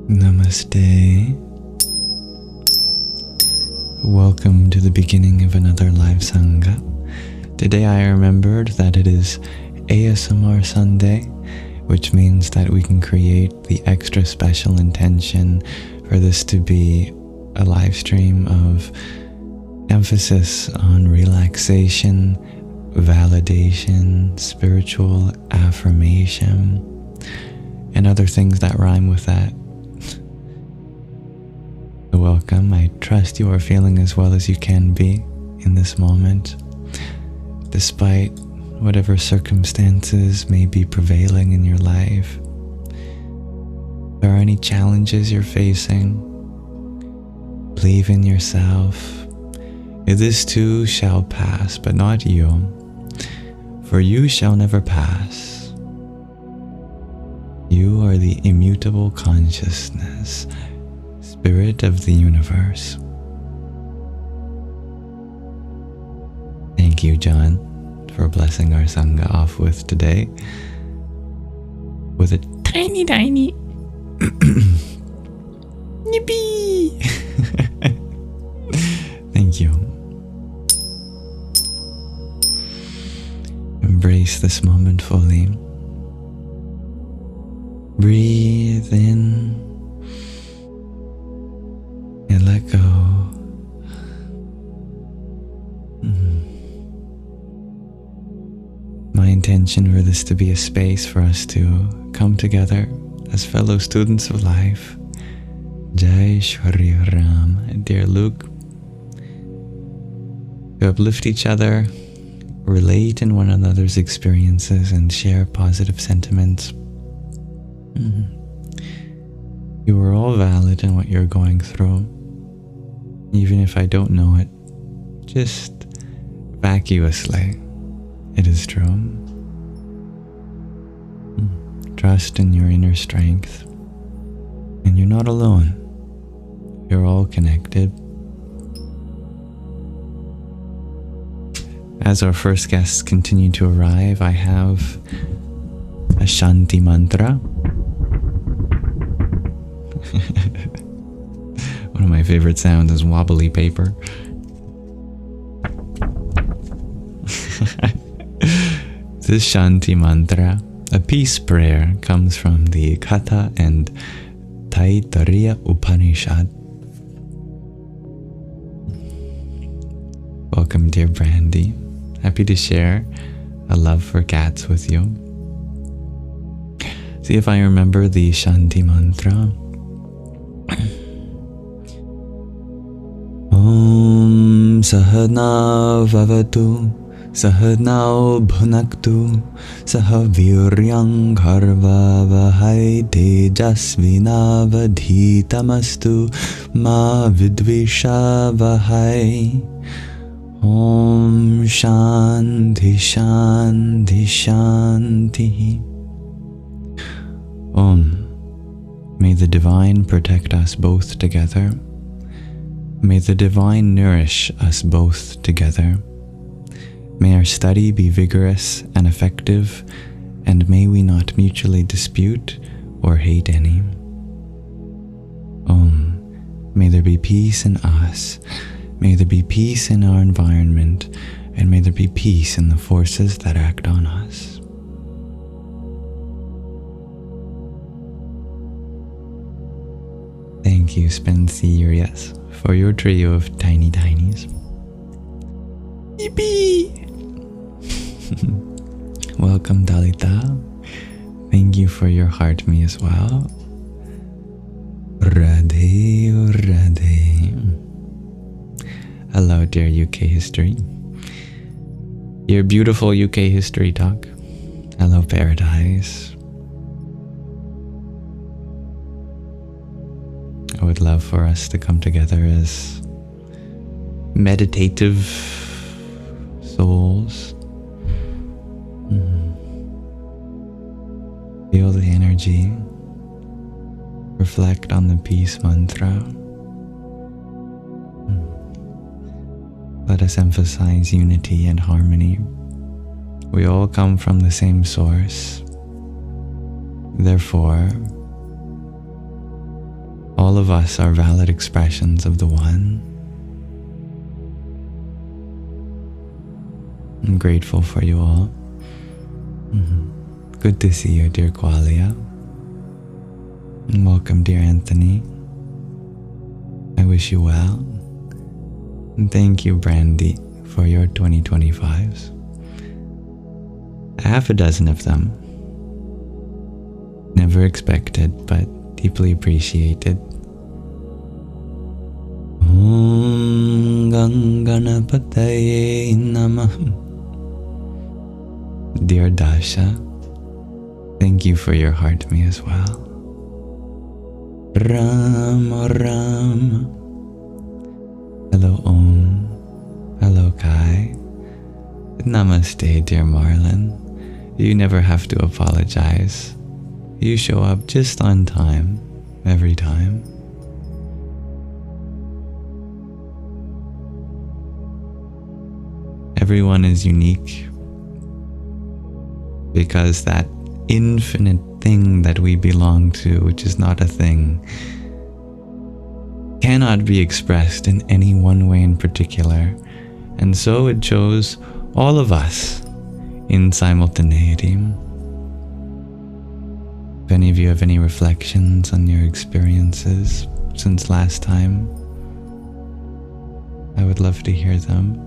Namaste. Welcome to the beginning of another live Sangha. Today I remembered that it is ASMR Sunday, which means that we can create the extra special intention for this to be a live stream of emphasis on relaxation, validation, spiritual affirmation, and other things that rhyme with that. Welcome. I trust you are feeling as well as you can be in this moment, despite whatever circumstances may be prevailing in your life. If there are any challenges you're facing, believe in yourself. This too shall pass, but not you, for you shall never pass. You are the immutable consciousness, Spirit of the universe. Thank you, John, for blessing our Sangha off with today with a tiny nippy. Thank you. Embrace this moment fully. Breathe in and let go. My intention for this to be a space for us to come together as fellow students of life. Jai Shri Ram, dear Luke, to uplift each other, relate in one another's experiences, and share positive sentiments. You are all valid in what you're going through, even if I don't know it, just vacuously. It is true. Trust in your inner strength, and you're not alone. You're all connected. As our first guests continue to arrive, I have a Shanti mantra. One of my favorite sounds is wobbly paper. This Shanti mantra, a peace prayer, comes from the Katha and Dietary Upanishad. Welcome, dear Brandy. Happy to share a love for cats with you. See if I remember the Shanti mantra. Om Sahana Vavatu Sahanao Bhunaktu Sahaviryang Karva Vahai Tejasvina Vadhitamastu Ma Vidvisha Vahai. Om Shanti Shanti Shanti. Om. May the Divine protect us both together. May the Divine nourish us both together. May our study be vigorous and effective, and may we not mutually dispute or hate any. Om. May there be peace in us. May there be peace in our environment, and may there be peace in the forces that act on us. Thank you, Spencerius, for your trio of tiny tinies. Yippee! Welcome, Dalita. Thank you for your heart me as well. Radhe, Radhe. Hello, dear UK history. Your beautiful UK history talk. Hello, Paradise. I would love for us to come together as meditative souls. Feel the energy. Reflect on the peace mantra. Let us emphasize unity and harmony. We all come from the same source. Therefore, All of us are valid expressions of the One. I'm grateful for you all. Good to see you, dear Qualia. And welcome, dear Anthony. I wish you well. And thank you, Brandy, for your 2025s. Half a dozen of them. Never expected, but deeply appreciated. Om Ganganapataye Namah. Dear Dasha, thank you for your heart to me as well. Ram Ram. Hello Om. Hello Kai. Namaste, dear Marlon. You never have to apologize. You show up just on time, every time. Everyone is unique because that infinite thing that we belong to, which is not a thing, cannot be expressed in any one way in particular. And so it chose all of us in simultaneity. If any of you have any reflections on your experiences since last time, I would love to hear them.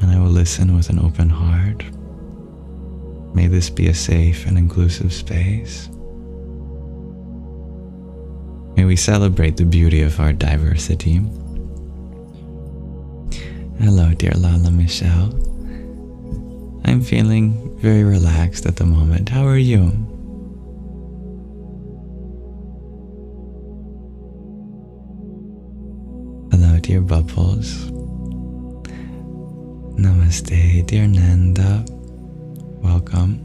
And I will listen with an open heart. May this be a safe and inclusive space. May we celebrate the beauty of our diversity. Hello, dear Lala Michelle. I'm feeling very relaxed at the moment. How are you? Hello, dear Bubbles. Namaste, dear Nanda. Welcome.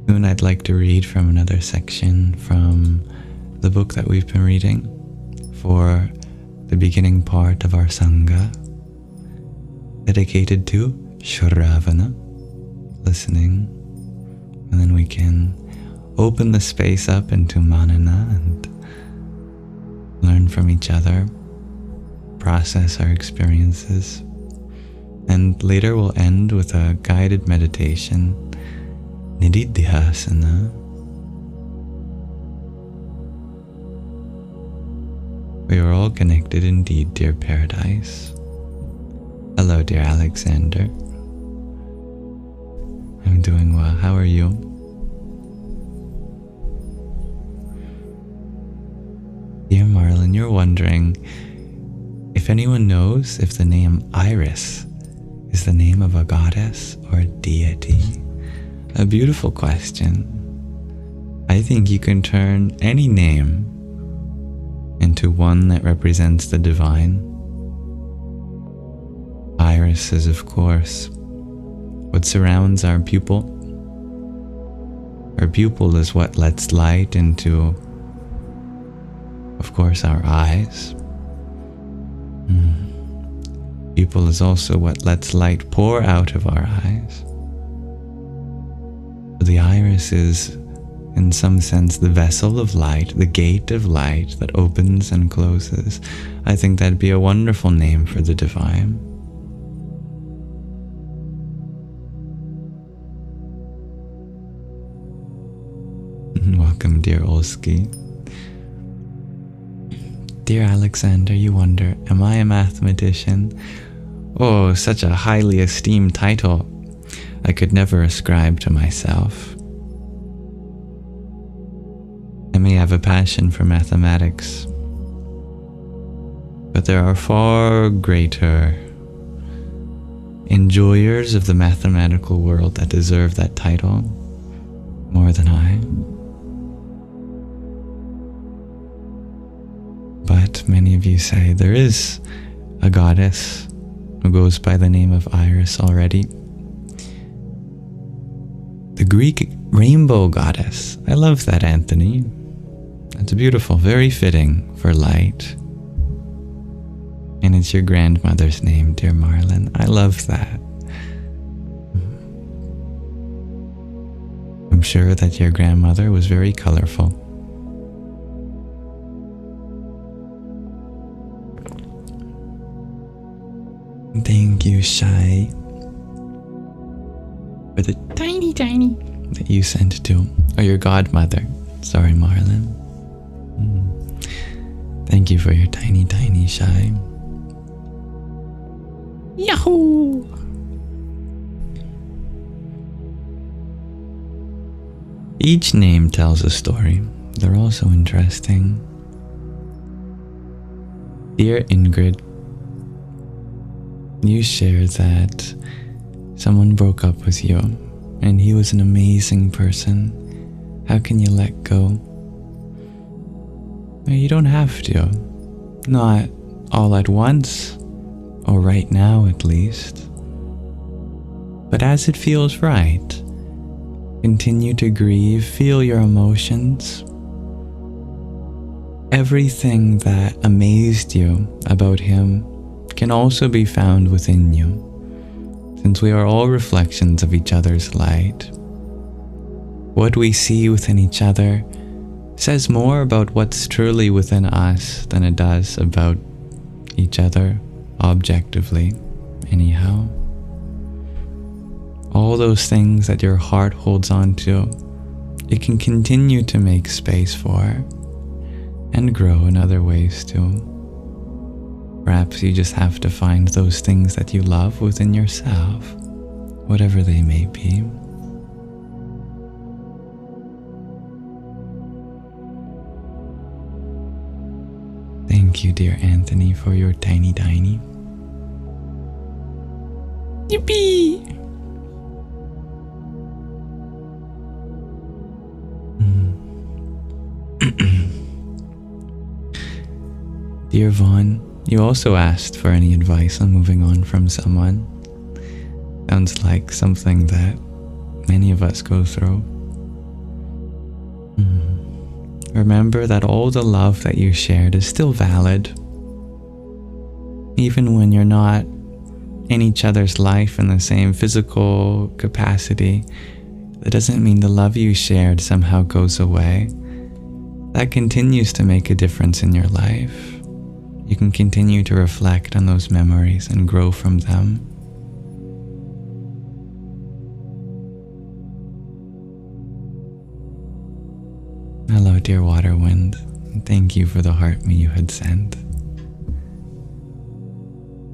Soon I'd like to read from another section from the book that we've been reading for the beginning part of our Sangha, dedicated to Shravana, listening, and then we can open the space up into Manana and learn from each other, process our experiences, and later we'll end with a guided meditation, Nididhyasana. We are all connected indeed, dear Paradise. Hello, dear Alexander. I'm doing well. How are you? Dear Marlon, you're wondering if anyone knows if the name Iris is the name of a goddess or a deity. A beautiful question. I think you can turn any name into one that represents the divine. Iris is, of course, what surrounds our pupil. Our pupil is what lets light into, of course, our eyes. Pupil is also what lets light pour out of our eyes. The iris is, in some sense, the vessel of light, the gate of light that opens and closes. I think that'd be a wonderful name for the divine. Welcome, dear Olski. Dear Alexander, you wonder, am I a mathematician? Oh, such a highly esteemed title I could never ascribe to myself. I may have a passion for mathematics, but there are far greater enjoyers of the mathematical world that deserve that title more than I. But many of you say there is a goddess who goes by the name of Iris already. The Greek rainbow goddess. I love that, Anthony. It's beautiful, very fitting for light. And it's your grandmother's name, dear Marlon. I love that. I'm sure that your grandmother was very colorful. Thank you, Shai, for the tiny that you sent to, or your godmother. Sorry, Marlon. Thank you for your tiny, Shai. Yahoo! Each name tells a story. They're all so interesting. Dear Ingrid, you shared that someone broke up with you and he was an amazing person. How can you let go? Well, you don't have to. Not all at once, or right now at least. But as it feels right, continue to grieve, feel your emotions. Everything that amazed you about him can also be found within you, since we are all reflections of each other's light. What we see within each other says more about what's truly within us than it does about each other objectively, anyhow. All those things that your heart holds on to, it can continue to make space for and grow in other ways too. Perhaps you just have to find those things that you love within yourself, whatever they may be. Thank you, dear Anthony, for your tiny. Yippee! Dear Vaughn, you also asked for any advice on moving on from someone. Sounds like something that many of us go through. Remember that all the love that you shared is still valid. Even when you're not in each other's life in the same physical capacity, that doesn't mean the love you shared somehow goes away. That continues to make a difference in your life. You can continue to reflect on those memories and grow from them. Hello, dear water wind. Thank you for the heart me you had sent.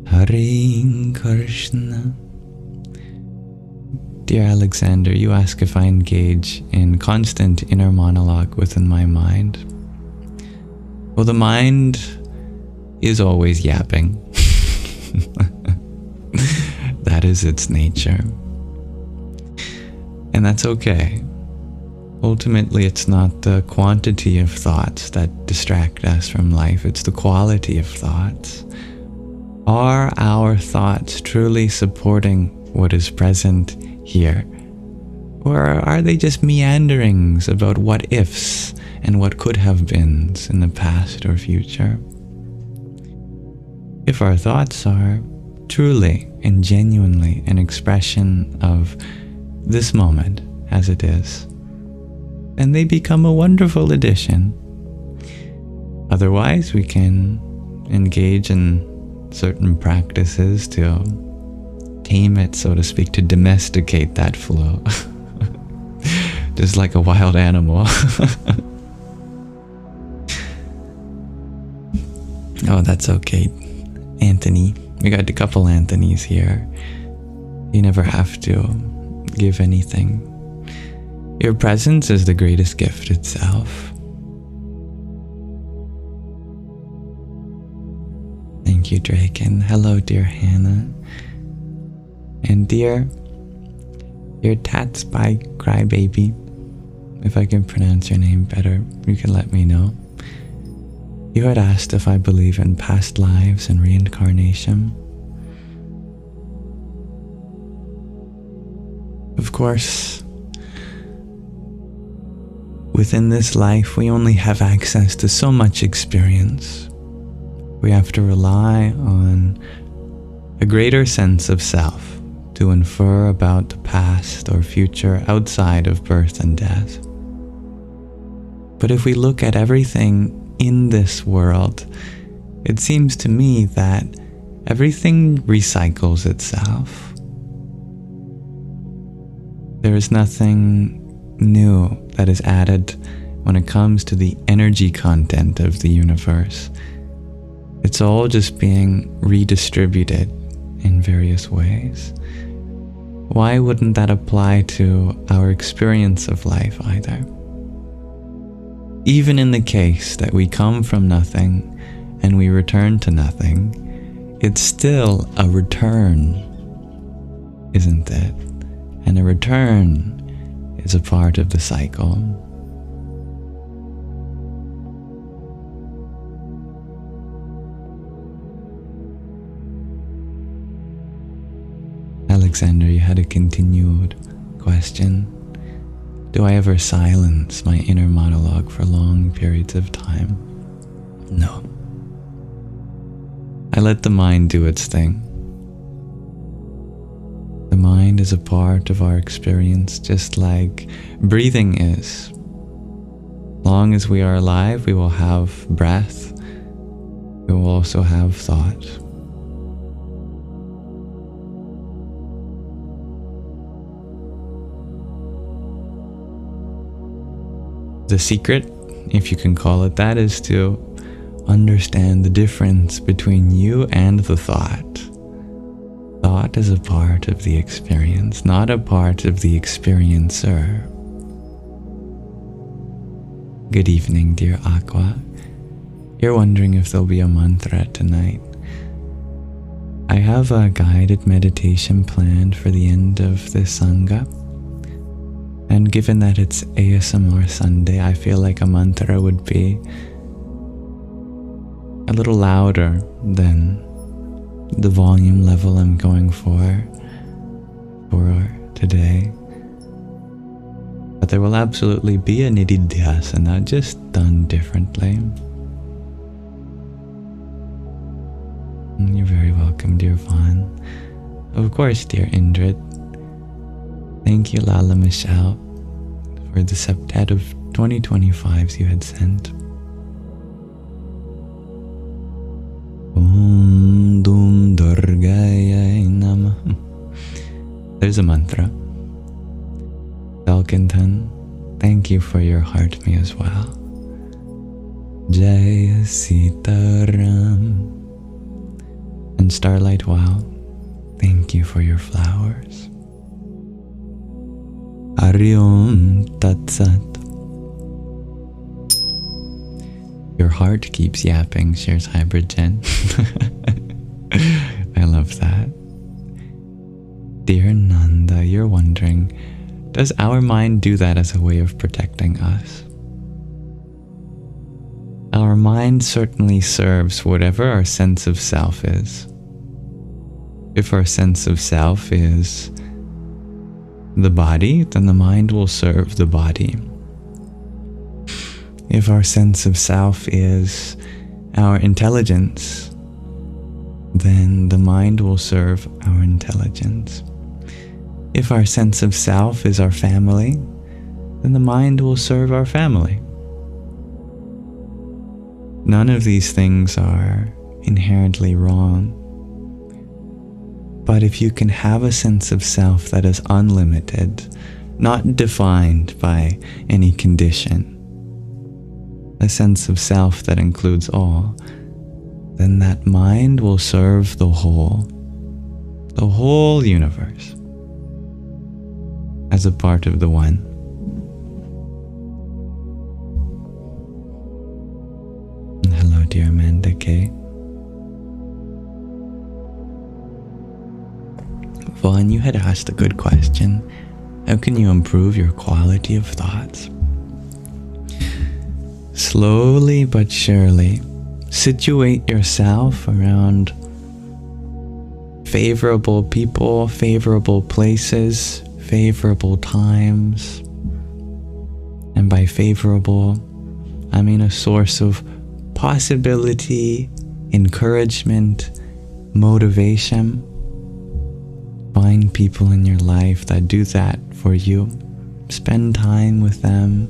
Hare Krishna. Dear Alexander, you ask if I engage in constant inner monologue within my mind. Well, the mind is always yapping. That is its nature. And that's okay. Ultimately, it's not the quantity of thoughts that distract us from life, it's the quality of thoughts. Are our thoughts truly supporting what is present here? Or are they just meanderings about what ifs and what could have been in the past or future? If our thoughts are truly and genuinely an expression of this moment as it is, then they become a wonderful addition. Otherwise, we can engage in certain practices to tame it, so to speak, to domesticate that flow. Just like a wild animal. Oh, that's okay. Anthony, we got a couple Anthonys here. You never have to give anything. Your presence is the greatest gift itself. Thank you, Drake, and hello, dear Hannah. And dear Tats by Crybaby, if I can pronounce your name better, you can let me know. You had asked if I believe in past lives and reincarnation. Of course, within this life, we only have access to so much experience. We have to rely on a greater sense of self to infer about the past or future outside of birth and death. But if we look at everything in this world, it seems to me that everything recycles itself. There is nothing new that is added when it comes to the energy content of the universe. It's all just being redistributed in various ways. Why wouldn't that apply to our experience of life either? Even in the case that we come from nothing and we return to nothing, it's still a return, isn't it? And a return is a part of the cycle. Alexander, you had a continued question. Do I ever silence my inner monologue for long periods of time? No. I let the mind do its thing. The mind is a part of our experience, just like breathing is. Long as we are alive, we will have breath. We will also have thought. The secret, if you can call it that, is to understand the difference between you and the thought. Thought is a part of the experience, not a part of the experiencer. Good evening, dear Aqua. You're wondering if there'll be a mantra tonight. I have a guided meditation planned for the end of this Sangha. And given that it's ASMR Sunday, I feel like a mantra would be a little louder than the volume level I'm going for today. But there will absolutely be a nididhyasana, just done differently. You're very welcome, dear Vaughn. Of course, dear Indrid. Thank you, Lala Michelle, for the septet of 2025s you had sent. Om Dum Durgaya Namah. There's a mantra. Dalkinton, thank you for your heart me as well. Jaya Sitaram. And Starlight Wow, thank you for your flowers. Ariom Tat Sat. Your heart keeps yapping, shares Hybrid Jen. I love that. Dear Nanda, you're wondering, does our mind do that as a way of protecting us? Our mind certainly serves whatever our sense of self is. If our sense of self is the body, then the mind will serve the body. If our sense of self is our intelligence, then the mind will serve our intelligence. If our sense of self is our family, then the mind will serve our family. None of these things are inherently wrong. But if you can have a sense of self that is unlimited, not defined by any condition, a sense of self that includes all, then that mind will serve the whole universe, as a part of the one. And hello, dear Amanda K. Vaughn, you had asked a good question. How can you improve your quality of thoughts? Slowly but surely, situate yourself around favorable people, favorable places, favorable times. And by favorable, I mean a source of possibility, encouragement, motivation. Find people in your life that do that for you. Spend time with them.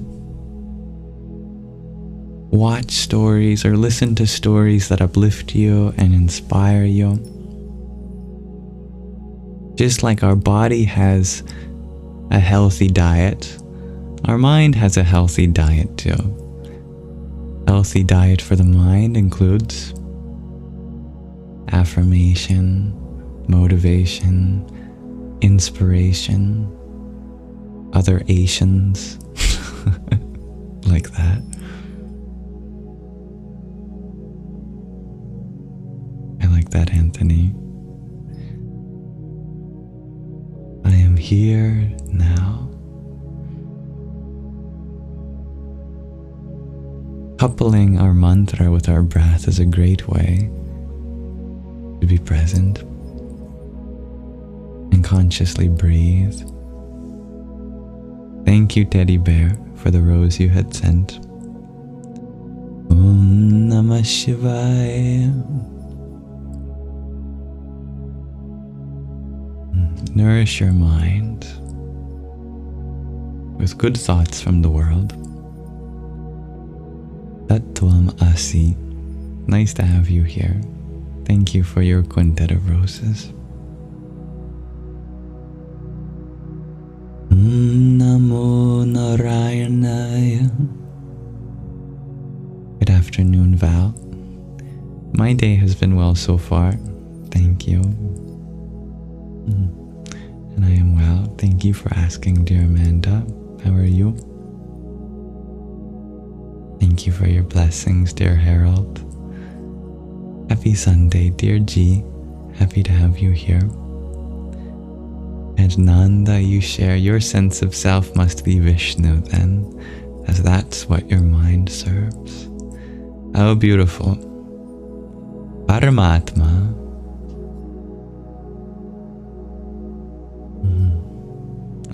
Watch stories or listen to stories that uplift you and inspire you. Just like our body has a healthy diet, our mind has a healthy diet too. Healthy diet for the mind includes affirmation, motivation, inspiration, other Asians, like that. I like that, Anthony. I am here now. Coupling our mantra with our breath is a great way to be present and consciously breathe. Thank you, Teddy Bear, for the rose you had sent. Om Namah Shivaya. Nourish your mind with good thoughts from the world. Tattvam Asi. Nice to have you here. Thank you for your quintet of roses. Namo Narayanaya. Good afternoon, Val. My day has been well so far. Thank you. And I am well. Thank you for asking, dear Amanda. How are you? Thank you for your blessings, dear Harold. Happy Sunday, dear G. Happy to have you here. And Nanda, you share your sense of self must be Vishnu then, as that's what your mind serves. How beautiful. Paramatma.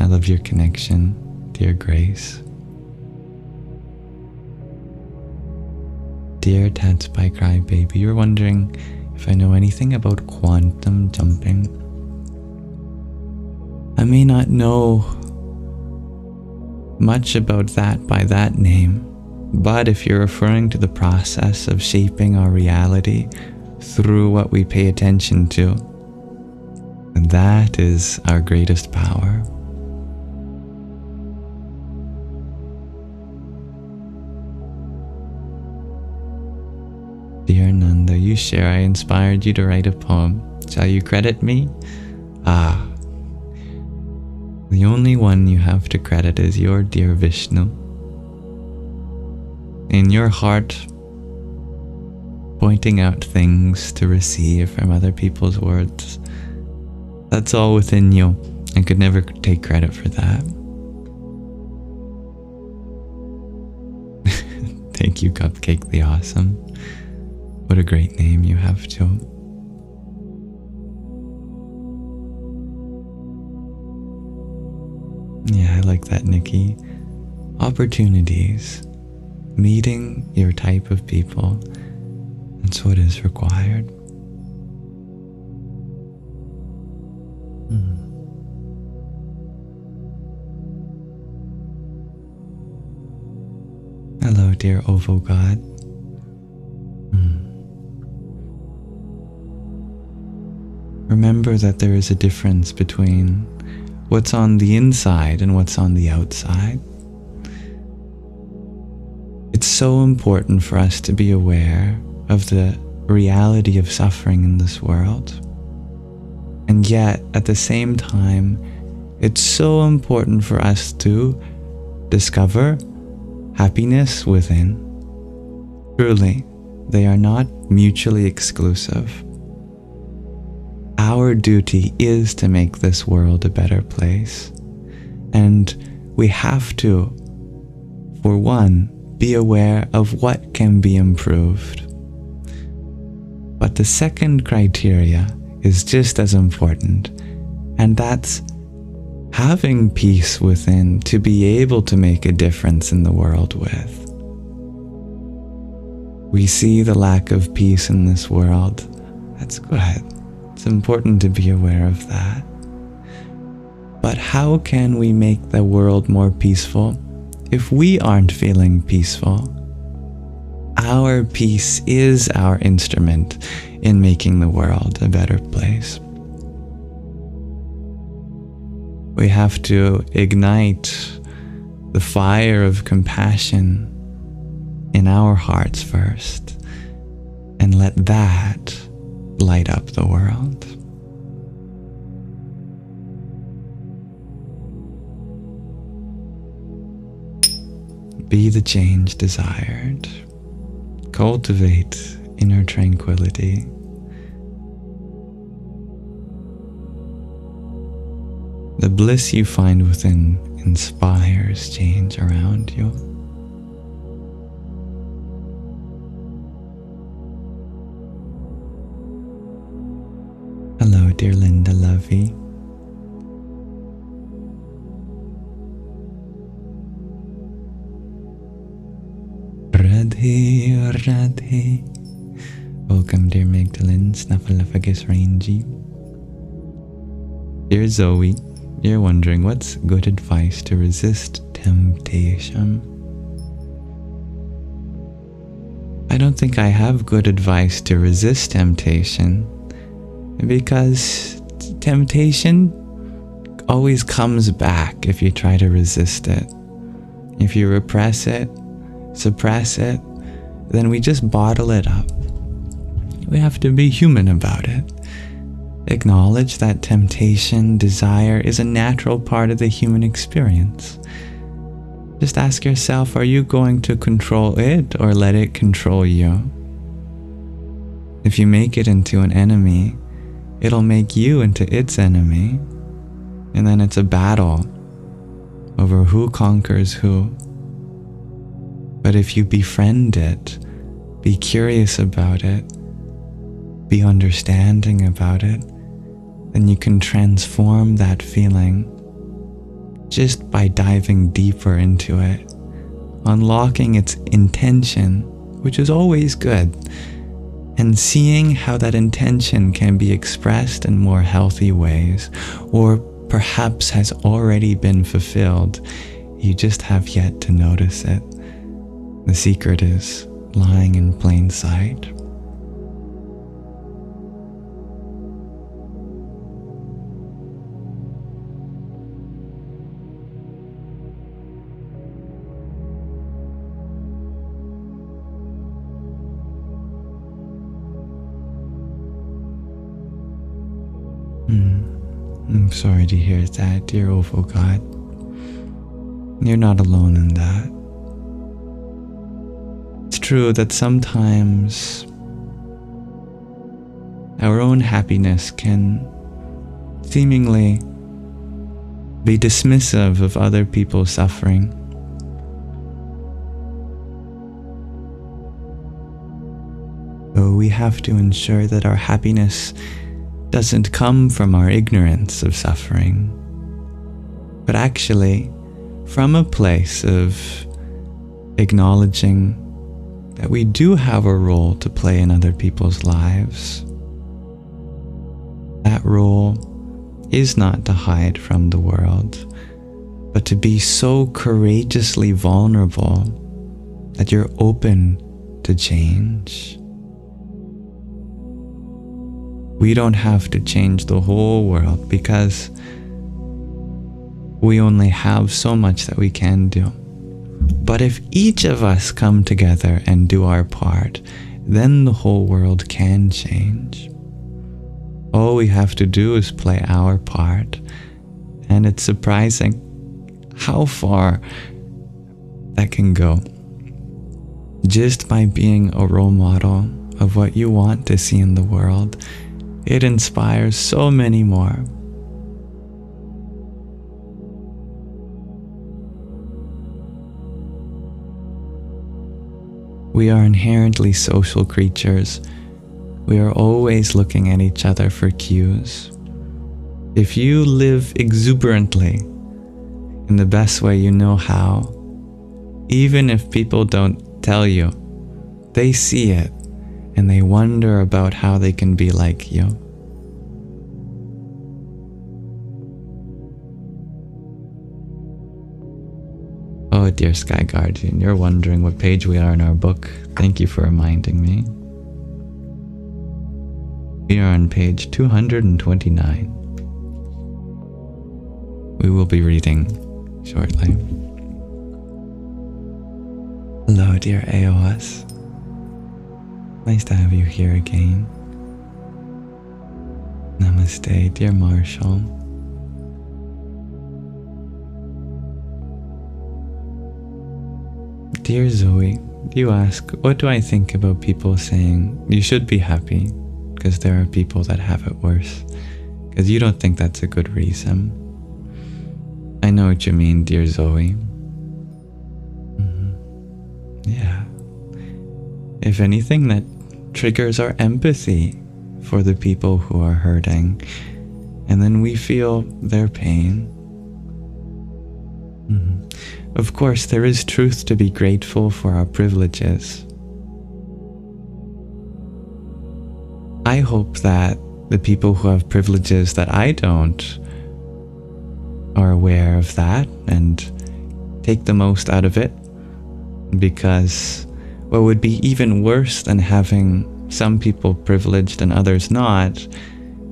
I love your connection, dear Grace. Dear Tats by Crybaby, you're wondering if I know anything about quantum jumping. I may not know much about that by that name, but if you're referring to the process of shaping our reality through what we pay attention to, then that is our greatest power. Dear Nanda, you share I inspired you to write a poem. Shall you credit me? The only one you have to credit is your dear Vishnu. In your heart, pointing out things to receive from other people's words. That's all within you. I could never take credit for that. Thank you, Cupcake the Awesome. What a great name you have too. Yeah, I like that, Nikki. Opportunities. Meeting your type of people. That's what is required. Hello, dear Ovo God. Remember that there is a difference between what's on the inside and what's on the outside. It's so important for us to be aware of the reality of suffering in this world. And yet, at the same time, it's so important for us to discover happiness within. Truly, they are not mutually exclusive. Our duty is to make this world a better place. And we have to, for one, be aware of what can be improved. But the second criteria is just as important, and that's having peace within to be able to make a difference in the world with. We see the lack of peace in this world. That's good. It's important to be aware of that. But how can we make the world more peaceful if we aren't feeling peaceful? Our peace is our instrument in making the world a better place. We have to ignite the fire of compassion in our hearts first, and let that light up the world. Be the change desired. Cultivate inner tranquility. The bliss you find within inspires change around you. Hello, dear Linda Lovey. Radhe, Radhe. Welcome, dear Magdalene, Snuffleupagus Rangy. Dear Zoe, you're wondering what's good advice to resist temptation. I don't think I have good advice to resist temptation, because temptation always comes back if you try to resist it. If you repress it, suppress it, then we just bottle it up. We have to be human about it. Acknowledge that temptation, desire is a natural part of the human experience. Just ask yourself, are you going to control it or let it control you? If you make it into an enemy, it'll make you into its enemy, and then it's a battle over who conquers who. But if you befriend it, be curious about it, be understanding about it, then you can transform that feeling just by diving deeper into it, unlocking its intention, which is always good, and seeing how that intention can be expressed in more healthy ways, or perhaps has already been fulfilled. You just have yet to notice it. The secret is lying in plain sight. I'm sorry to hear that, dear Awful God. You're not alone in that. It's true that sometimes our own happiness can seemingly be dismissive of other people's suffering. So we have to ensure that our happiness doesn't come from our ignorance of suffering, but actually from a place of acknowledging that we do have a role to play in other people's lives. That role is not to hide from the world, but to be so courageously vulnerable that you're open to change. We don't have to change the whole world because we only have so much that we can do. But if each of us come together and do our part, then the whole world can change. All we have to do is play our part, and it's surprising how far that can go. Just by being a role model of what you want to see in the world, it inspires so many more. We are inherently social creatures. We are always looking at each other for cues. If you live exuberantly in the best way you know how, even if people don't tell you, they see it and they wonder about how they can be like you. Oh, dear Sky Guardian, you're wondering what page we are in our book. Thank you for reminding me. We are on page 229. We will be reading shortly. Hello, dear AOS. Nice to have you here again. Namaste, dear Marshall. Dear Zoe, you ask, what do I think about people saying you should be happy because there are people that have it worse? Because you don't think that's a good reason. I know what you mean, dear Zoe. Yeah. If anything, that triggers our empathy for the people who are hurting, and then we feel their pain. Of course, there is truth to be grateful for our privileges. I hope that the people who have privileges that I don't are aware of that and take the most out of it, because what would be even worse than having some people privileged and others not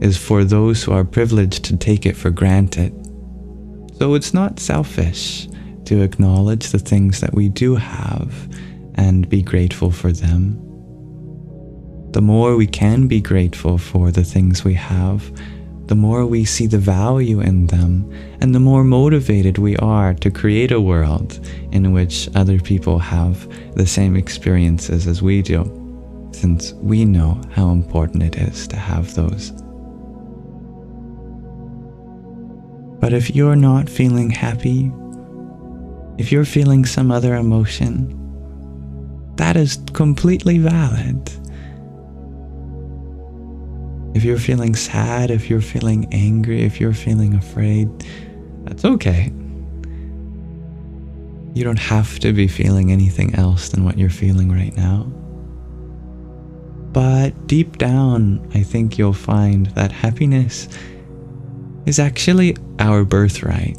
is for those who are privileged to take it for granted. So it's not selfish to acknowledge the things that we do have and be grateful for them. The more we can be grateful for the things we have, the more we see the value in them, and the more motivated we are to create a world in which other people have the same experiences as we do, since we know how important it is to have those. But if you're not feeling happy, if you're feeling some other emotion, that is completely valid. If you're feeling sad, if you're feeling angry, if you're feeling afraid, that's okay. You don't have to be feeling anything else than what you're feeling right now. But deep down, I think you'll find that happiness is actually our birthright.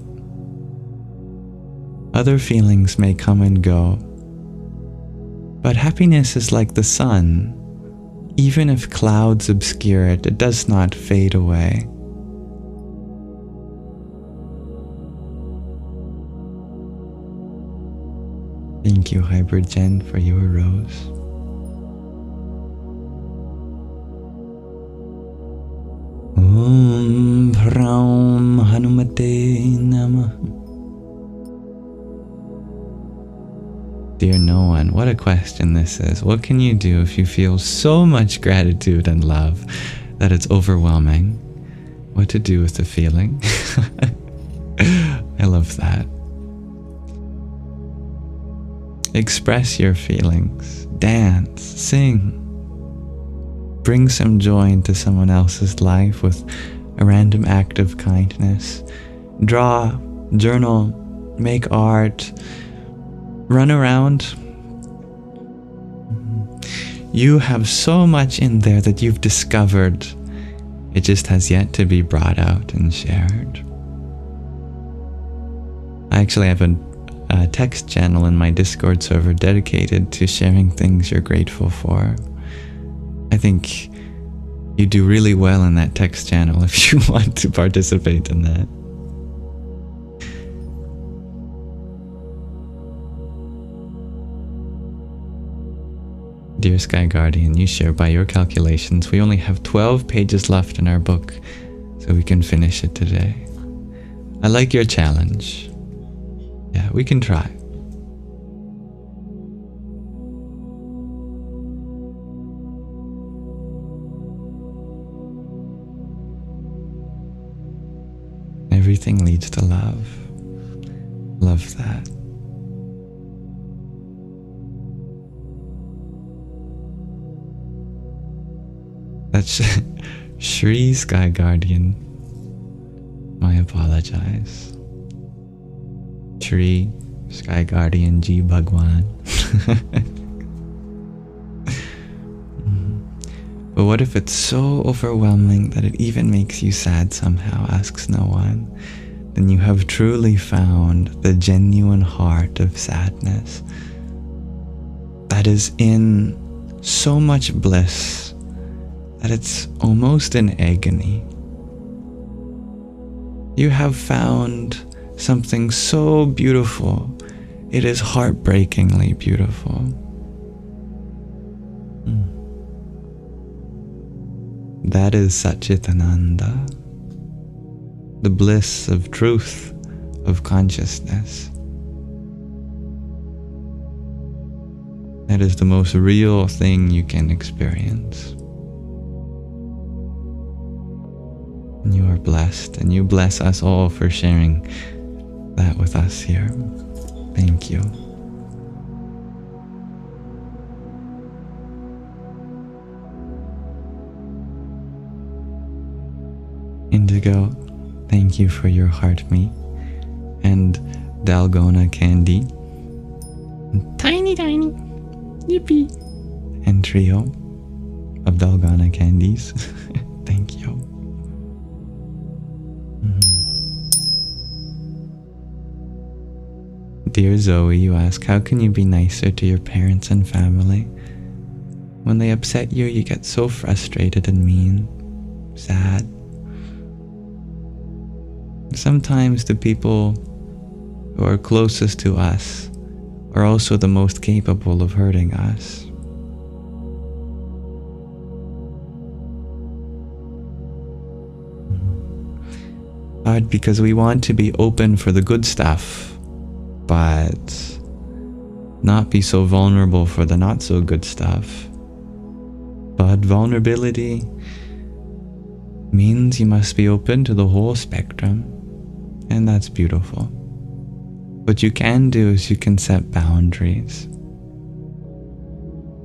Other feelings may come and go, but happiness is like the sun. Even if clouds obscure it, it does not fade away. Thank you, Hybrid Jen, for your rose. Om Pram Hanumate Namah. Dear no one, what a question this is. What can you do if you feel so much gratitude and love that it's overwhelming? What to do with the feeling? I love that. Express your feelings. Dance. Sing. Bring some joy into someone else's life with a random act of kindness. Draw. Journal. Make art. Run around. You have so much in there that you've discovered. It just has yet to be brought out and shared. I actually have a text channel in my Discord server dedicated to sharing things you're grateful for. I think you do really well in that text channel if you want to participate in that. Dear Sky Guardian, you share by your calculations, we only have 12 pages left in our book, so we can finish it today. I like your challenge. Yeah, we can try. Everything leads to love. Love that. That's Shri Sky Guardian. I apologize. Shri Sky Guardian G Bhagwan. But what if it's so overwhelming that it even makes you sad somehow? Asks no one. then you have truly found the genuine heart of sadness that is in so much bliss that it's almost an agony. You have found something so beautiful, it is heartbreakingly beautiful. That is Satchitananda, the bliss of truth, of consciousness. That is the most real thing you can experience. And you are blessed, and you bless us all for sharing that with us here. Thank you. Indigo, thank you for your heart meat and Dalgona candy. Tiny, yippee, and trio of Dalgona candies. Thank you. Dear Zoe, you ask, how can you be nicer to your parents and family? When they upset you, you get so frustrated and mean, sad. Sometimes the people who are closest to us are also the most capable of hurting us. Hard because we want to be open for the good stuff, but not be so vulnerable for the not so good stuff. But vulnerability means you must be open to the whole spectrum. And that's beautiful. What you can do is you can set boundaries.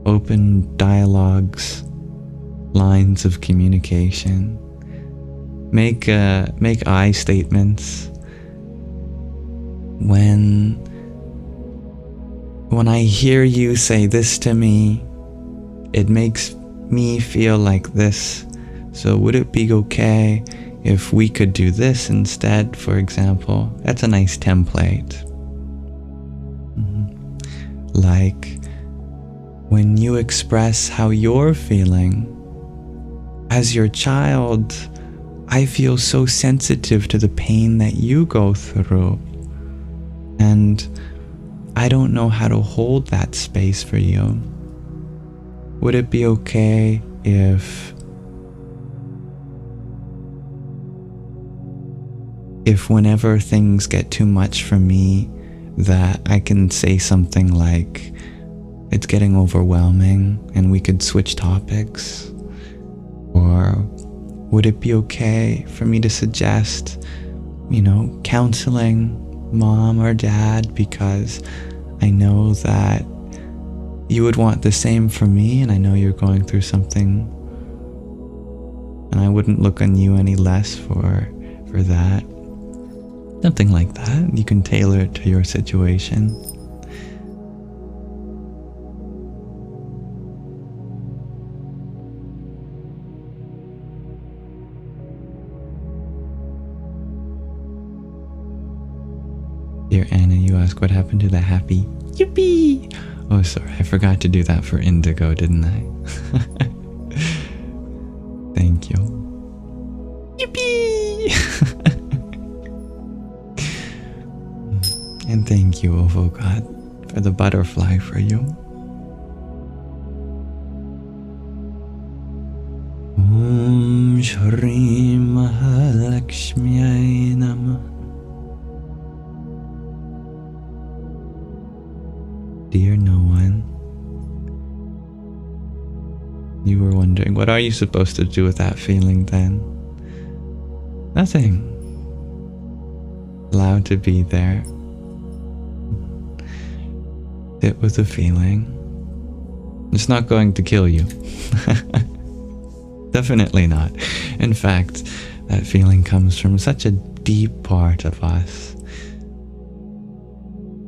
Open dialogues, lines of communication. Make I statements. When I hear you say this to me, it makes me feel like this. So would it be okay if we could do this instead, for example? That's a nice template. Like when you express how you're feeling, as your child, I feel so sensitive to the pain that you go through. And I don't know how to hold that space for you. Would it be okay if whenever things get too much for me, that I can say something like, it's getting overwhelming and we could switch topics? Or would it be okay for me to suggest, counseling mom or dad, because I know that you would want the same for me, and I know you're going through something, and I wouldn't look on you any less for that. Something like that. You can tailor it to your situation. Dear Anna, you ask, what happened to the happy yippee? Oh, sorry, I forgot to do that for Indigo, didn't I? Thank you. Yippee! And thank you, Ovo God, for the butterfly for you. Om Shri Mahalakshmiyai Namah. Dear no one, you were wondering, what are you supposed to do with that feeling then? Nothing. Allowed to be there. Sit with the feeling. It's not going to kill you. Definitely not. In fact, that feeling comes from such a deep part of us.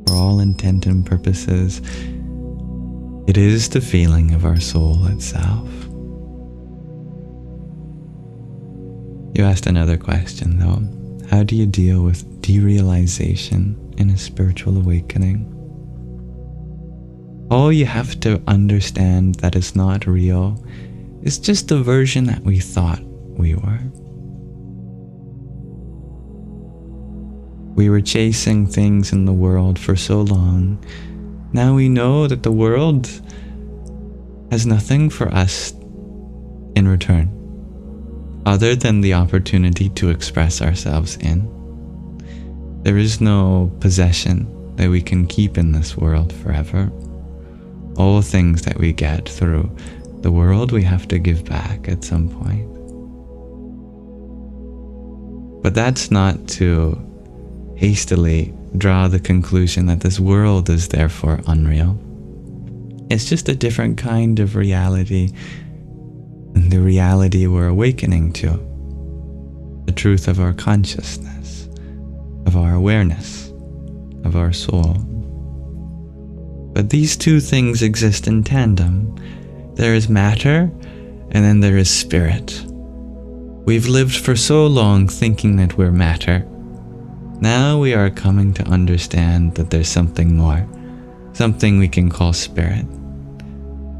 For all intent and purposes, it is the feeling of our soul itself. You asked another question though. How do you deal with derealization in a spiritual awakening? All you have to understand that is not real is just the version that we thought we were. We were chasing things in the world for so long. Now we know that the world has nothing for us in return, other than the opportunity to express ourselves in. There is no possession that we can keep in this world forever. All things that we get through the world we have to give back at some point. But that's not to hastily draw the conclusion that this world is therefore unreal. It's just a different kind of reality, and the reality we're awakening to, the truth of our consciousness, of our awareness, of our soul. But these two things exist in tandem. There is matter, and then there is spirit. We've lived for so long thinking that we're matter. Now we are coming to understand that there's something more, something we can call spirit.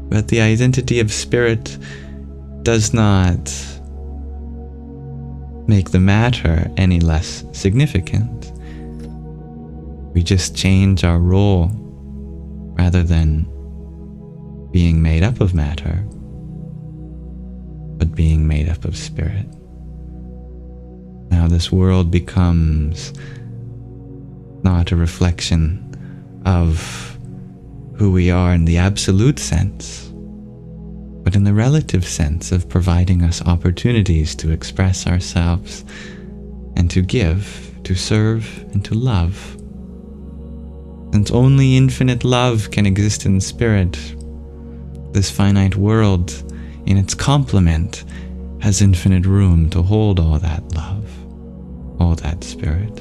But the identity of spirit does not make the matter any less significant. We just change our role rather than being made up of matter, but being made up of spirit. Now this world becomes not a reflection of who we are in the absolute sense, but in the relative sense of providing us opportunities to express ourselves and to give, to serve, and to love. Since only infinite love can exist in spirit, this finite world, in its complement, has infinite room to hold all that love, all that spirit.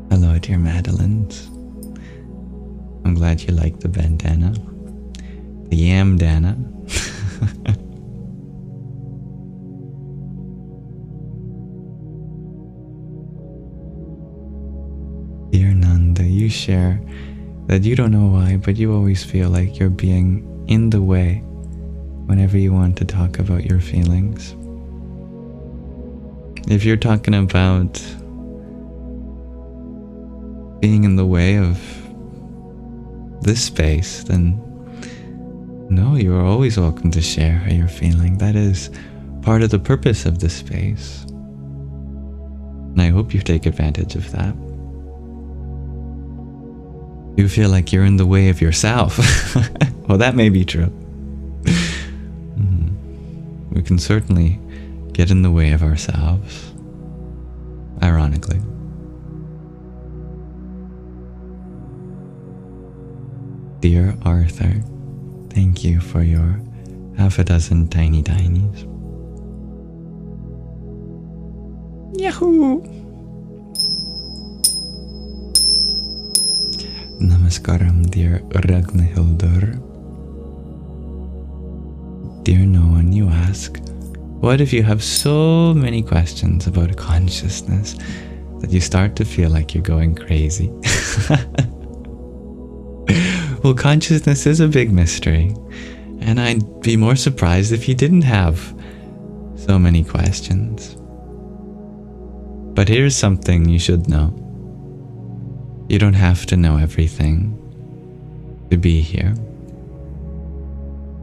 Hello, dear Madeleines. I'm glad you like the bandana. The yamdana. Dear Nanda, you share that you don't know why, but you always feel like you're being in the way whenever you want to talk about your feelings. If you're talking about being in the way of this space, then no, you are always welcome to share how you're feeling. That is part of the purpose of this space. And I hope you take advantage of that. You feel like you're in the way of yourself. Well, that may be true. We can certainly get in the way of ourselves, ironically. Dear Arthur, thank you for your 6 tiny tinies. Yahoo! Namaskaram, dear Ragnhildur. Dear no one, you ask, what if you have so many questions about consciousness that you start to feel like you're going crazy? Well, consciousness is a big mystery, and I'd be more surprised if you didn't have so many questions. But here's something you should know. You don't have to know everything to be here.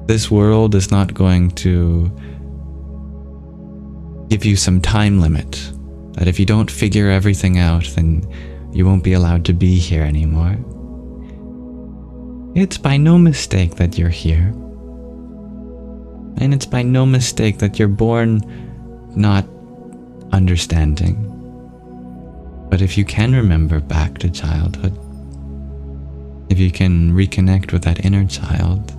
This world is not going to give you some time limit, that if you don't figure everything out, then you won't be allowed to be here anymore. It's by no mistake that you're here. And it's by no mistake that you're born not understanding. But if you can remember back to childhood, if you can reconnect with that inner child,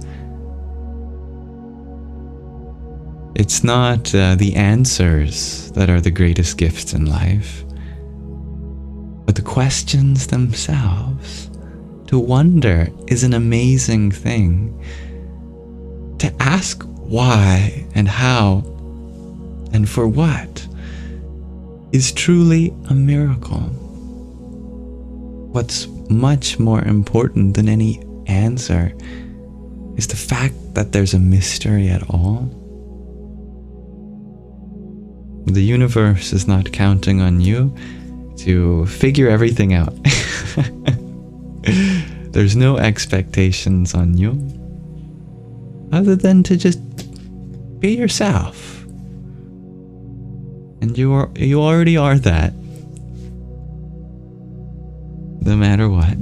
it's not the answers that are the greatest gifts in life, but the questions themselves. To wonder is an amazing thing. To ask why and how and for what is truly a miracle. What's much more important than any answer is the fact that there's a mystery at all. The universe is not counting on you to figure everything out. There's no expectations on you other than to just be yourself. And you already are that. No matter what.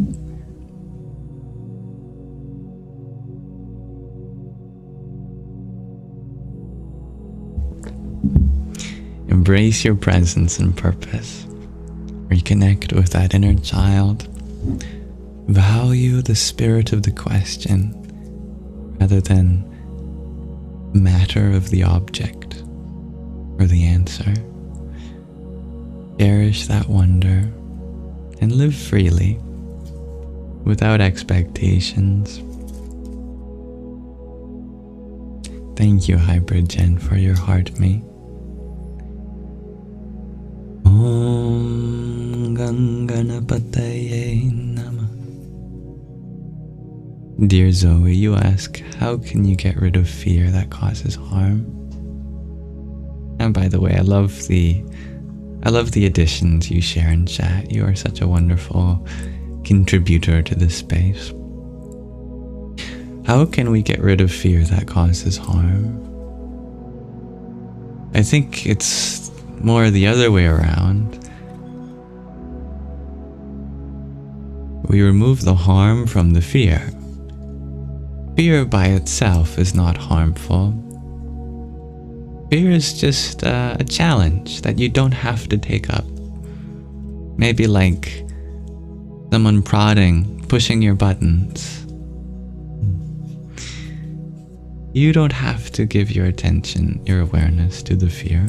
Embrace your presence and purpose. Reconnect with that inner child. Value the spirit of the question rather than matter of the object or the answer. Cherish that wonder and live freely without expectations. Thank you, Hybrid Jen, for your heart me. Om Ganganapataye Namah. Dear Zoe, you ask, how can you get rid of fear that causes harm? And by the way, I love the additions you share in chat. You are such a wonderful contributor to this space. How can we get rid of fear that causes harm? I think it's more the other way around. We remove the harm from the fear. Fear by itself is not harmful. Fear is just a challenge that you don't have to take up. Maybe like someone prodding, pushing your buttons. You don't have to give your attention, your awareness to the fear.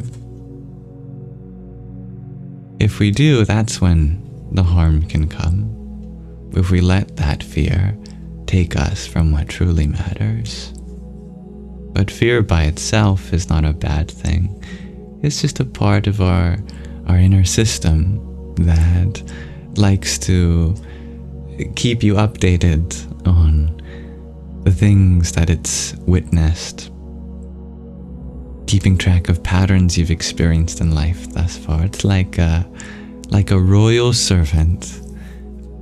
If we do, that's when the harm can come. If we let that fear take us from what truly matters. But fear by itself is not a bad thing. It's just a part of our inner system that likes to keep you updated on the things that it's witnessed, keeping track of patterns you've experienced in life thus far. It's like a royal servant.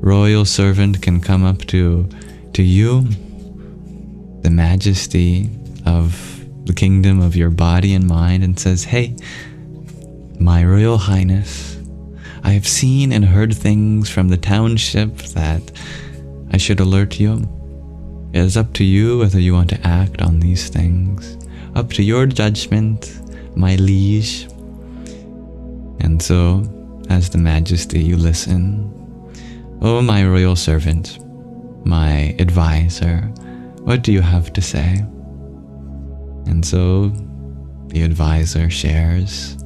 Royal servant can come up to you, the majesty of the kingdom of your body and mind, and says, hey, my Royal Highness, I have seen and heard things from the township that I should alert you. It is up to you whether you want to act on these things. Up to your judgment, my liege. And so, as the majesty, you listen. Oh, my royal servant, my advisor, what do you have to say? And so the advisor shares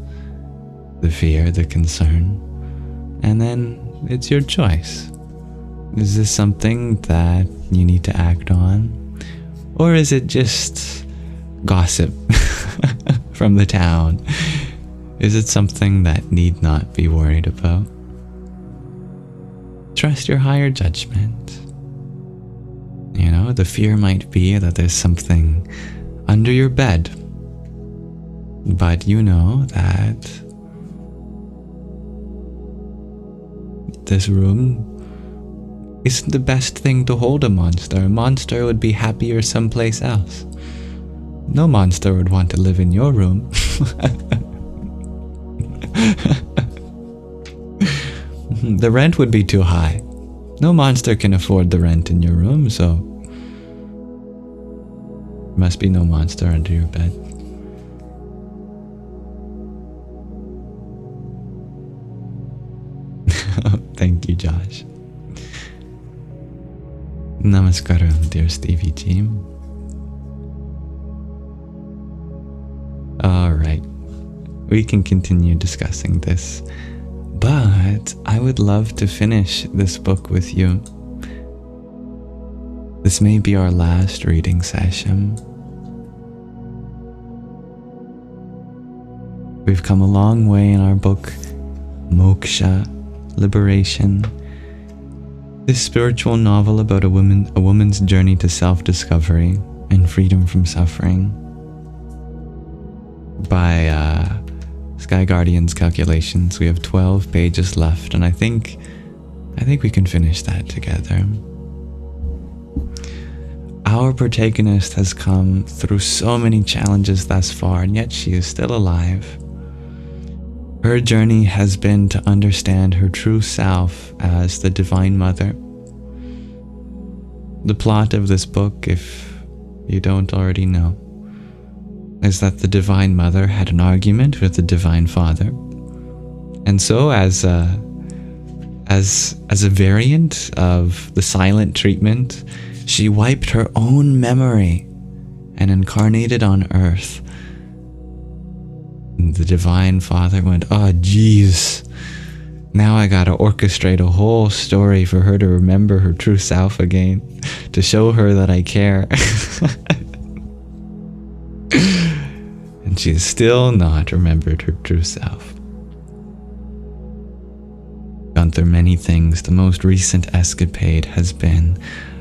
the fear, the concern, and then it's your choice. Is this something that you need to act on? Or is it just gossip from the town? Is it something that need not be worried about? Trust your higher judgment. You know, the fear might be that there's something under your bed, but you know that this room isn't the best thing to hold a monster. A monster would be happier someplace else. No monster would want to live in your room. The rent would be too high. No monster can afford the rent in your room, so must be no monster under your bed. Thank you, Josh. Namaskaram, dear Stevie team. Alright, we can continue discussing this, but I would love to finish this book with you. This may be our last reading session. We've come a long way in our book, Moksha, liberation. This spiritual novel about a woman's journey to self-discovery and freedom from suffering. By Sky Guardian's calculations, we have 12 pages left, and I think we can finish that together. Our protagonist has come through so many challenges thus far, and yet she is still alive. Her journey has been to understand her true self as the Divine Mother. The plot of this book, if you don't already know, is that the Divine Mother had an argument with the Divine Father. And so as a variant of the silent treatment, she wiped her own memory and incarnated on Earth. The Divine Father went, "Oh, geez, now I gotta orchestrate a whole story for her to remember her true self again, to show her that I care." And she has still not remembered her true self. Gone through many things. The most recent escapade has been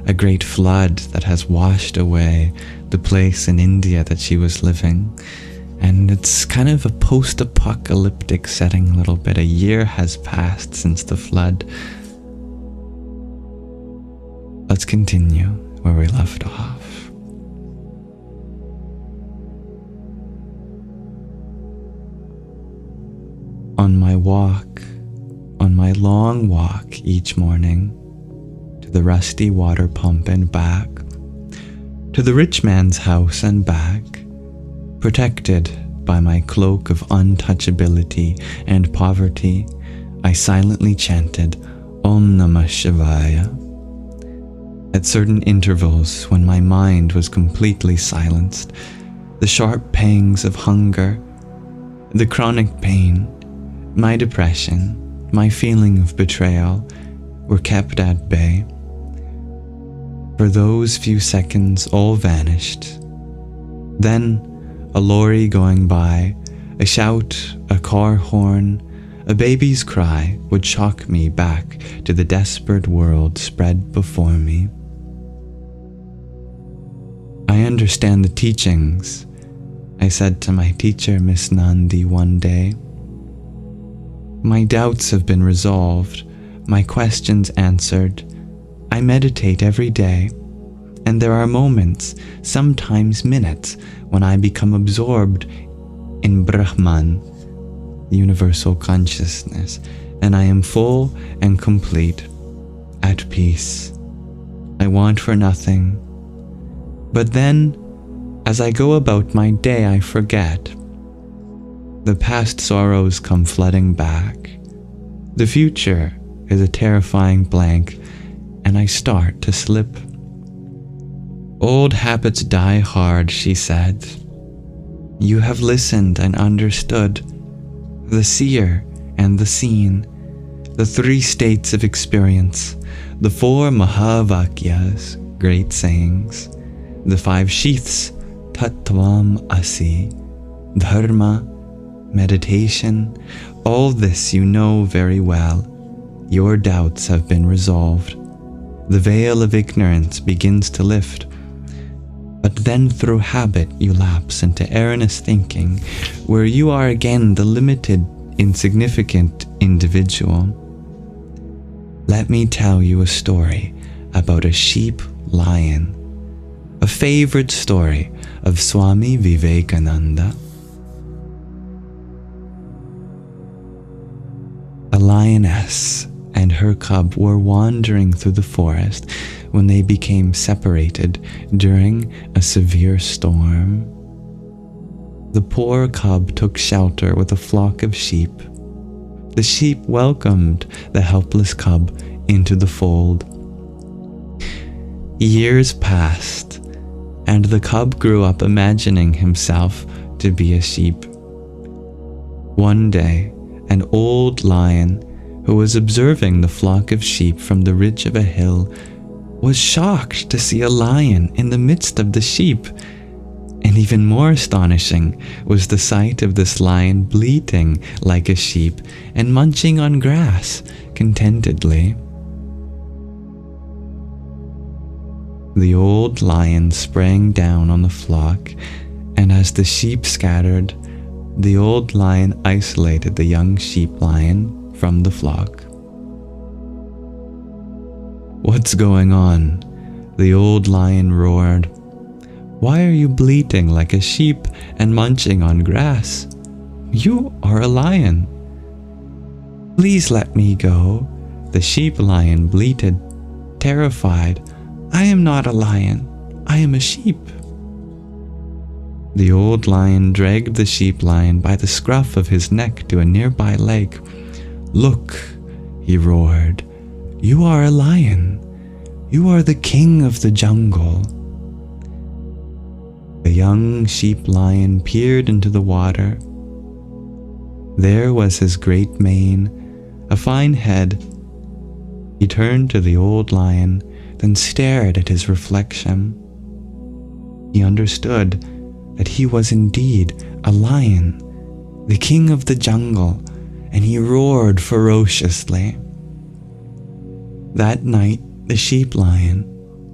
a great flood that has washed away the place in India that she was living. And it's kind of a post-apocalyptic setting a little bit. A year has passed since the flood. Let's continue where we left off. On my long walk each morning, to the rusty water pump and back, to the rich man's house and back, protected by my cloak of untouchability and poverty, I silently chanted Om Namah Shivaya. At certain intervals, when my mind was completely silenced, the sharp pangs of hunger, the chronic pain, my depression, my feeling of betrayal were kept at bay. For those few seconds, all vanished. Then, a lorry going by, a shout, a car horn, a baby's cry would shock me back to the desperate world spread before me. I understand the teachings, I said to my teacher, Miss Nandi, one day. My doubts have been resolved, my questions answered. I meditate every day, and there are moments, sometimes minutes, when I become absorbed in Brahman, universal consciousness, and I am full and complete, at peace. I want for nothing. But then, as I go about my day, I forget. The past sorrows come flooding back. The future is a terrifying blank, and I start to slip. Old habits die hard, she said. You have listened and understood. The seer and the seen, the 3 states of experience, the 4 Mahavakyas, great sayings, the 5 sheaths, Tattvam Asi, Dharma, meditation, all this you know very well. Your doubts have been resolved. The veil of ignorance begins to lift. But then through habit you lapse into erroneous thinking, where you are again the limited, insignificant individual. Let me tell you a story about a sheep-lion, a favorite story of Swami Vivekananda. A lioness and her cub were wandering through the forest when they became separated during a severe storm. The poor cub took shelter with a flock of sheep. The sheep welcomed the helpless cub into the fold. Years passed, and the cub grew up imagining himself to be a sheep. One day, an old lion who was observing the flock of sheep from the ridge of a hill was shocked to see a lion in the midst of the sheep, and even more astonishing was the sight of this lion bleating like a sheep and munching on grass contentedly. The old lion sprang down on the flock, and as the sheep scattered, the old lion isolated the young sheep lion from the flock. "What's going on?" the old lion roared. "Why are you bleating like a sheep and munching on grass? You are a lion." "Please let me go," the sheep lion bleated, terrified. "I am not a lion. I am a sheep." The old lion dragged the sheep lion by the scruff of his neck to a nearby lake. "Look," he roared, "you are a lion. You are the king of the jungle." The young sheep lion peered into the water. There was his great mane, a fine head. He turned to the old lion, then stared at his reflection. He understood that he was indeed a lion, the king of the jungle, and he roared ferociously. That night, the sheep lion,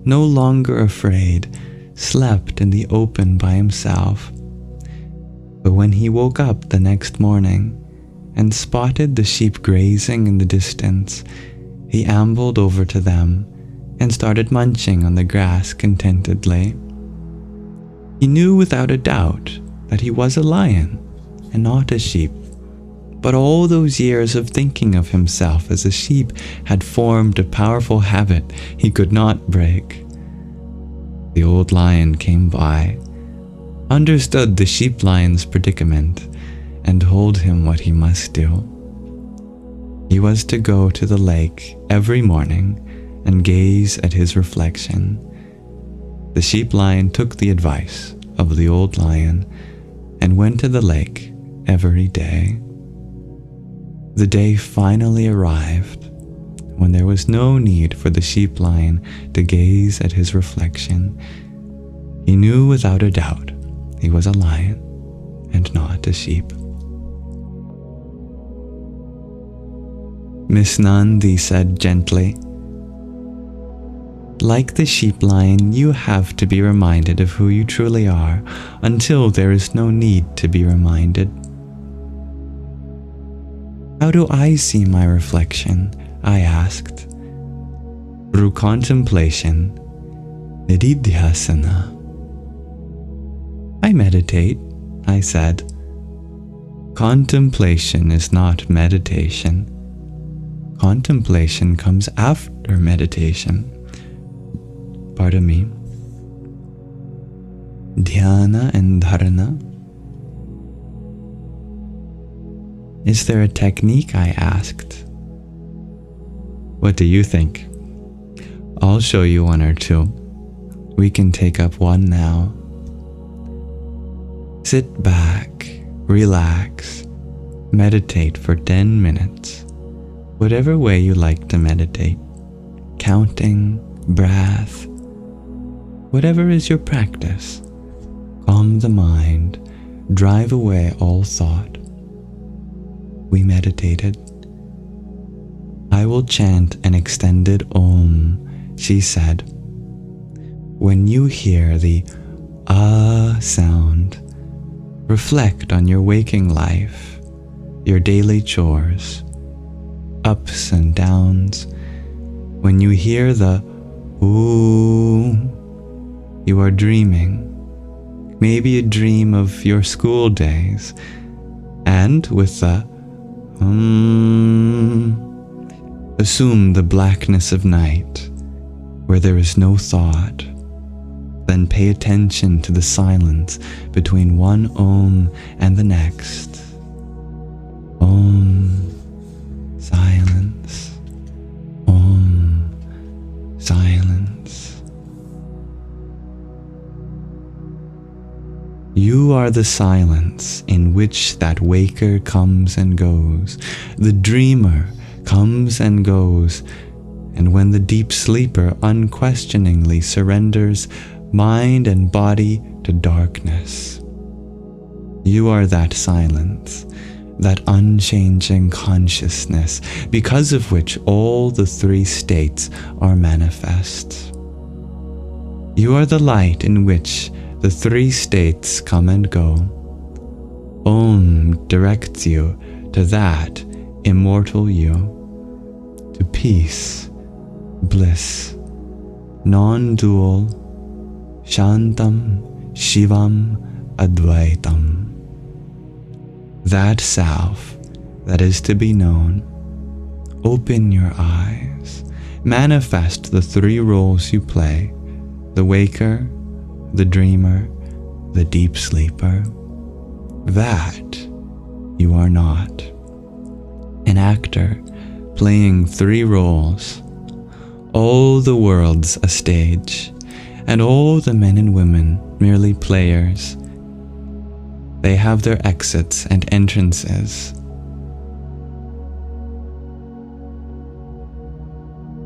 no longer afraid, slept in the open by himself. But when he woke up the next morning and spotted the sheep grazing in the distance, he ambled over to them and started munching on the grass contentedly. He knew without a doubt that he was a lion and not a sheep, but all those years of thinking of himself as a sheep had formed a powerful habit he could not break. The old lion came by, understood the sheep lion's predicament, and told him what he must do. He was to go to the lake every morning and gaze at his reflection. The sheep lion took the advice of the old lion and went to the lake every day. The day finally arrived when there was no need for the sheep lion to gaze at his reflection. He knew without a doubt he was a lion and not a sheep. Miss Nandi said gently, "Like the sheep lion, you have to be reminded of who you truly are until there is no need to be reminded." "How do I see my reflection?" I asked. "Through contemplation, nididhyasana." "I meditate," I said. "Contemplation is not meditation. Contemplation comes after meditation." Pardon me. Dhyana and dharana. "Is there a technique?" I asked. "What do you think?" "I'll show you one or two. We can take up one now." Sit back, relax, meditate for 10 minutes, whatever way you like to meditate, counting, breath, whatever is your practice. Calm the mind, drive away all thought. We meditated. "I will chant an extended Om," she said. "When you hear the Ah sound, reflect on your waking life, your daily chores, ups and downs. When you hear the Ooh, you are dreaming. Maybe a dream of your school days, and with the assume the blackness of night, where there is no thought. Then pay attention to the silence between one Om and the next. Om, silence. Om, silence. You are the silence in which that waker comes and goes, the dreamer comes and goes, and when the deep sleeper unquestioningly surrenders mind and body to darkness. You are that silence, that unchanging consciousness, because of which all the three states are manifest. You are the light in which the three states come and go. Om directs you to that immortal you, to peace, bliss, non-dual, Shantam, Shivam, Advaitam. That self that is to be known. Open your eyes. Manifest the three roles you play: the waker, the dreamer, the deep sleeper. That you are not. An actor playing three roles. All the world's a stage, and all the men and women merely players. They have their exits and entrances.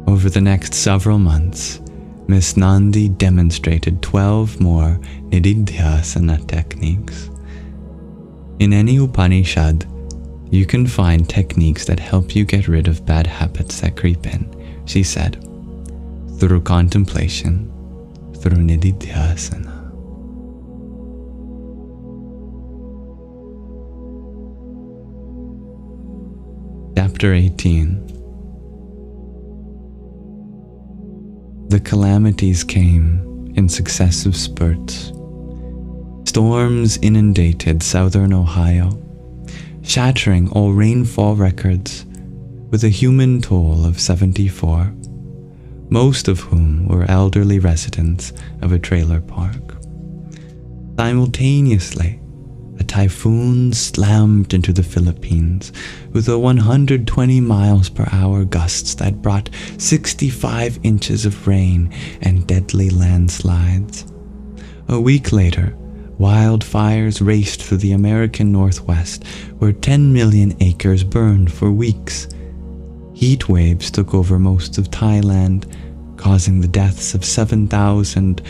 Over the next several months, Miss Nandi demonstrated 12 more nididhyasana techniques. In any Upanishad, you can find techniques that help you get rid of bad habits that creep in, she said, through contemplation, through nididhyasana. Chapter 18. The calamities came in successive spurts. Storms inundated southern Ohio, shattering all rainfall records, with a human toll of 74, most of whom were elderly residents of a trailer park. Simultaneously, a typhoon slammed into the Philippines with a 120 miles per hour gusts that brought 65 inches of rain and deadly landslides. A week later, wildfires raced through the American Northwest, where 10 million acres burned for weeks. Heat waves took over most of Thailand, causing the deaths of 7,000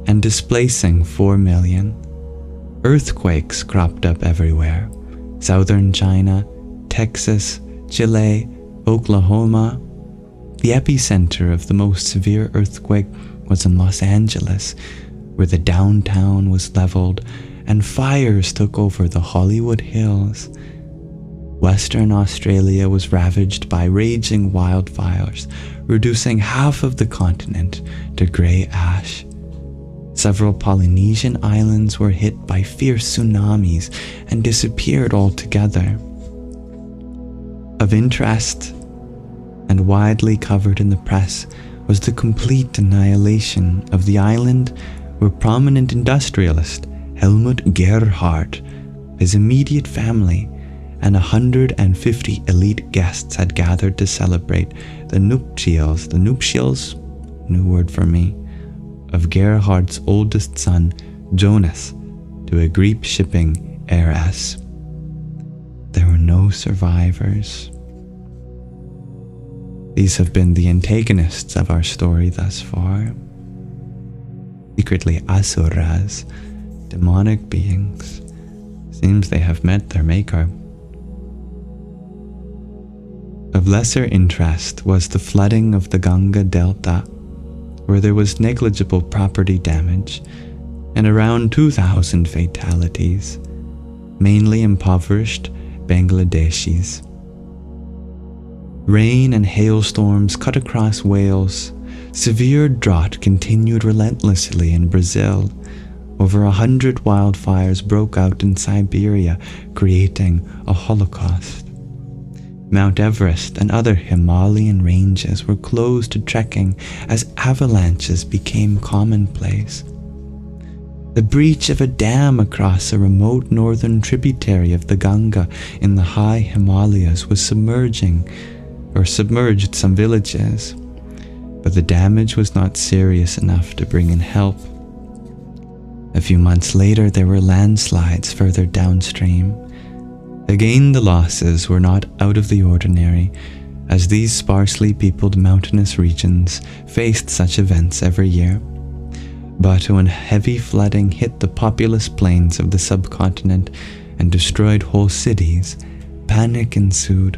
and displacing 4 million. Earthquakes cropped up everywhere. Southern China, Texas, Chile, Oklahoma. The epicenter of the most severe earthquake was in Los Angeles, where the downtown was leveled and fires took over the Hollywood Hills. Western Australia was ravaged by raging wildfires, reducing half of the continent to grey ash. Several Polynesian islands were hit by fierce tsunamis and disappeared altogether. Of interest, and widely covered in the press, was the complete annihilation of the island where prominent industrialist Helmut Gerhardt, his immediate family, and 150 elite guests had gathered to celebrate the nuptials, new word for me, of Gerhardt's oldest son, Jonas, to a Greek shipping heiress. There were no survivors. These have been the antagonists of our story thus far. Secretly asuras, demonic beings. Seems they have met their maker. Of lesser interest was the flooding of the Ganga Delta, where there was negligible property damage and around 2,000 fatalities, mainly impoverished Bangladeshis. Rain and hailstorms cut across Wales. Severe drought continued relentlessly in Brazil. Over 100 wildfires broke out in Siberia, creating a holocaust. Mount Everest and other Himalayan ranges were closed to trekking as avalanches became commonplace. The breach of a dam across a remote northern tributary of the Ganga in the high Himalayas was submerged some villages, but the damage was not serious enough to bring in help. A few months later, there were landslides further downstream. Again, the losses were not out of the ordinary, as these sparsely peopled mountainous regions faced such events every year. But when heavy flooding hit the populous plains of the subcontinent and destroyed whole cities, panic ensued.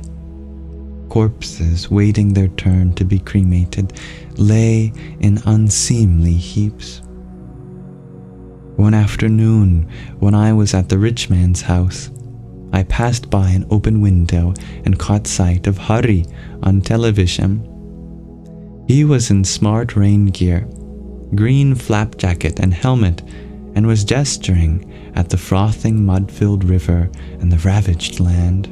Corpses waiting their turn to be cremated lay in unseemly heaps. One afternoon, when I was at the rich man's house, I passed by an open window and caught sight of Hari on television. He was in smart rain gear, green flap jacket and helmet, and was gesturing at the frothing mud-filled river and the ravaged land.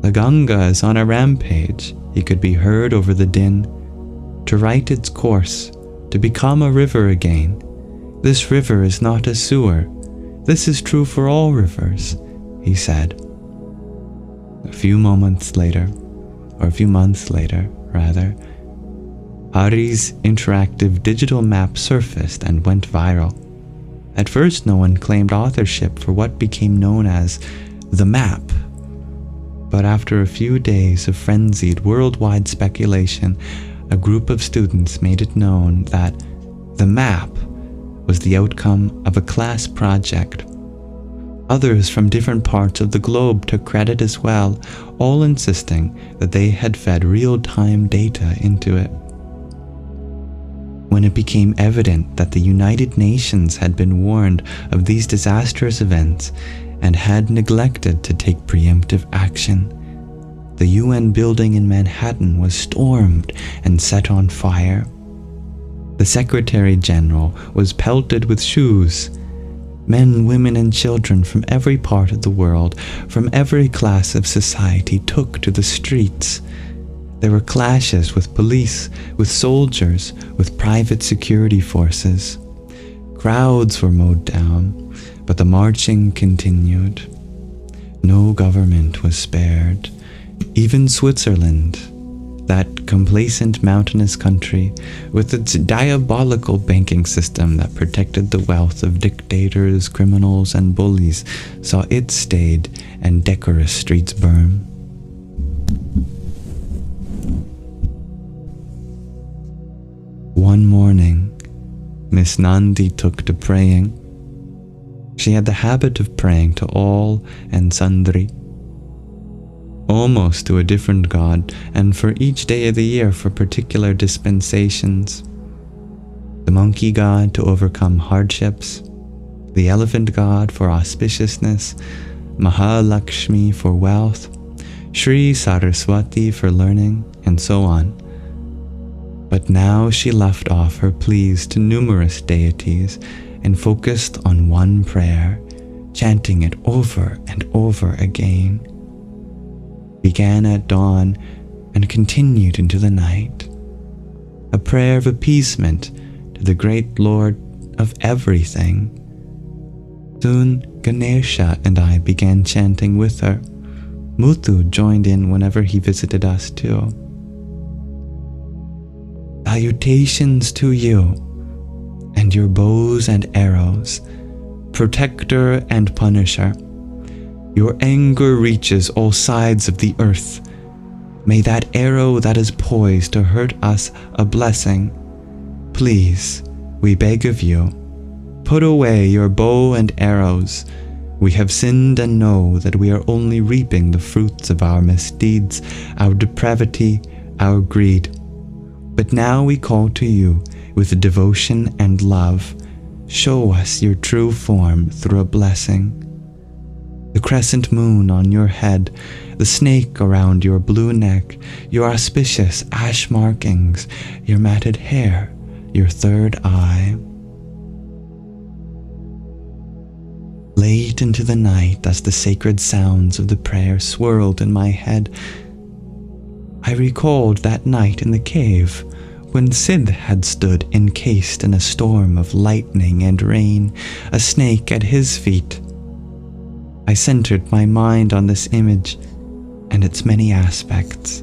The Ganga is on a rampage, he could be heard over the din, to right its course, to become a river again. This river is not a sewer. This is true for all rivers, he said. A few months later, Hari's interactive digital map surfaced and went viral. At first, no one claimed authorship for what became known as the map. But after a few days of frenzied worldwide speculation, a group of students made it known that the map was the outcome of a class project. Others from different parts of the globe took credit as well, all insisting that they had fed real-time data into it. When it became evident that the United Nations had been warned of these disastrous events and had neglected to take preemptive action, the UN building in Manhattan was stormed and set on fire. The Secretary General was pelted with shoes. Men, women, and children from every part of the world, from every class of society, took to the streets. There were clashes with police, with soldiers, with private security forces. Crowds were mowed down, but the marching continued. No government was spared. Even Switzerland, that complacent mountainous country with its diabolical banking system that protected the wealth of dictators, criminals, and bullies, saw its staid and decorous streets burn. One morning, Miss Nandi took to praying. She had the habit of praying to all and sundry, almost to a different god, and for each day of the year for particular dispensations. The monkey god to overcome hardships, the elephant god for auspiciousness, Mahalakshmi for wealth, Sri Saraswati for learning, and so on. But now she left off her pleas to numerous deities and focused on one prayer, chanting it over and over again. Began at dawn and continued into the night. A prayer of appeasement to the great Lord of everything. Soon Ganesha and I began chanting with her. Muthu joined in whenever he visited us too. Salutations to you and your bows and arrows, protector and punisher. Your anger reaches all sides of the earth. May that arrow that is poised to hurt us a blessing. Please, we beg of you, put away your bow and arrows. We have sinned and know that we are only reaping the fruits of our misdeeds, our depravity, our greed. But now we call to you with devotion and love. Show us your true form through a blessing. The crescent moon on your head, the snake around your blue neck, your auspicious ash markings, your matted hair, your third eye. Late into the night, as the sacred sounds of the prayer swirled in my head, I recalled that night in the cave when Sid had stood encased in a storm of lightning and rain, a snake at his feet. I centered my mind on this image and its many aspects.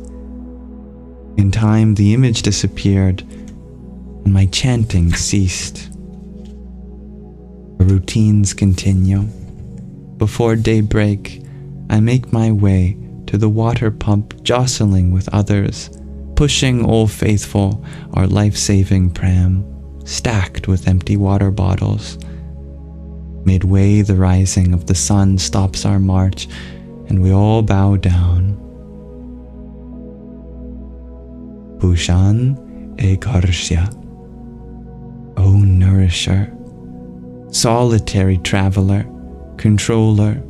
In time, the image disappeared and my chanting ceased. The routines continue. Before daybreak, I make my way to the water pump, jostling with others, pushing Old Faithful, our life-saving pram. stacked with empty water bottles. Midway, the rising of the sun stops our march, and we all bow down. Pushan e Karshya, O nourisher, solitary traveler, controller,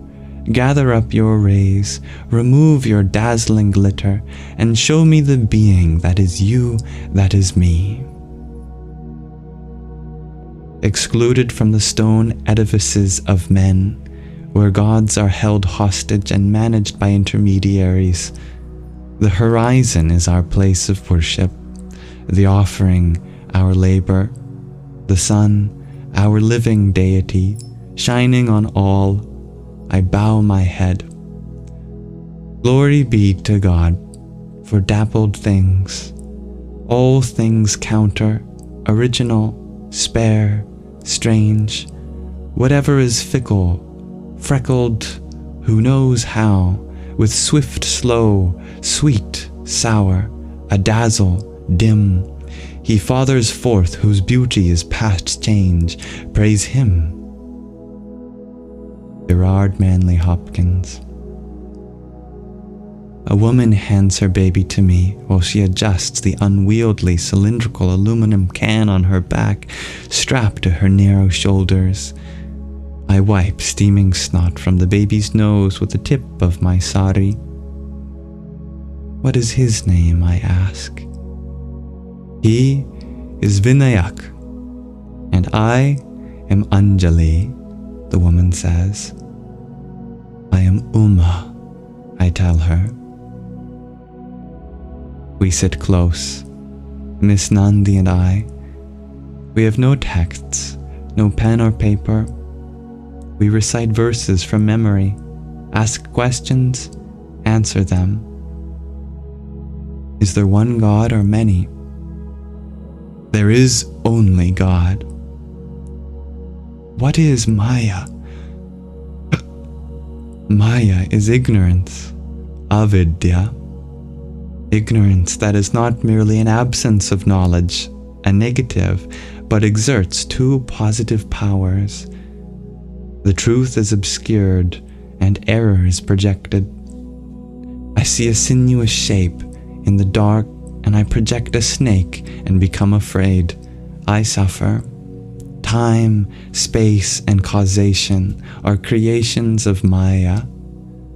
gather up your rays, remove your dazzling glitter, and show me the being that is you, that is me. Excluded from the stone edifices of men, where gods are held hostage and managed by intermediaries, the horizon is our place of worship, the offering, our labor, the sun, our living deity, shining on all. I bow my head. Glory be to God for dappled things, all things counter, original, spare, strange, whatever is fickle, freckled, who knows how, with swift, slow, sweet, sour, a dazzle, dim. He fathers forth whose beauty is past change. Praise him. Gerard Manley Hopkins. A woman hands her baby to me while she adjusts the unwieldy cylindrical aluminum can on her back, strapped to her narrow shoulders. I wipe steaming snot from the baby's nose with the tip of my sari. What is his name, I ask. He is Vinayak, and I am Anjali, the woman says. I am Uma, I tell her. We sit close, Miss Nandi and I. We have no texts, no pen or paper. We recite verses from memory, ask questions, answer them. Is there one God or many? There is only God. What is Maya? Maya is ignorance, avidya. Ignorance that is not merely an absence of knowledge, a negative, but exerts two positive powers. The truth is obscured and error is projected. I see a sinuous shape in the dark and I project a snake and become afraid. I suffer. Time, space, and causation are creations of Maya.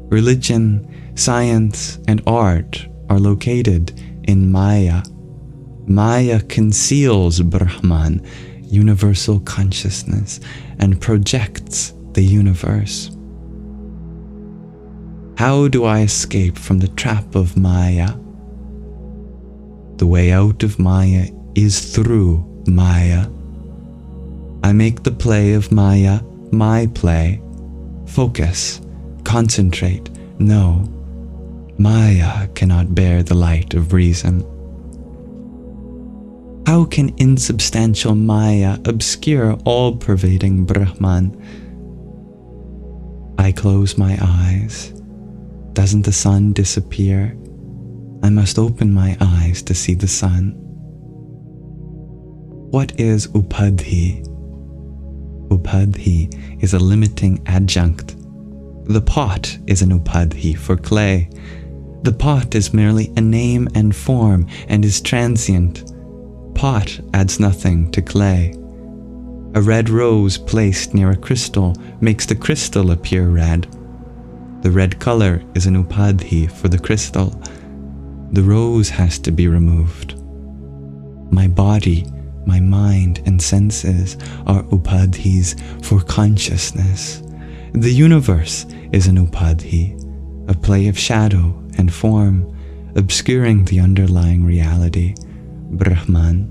Religion, science, and art are located in Maya. Maya conceals Brahman, universal consciousness, and projects the universe. How do I escape from the trap of Maya? The way out of Maya is through Maya. I make the play of Maya my play. Focus, concentrate, no. Maya cannot bear the light of reason. How can insubstantial Maya obscure all-pervading Brahman? I close my eyes. Doesn't the sun disappear? I must open my eyes to see the sun. What is upadhi? Upadhi is a limiting adjunct. The pot is an upadhi for clay. The pot is merely a name and form and is transient. Pot adds nothing to clay. A red rose placed near a crystal makes the crystal appear red. The red color is an upadhi for the crystal. The rose has to be removed. My body, my mind and senses are upadhis for consciousness. The universe is an upadhi, a play of shadow and form, obscuring the underlying reality, Brahman.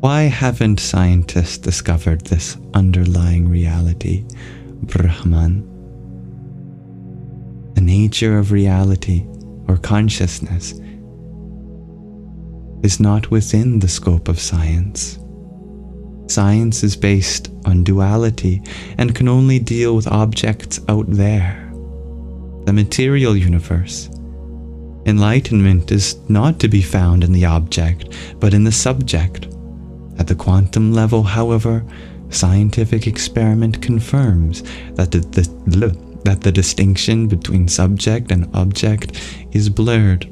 Why haven't scientists discovered this underlying reality, Brahman? The nature of reality, or consciousness, is not within the scope of science. Science is based on duality and can only deal with objects out there, the material universe. Enlightenment is not to be found in the object, but in the subject, At the quantum level, however, scientific experiment confirms that the distinction between subject and object is blurred.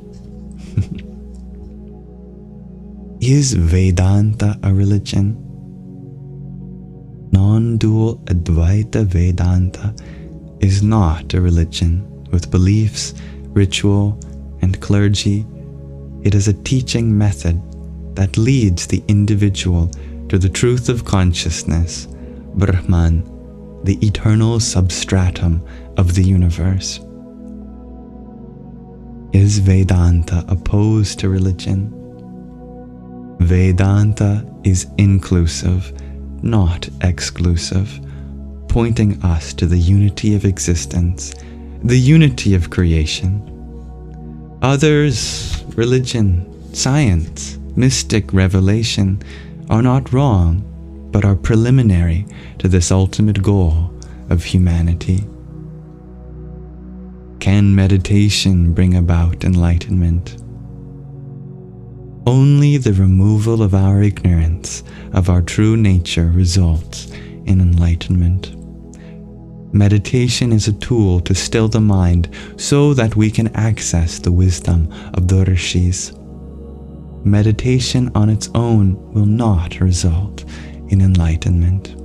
Is Vedanta a religion? Non-dual Advaita Vedanta is not a religion with beliefs, ritual, and clergy. It is a teaching method that leads the individual to the truth of consciousness, Brahman, the eternal substratum of the universe. Is Vedanta opposed to religion? Vedanta is inclusive, not exclusive, pointing us to the unity of existence, the unity of creation. Others, religion, science, mystic revelation, are not wrong, but are preliminary to this ultimate goal of humanity. Can meditation bring about enlightenment? Only the removal of our ignorance of our true nature results in enlightenment. Meditation is a tool to still the mind so that we can access the wisdom of the rishis. Meditation on its own will not result in enlightenment.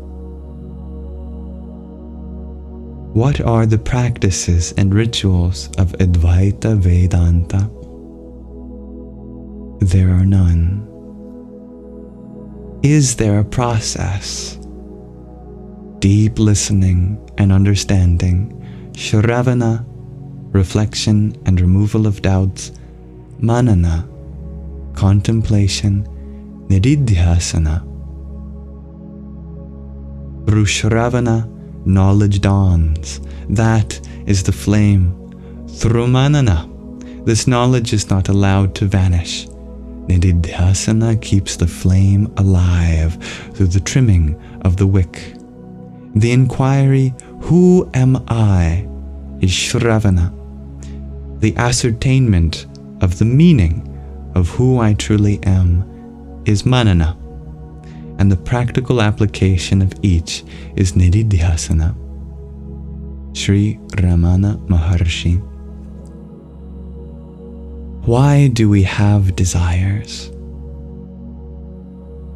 What are the practices and rituals of Advaita Vedanta? There are none. Is there a process? Deep listening and understanding, Shravana, reflection and removal of doubts, Manana, contemplation, Nididhyasana. Through Shravana, knowledge dawns. That is the flame. Through Manana, this knowledge is not allowed to vanish. Nididhyasana keeps the flame alive through the trimming of the wick. The inquiry, who am I, is Shravana. The ascertainment of the meaning of who I truly am is Manana. And the practical application of each is Nididhyasana. Sri Ramana Maharshi. Why do we have desires?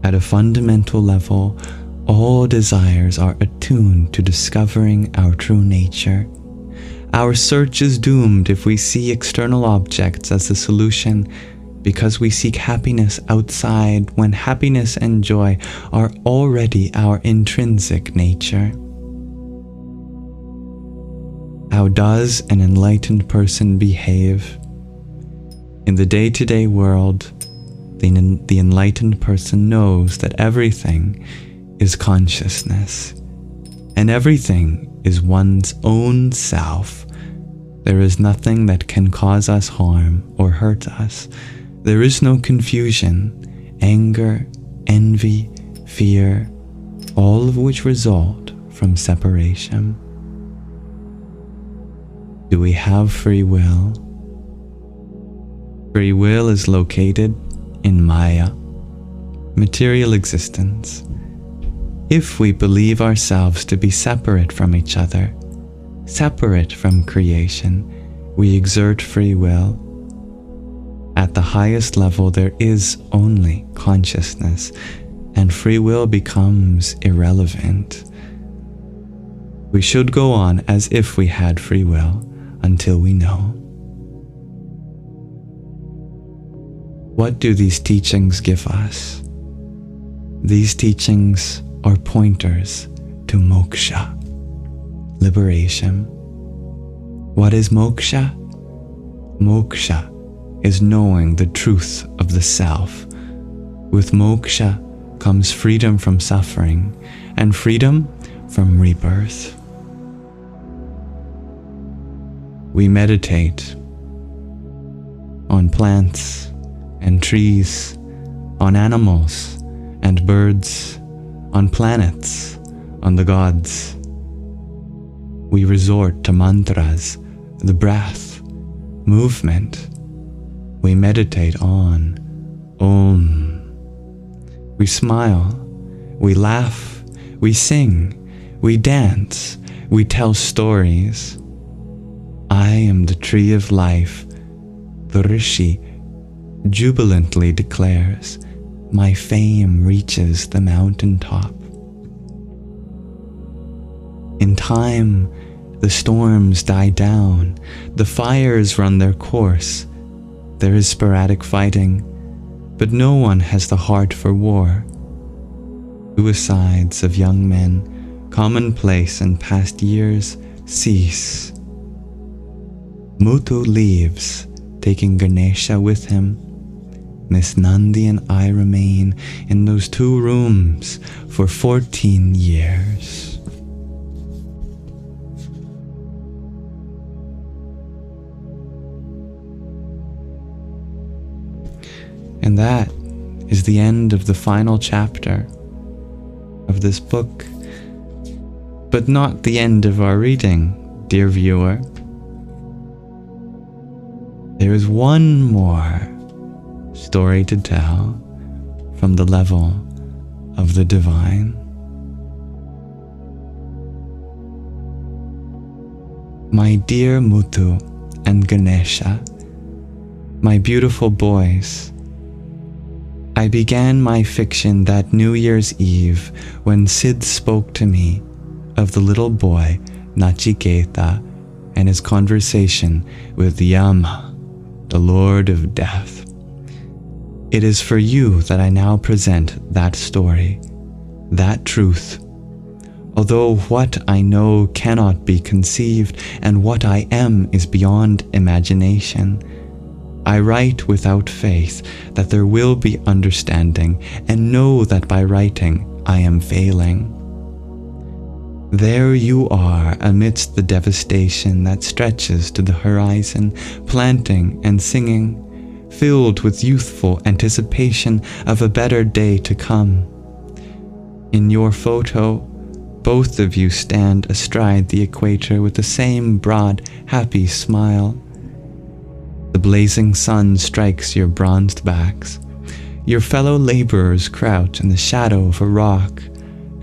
At a fundamental level, all desires are attuned to discovering our true nature. Our search is doomed if we see external objects as the solution, because we seek happiness outside when happiness and joy are already our intrinsic nature. How does an enlightened person behave? In the day-to-day world, the enlightened person knows that everything is consciousness, and everything is one's own self. There is nothing that can cause us harm or hurt us. There is no confusion, anger, envy, fear, all of which result from separation. Do we have free will? Free will is located in Maya, material existence. If we believe ourselves to be separate from each other, separate from creation, we exert free will. At the highest level, there is only consciousness, and free will becomes irrelevant. We should go on as if we had free will until we know. What do these teachings give us? These teachings are pointers to moksha, liberation. What is moksha? Moksha is knowing the truth of the self. With moksha comes freedom from suffering and freedom from rebirth. We meditate on plants and trees, on animals and birds, on planets, on the gods. We resort to mantras, the breath, movement. We meditate on Om. We smile, we laugh, we sing, we dance, we tell stories. I am the tree of life, the Rishi jubilantly declares. My fame reaches the mountaintop. In time, the storms die down, the fires run their course. There is sporadic fighting, but no one has the heart for war. Suicides of young men, commonplace in past years, cease. Muthu leaves, taking Ganesha with him. Miss Nandi and I remain in those 2 rooms for 14 years. And that is the end of the final chapter of this book, but not the end of our reading, dear viewer. There is one more story to tell from the level of the divine. My dear Muthu and Ganesha, my beautiful boys, I began my fiction that New Year's Eve when Sid spoke to me of the little boy Nachiketa and his conversation with Yama, the Lord of Death. It is for you that I now present that story, that truth. Although what I know cannot be conceived and what I am is beyond imagination, I write without faith that there will be understanding, and know that by writing I am failing. There you are amidst the devastation that stretches to the horizon, planting and singing, filled with youthful anticipation of a better day to come. In your photo, both of you stand astride the equator with the same broad, happy smile. The blazing sun strikes your bronzed backs. Your fellow laborers crouch in the shadow of a rock,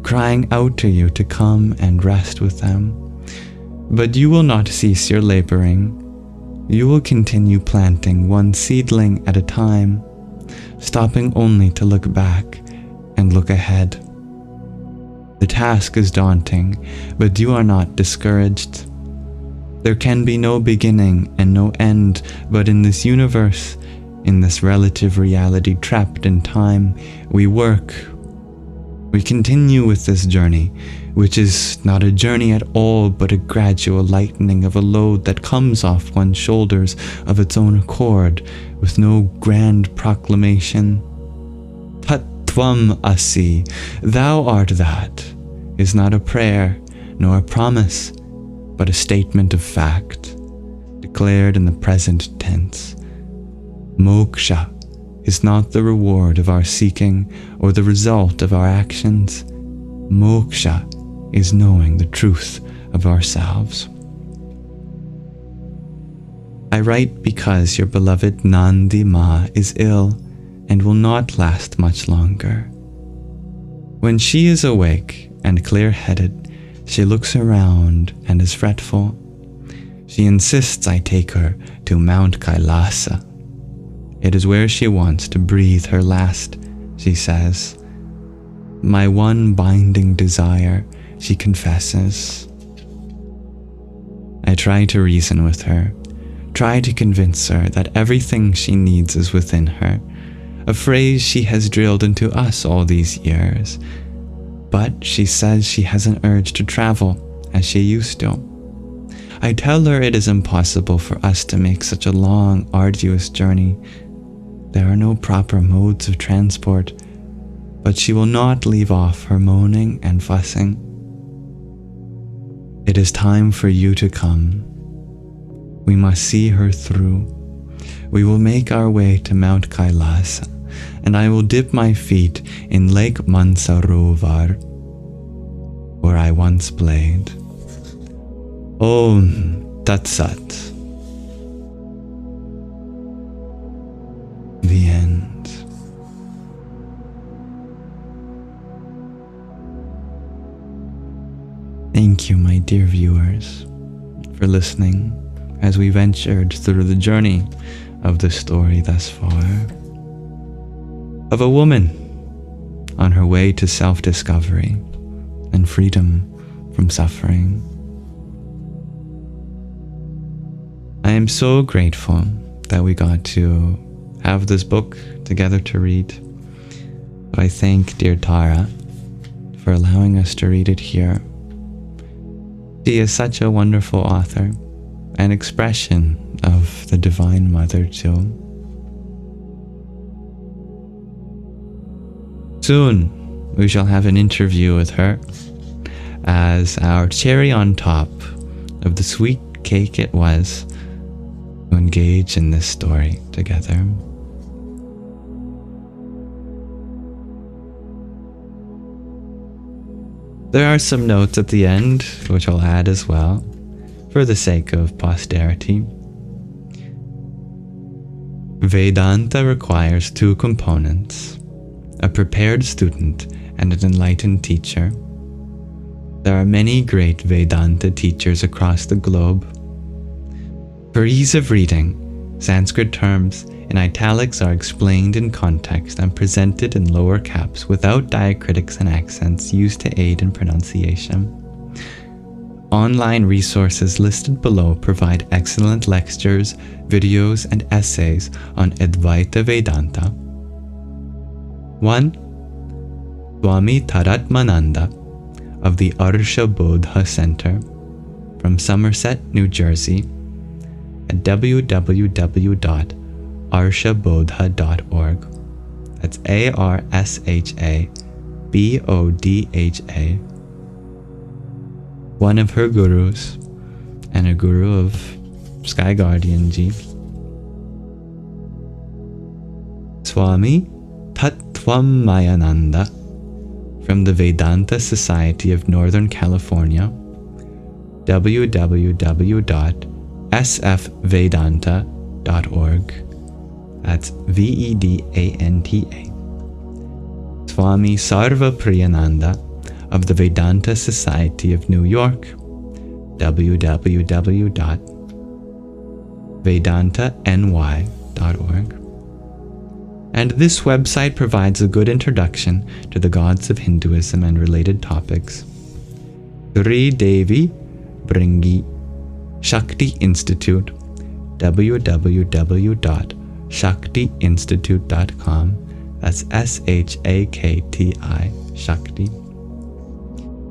crying out to you to come and rest with them. But you will not cease your laboring. You will continue planting one seedling at a time, stopping only to look back and look ahead. The task is daunting, but you are not discouraged. There can be no beginning and no end, but in this universe, in this relative reality trapped in time, we work. We continue with this journey, which is not a journey at all, but a gradual lightening of a load that comes off one's shoulders of its own accord, with no grand proclamation. Tattvam asi, thou art that, is not a prayer, nor a promise, but a statement of fact, declared in the present tense. Moksha is not the reward of our seeking or the result of our actions. Moksha is knowing the truth of ourselves. I write because your beloved Nandi Ma is ill and will not last much longer. When she is awake and clear-headed, she looks around and is fretful. She insists I take her to Mount Kailasa. It is where she wants to breathe her last, she says. My one binding desire, she confesses. I try to reason with her, try to convince her that everything she needs is within her, a phrase she has drilled into us all these years. But she says she has an urge to travel as she used to. I tell her it is impossible for us to make such a long, arduous journey. There are no proper modes of transport, but she will not leave off her moaning and fussing. It is time for you to come. We must see her through. We will make our way to Mount Kailasa, and I will dip my feet in Lake Mansarovar, where I once played. Om Tat Sat. The end. thank you, my dear viewers, for listening as we ventured through the journey of the story thus far of a woman on her way to self-discovery and freedom from suffering. I am so grateful that we got to have this book together to read. But I thank dear Tara for allowing us to read it here. She is such a wonderful author, an expression of the Divine Mother too. Soon we shall have an interview with her as our cherry on top of the sweet cake it was to engage in this story together. There are some notes at the end, which I'll add as well, for the sake of posterity. Vedanta requires two components, a prepared student and an enlightened teacher. There are many great Vedanta teachers across the globe. For ease of reading, Sanskrit terms in italics are explained in context and presented in lower caps without diacritics and accents used to aid in pronunciation. Online resources listed below provide excellent lectures, videos, and essays on Advaita Vedanta. 1. Swami Taratmananda of the Arsha Bodha Center from Somerset, New Jersey at www.arshabodha.org. That's ARSHABODHA. One of her gurus and a guru of Sky Guardian Ji. Swami Tattwamayananda from the Vedanta Society of Northern California, www.sfvedanta.org. That's VEDANTA. Swami Sarva Priyananda of the Vedanta Society of New York, www.vedantany.org. And this website provides a good introduction to the gods of Hinduism and related topics. Sri Devi Bringi Shakti Institute, www.shaktiinstitute.com. That's SHAKTI, Shakti.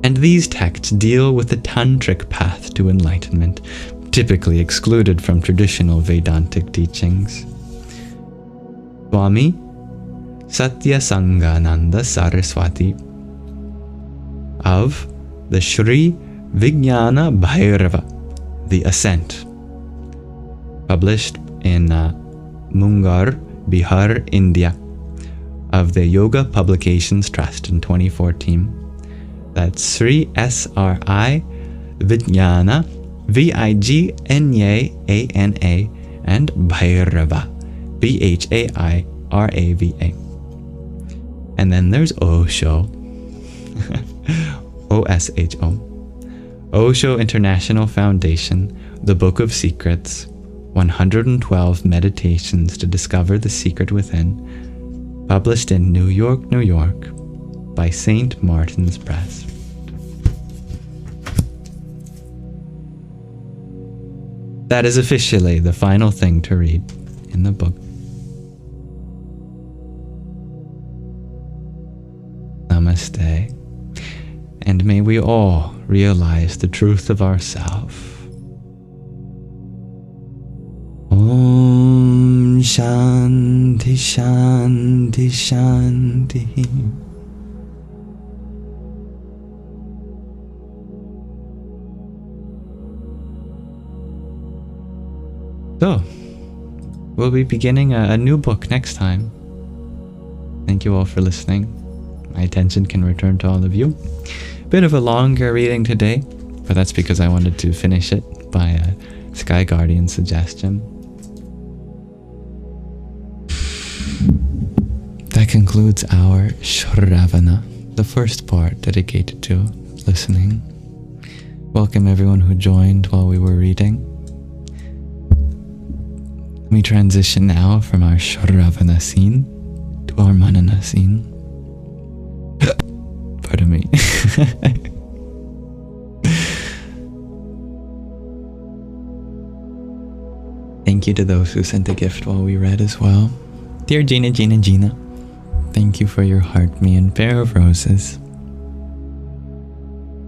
And these texts deal with the tantric path to enlightenment, typically excluded from traditional Vedantic teachings. Swami Satya Sangananda Saraswati of the Sri Vijnana Bhairava, The Ascent, published in Mungar, Bihar, India, of the Yoga Publications Trust in 2014. That's Sri SRI Vijnana, Vijnana, and Bhairava, Bhairava. And then there's Osho, OSHO. Osho International Foundation, The Book of Secrets, 112 Meditations to Discover the Secret Within, published in New York, New York, by St. Martin's Press. That is officially the final thing to read in the book. Namaste, and may we all realize the truth of ourself. Om Shanti Shanti Shanti. So, we'll be beginning a new book next time. Thank you all for listening. My attention can return to all of you. Bit of a longer reading today, but that's because I wanted to finish it by a Sky Guardian suggestion. That concludes our Shravana, the first part dedicated to listening. Welcome everyone who joined while we were reading. Let me transition now from our Shravana scene to our Manana scene. Pardon me. Thank you to those who sent a gift while we read as well. Dear Gina, thank you for your heart, me and pair of roses.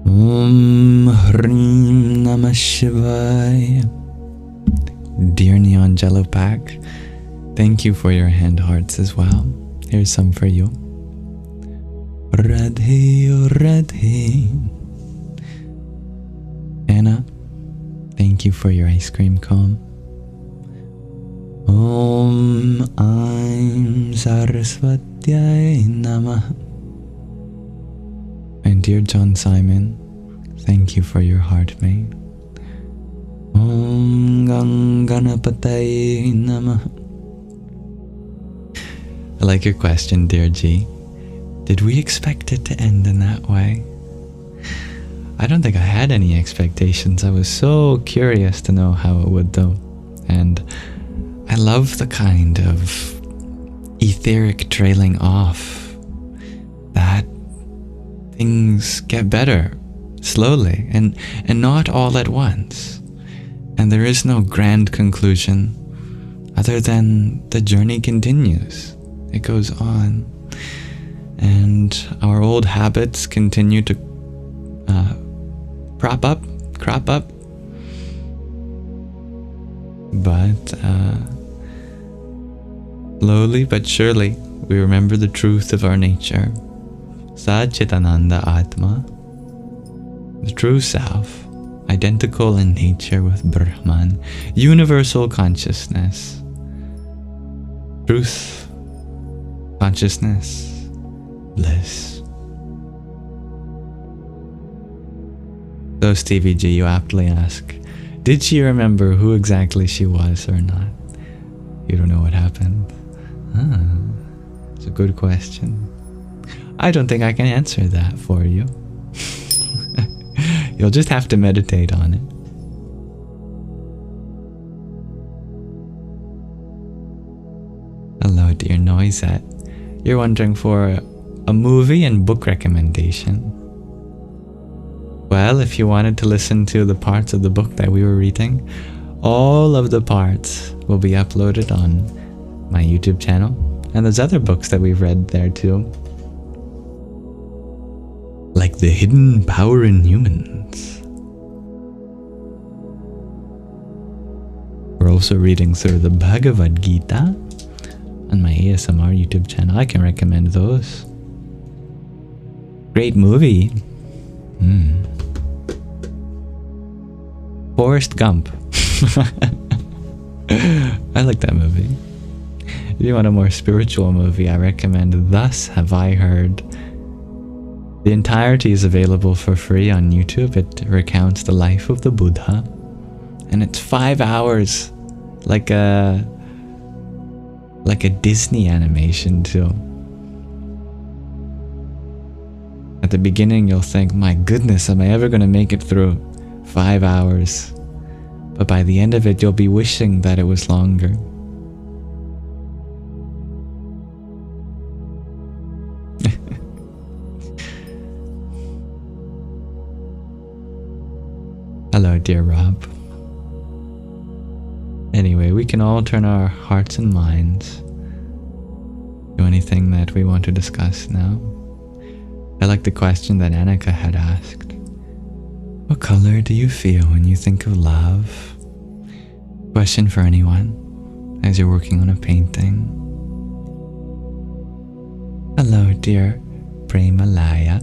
Om Hrim Namah Shivaya. Dear Neon Jello Pack, thank you for your hand hearts as well. Here's some for you. Radhe, oh Radhe. Anna, thank you for your ice cream cone. Om Aim Saraswatyai Namah. And dear John Simon, thank you for your heart, mate. Om Ganganapataye Namah. I like your question, dear G. Did we expect it to end in that way? I don't think I had any expectations. I was so curious to know how it would though. And I love the kind of etheric trailing off that things get better slowly and not all at once. And there is no grand conclusion other than the journey continues. It goes on. And our old habits continue to crop up. But slowly but surely, we remember the truth of our nature. Satchitananda Atma, the true self, identical in nature with Brahman, universal consciousness, truth, consciousness, bliss. So Stevie G, you aptly ask, did she remember who exactly she was or not? You don't know what happened? It's a good question. I don't think I can answer that for you. You'll just have to meditate on it. Hello, dear Noisette. You're wondering for a movie and book recommendation. Well, if you wanted to listen to the parts of the book that we were reading, all of the parts will be uploaded on my YouTube channel. And there's other books that we've read there too. Like The Hidden Power in Humans. We're also reading through the Bhagavad Gita on my ASMR YouTube channel. I can recommend those. Great movie. Forrest Gump. I like that movie. If you want a more spiritual movie, I recommend Thus Have I Heard. The entirety is available for free on YouTube. It recounts the life of the Buddha. And it's 5 hours, like a Disney animation too. At the beginning you'll think, my goodness, am I ever going to make it through 5 hours? But by the end of it, you'll be wishing that it was longer. Hello, dear Rob. Anyway, we can all turn our hearts and minds to anything that we want to discuss now. I like the question that Annika had asked. What color do you feel when you think of love? Question for anyone as you're working on a painting. Hello, dear Premalaya.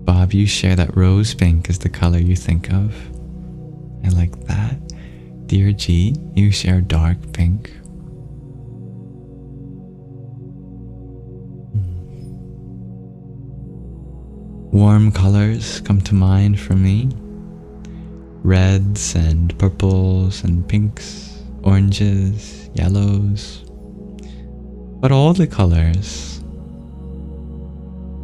Bob, you share that rose pink is the color you think of. I like that. Dear G, you share dark pink. Warm colors come to mind for me. Reds and purples and pinks, oranges, yellows. But all the colors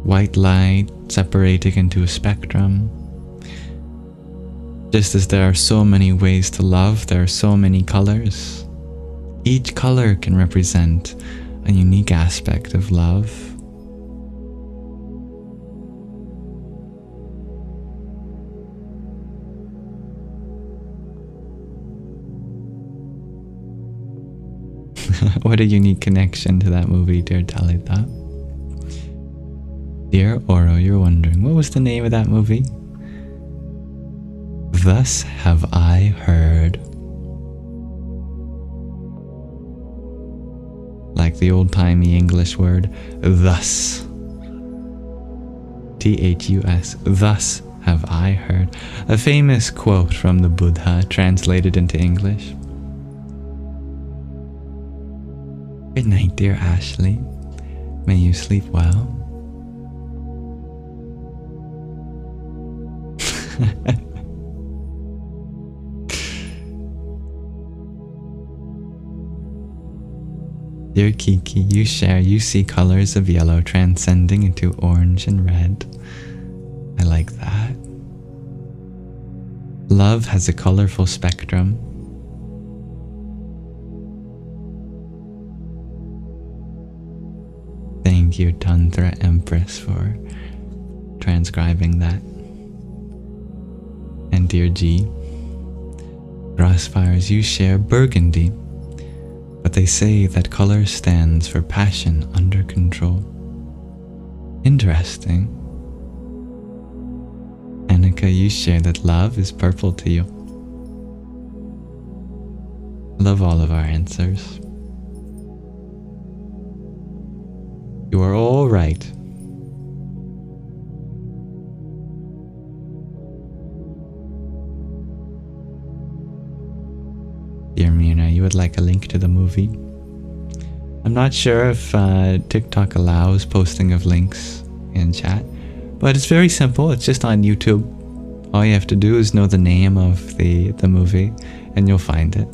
white light separating into a spectrum. Just as there are so many ways to love, there are so many colors. Each color can represent a unique aspect of love. What a unique connection to that movie, dear Talita. Dear Oro, you're wondering, what was the name of that movie? Thus Have I Heard. Like the old-timey English word, thus. Thus. Thus have I heard. A famous quote from the Buddha translated into English. Good night, dear Ashley. May you sleep well. Dear Kiki, you see colors of yellow transcending into orange and red. I like that. Love has a colorful spectrum. Thank you, Tantra Empress, for transcribing that. And dear G, Crossfires, you share burgundy, but they say that color stands for passion under control. Interesting. Annika, you share that love is purple to you. Love all of our answers. You are all right. Dear Mina, you would like a link to the movie? I'm not sure if TikTok allows posting of links in chat, but it's very simple. It's just on YouTube. All you have to do is know the name of the movie and you'll find it.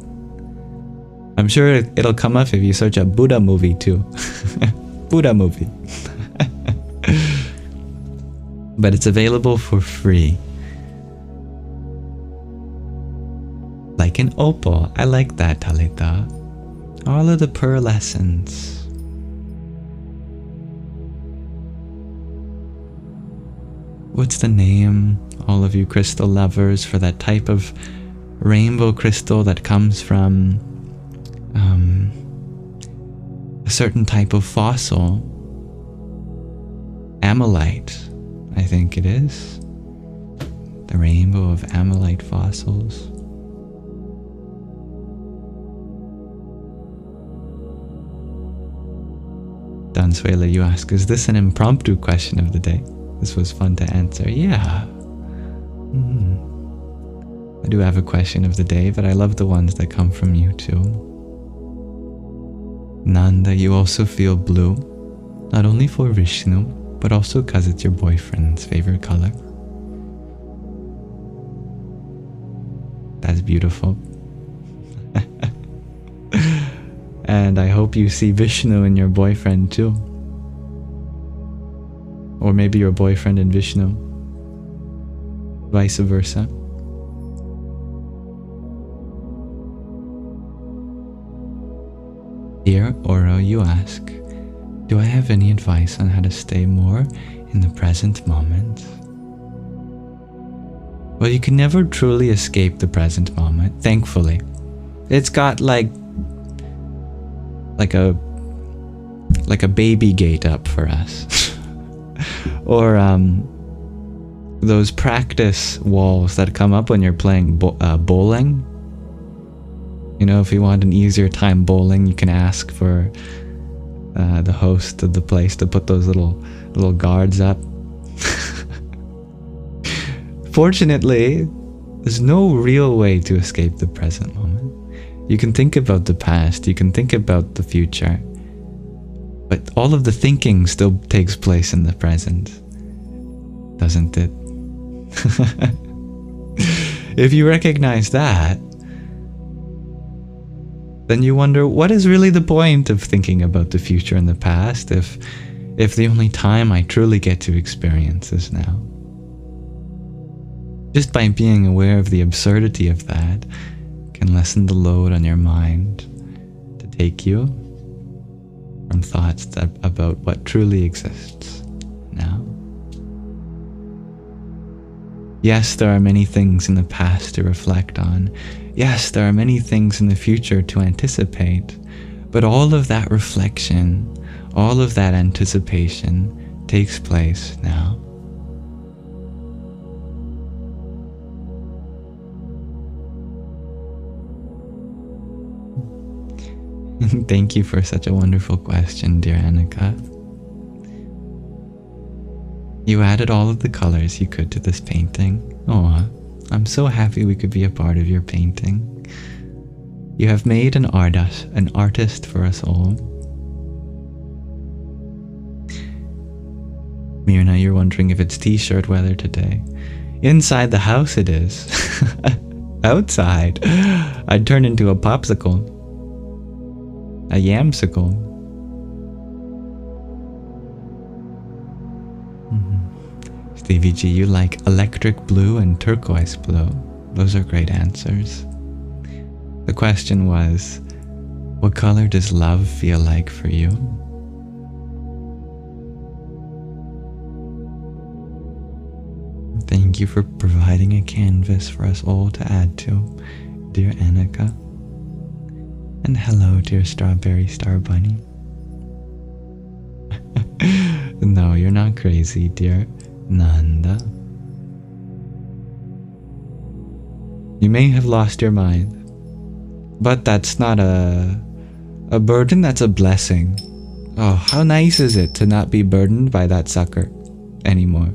I'm sure it'll come up if you search a Buddha movie too. Buddha movie. But it's available for free. Like an opal. I like that, Talita. All of the pearlescence. What's the name, all of you crystal lovers, for that type of rainbow crystal that comes from a certain type of fossil? Amylite, I think it is. The rainbow of amylite fossils. Dansuela, you ask, is this an impromptu question of the day? This was fun to answer. Yeah. I do have a question of the day, but I love the ones that come from you too. Nanda, you also feel blue, not only for Vishnu, but also because it's your boyfriend's favorite color. That's beautiful. And I hope you see Vishnu in your boyfriend too. Or maybe your boyfriend and Vishnu. Vice versa. Dear Oro, you ask, do I have any advice on how to stay more in the present moment? Well, you can never truly escape the present moment, thankfully. It's got like a baby gate up for us. Or those practice walls that come up when you're playing bowling. You know, if you want an easier time bowling, you can ask for the host of the place to put those little guards up. Fortunately, there's no real way to escape the present moment. You can think about the past, you can think about the future, but all of the thinking still takes place in the present, doesn't it? If you recognize that, then you wonder, what is really the point of thinking about the future and the past if if the only time I truly get to experience is now? Just by being aware of the absurdity of that can lessen the load on your mind to take you from thoughts about what truly exists now. Yes, there are many things in the past to reflect on. Yes, there are many things in the future to anticipate. But all of that reflection, all of that anticipation takes place now. Thank you for such a wonderful question, dear Annika. You added all of the colors you could to this painting. Oh, I'm so happy we could be a part of your painting. You have made an artist for us all. Mirna, you're wondering if it's t-shirt weather today. Inside the house it is. Outside, I'd turn into a popsicle. A yamsicle. Stevie G, you like electric blue and turquoise blue. Those are great answers. The question was, what color does love feel like for you? Thank you for providing a canvas for us all to add to, dear Annika. And hello, dear Strawberry Star Bunny. No, you're not crazy, dear Nanda. You may have lost your mind, but that's not a burden, that's a blessing. Oh, how nice is it to not be burdened by that sucker anymore?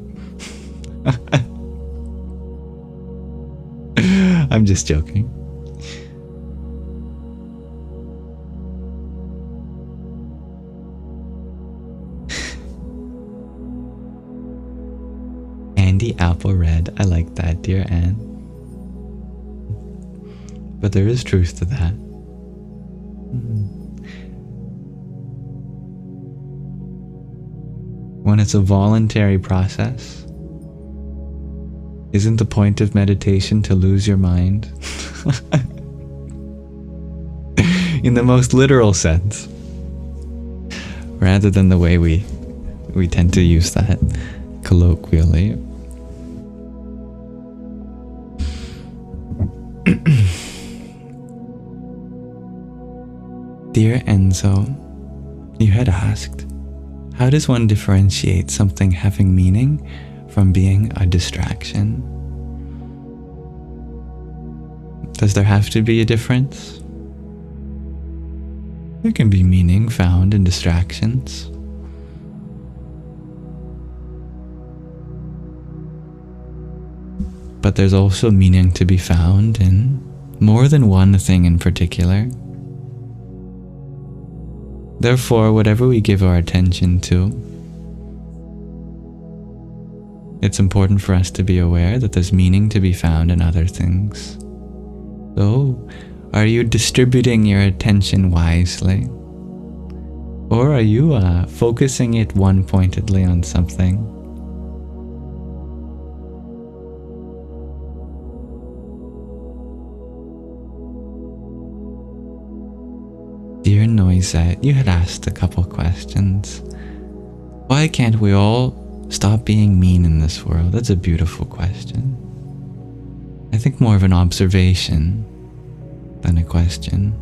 I'm just joking. Andy Apple Red, I like that, dear Anne. But there is truth to that. When it's a voluntary process, isn't the point of meditation to lose your mind? In the most literal sense, rather than the way we tend to use that colloquially. Dear Enzo, you had asked, how does one differentiate something having meaning from being a distraction? Does there have to be a difference? There can be meaning found in distractions. But there's also meaning to be found in more than one thing in particular. Therefore, whatever we give our attention to, it's important for us to be aware that there's meaning to be found in other things. So, are you distributing your attention wisely? Or are you focusing it one-pointedly on something? Dear Noisette, you had asked a couple questions. Why can't we all stop being mean in this world? That's a beautiful question. I think more of an observation than a question.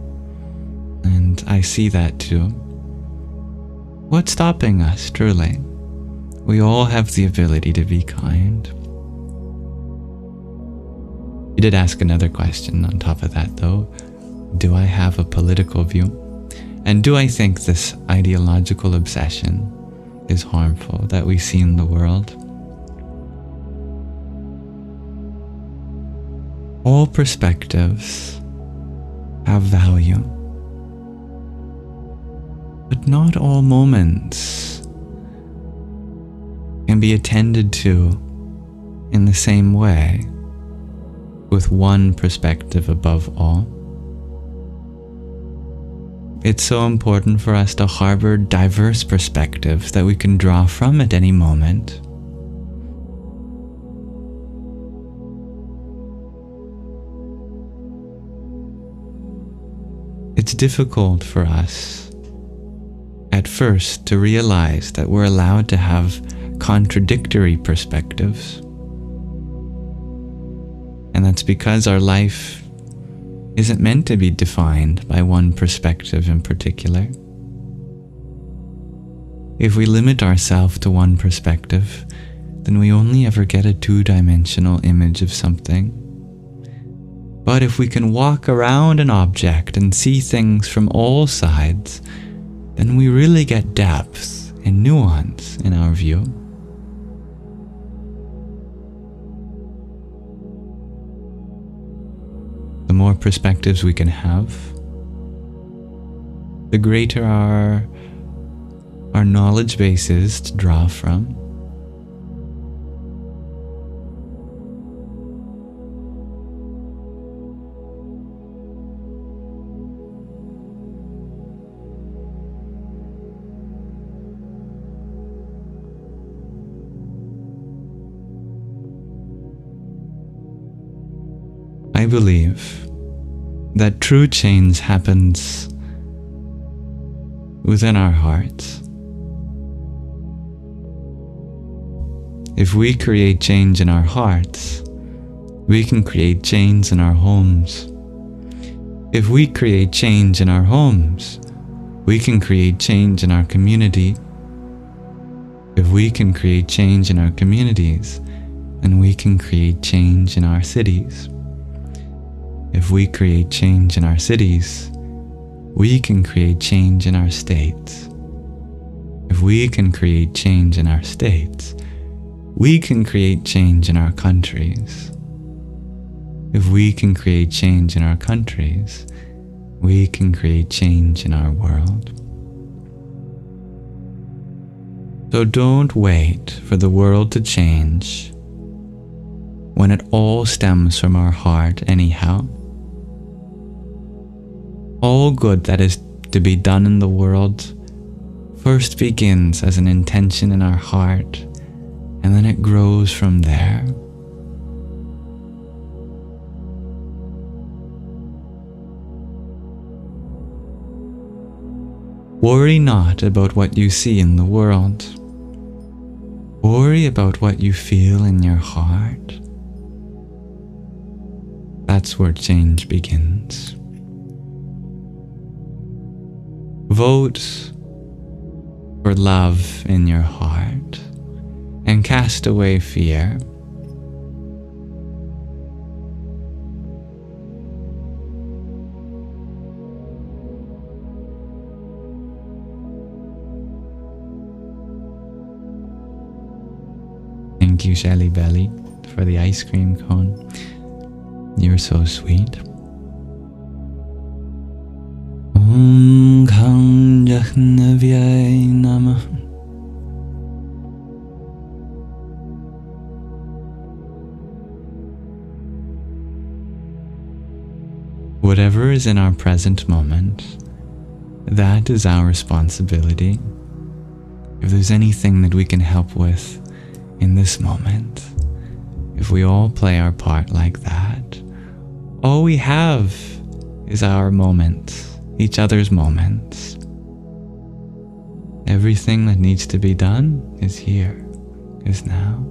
And I see that too. What's stopping us, truly? We all have the ability to be kind. You did ask another question on top of that though. Do I have a political view? And do I think this ideological obsession is harmful that we see in the world? All perspectives have value, but not all moments can be attended to in the same way, with one perspective above all. it's so important for us to harbor diverse perspectives that we can draw from at any moment. It's difficult for us at first to realize that we're allowed to have contradictory perspectives. And that's because our life isn't meant to be defined by one perspective in particular. If we limit ourselves to one perspective, then we only ever get a two-dimensional image of something. But if we can walk around an object and see things from all sides, then we really get depth and nuance in our view. The more perspectives we can have, the greater our knowledge base is to draw from. I believe that true change happens within our hearts. If we create change in our hearts, we can create change in our homes. If we create change in our homes, we can create change in our community. If we can create change in our communities, then we can create change in our cities. If we create change in our cities, we can create change in our states. If we can create change in our states, we can create change in our countries. If we can create change in our countries, we can create change in our world. So don't wait for the world to change when it all stems from our heart anyhow. All good that is to be done in the world first begins as an intention in our heart, and then it grows from there. Worry not about what you see in the world. Worry about what you feel in your heart. That's where change begins. Vote for love in your heart and cast away fear. Thank you, Shelly Belly, for the ice cream cone. You're so sweet. Om Kham Jahnavyay Namah. Whatever is in our present moment, that is our responsibility. If there's anything that we can help with in this moment, if we all play our part like that, all we have is our moments, each other's moments. Everything that needs to be done is here, is now.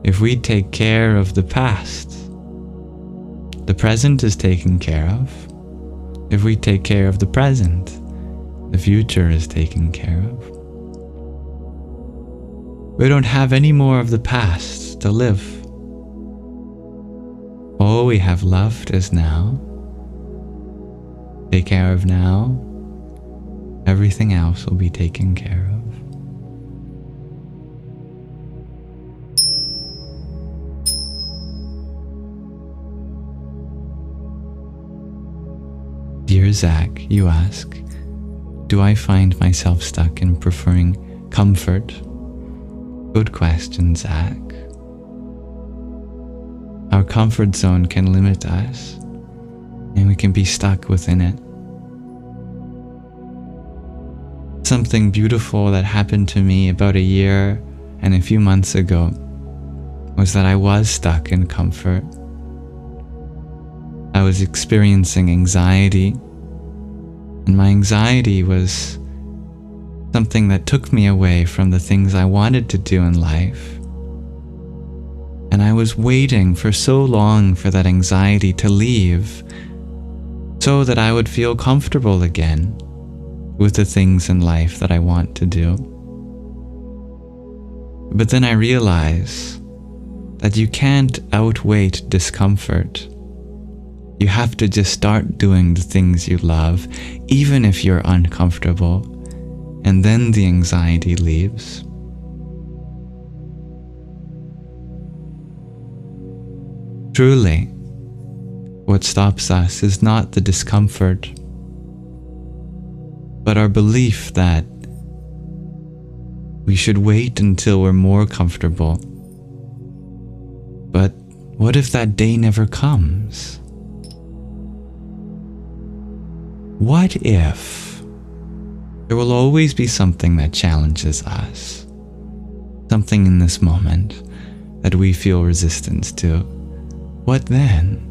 If we take care of the past, the present is taken care of. If we take care of the present, the future is taken care of. We don't have any more of the past to live. All we have left is now. Take care of now. Everything else will be taken care of. Dear Zach, you ask, do I find myself stuck in preferring comfort? Good question, Zach. Our comfort zone can limit us, and we can be stuck within it. Something beautiful that happened to me about a year and a few months ago was that I was stuck in comfort. I was experiencing anxiety, and my anxiety was something that took me away from the things I wanted to do in life. And I was waiting for so long for that anxiety to leave so that I would feel comfortable again with the things in life that I want to do. But then I realized that you can't outwait discomfort. You have to just start doing the things you love, even if you're uncomfortable, and then the anxiety leaves. Truly, what stops us is not the discomfort, but our belief that we should wait until we're more comfortable. But what if that day never comes? What if there will always be something that challenges us? Something in this moment that we feel resistance to? What then?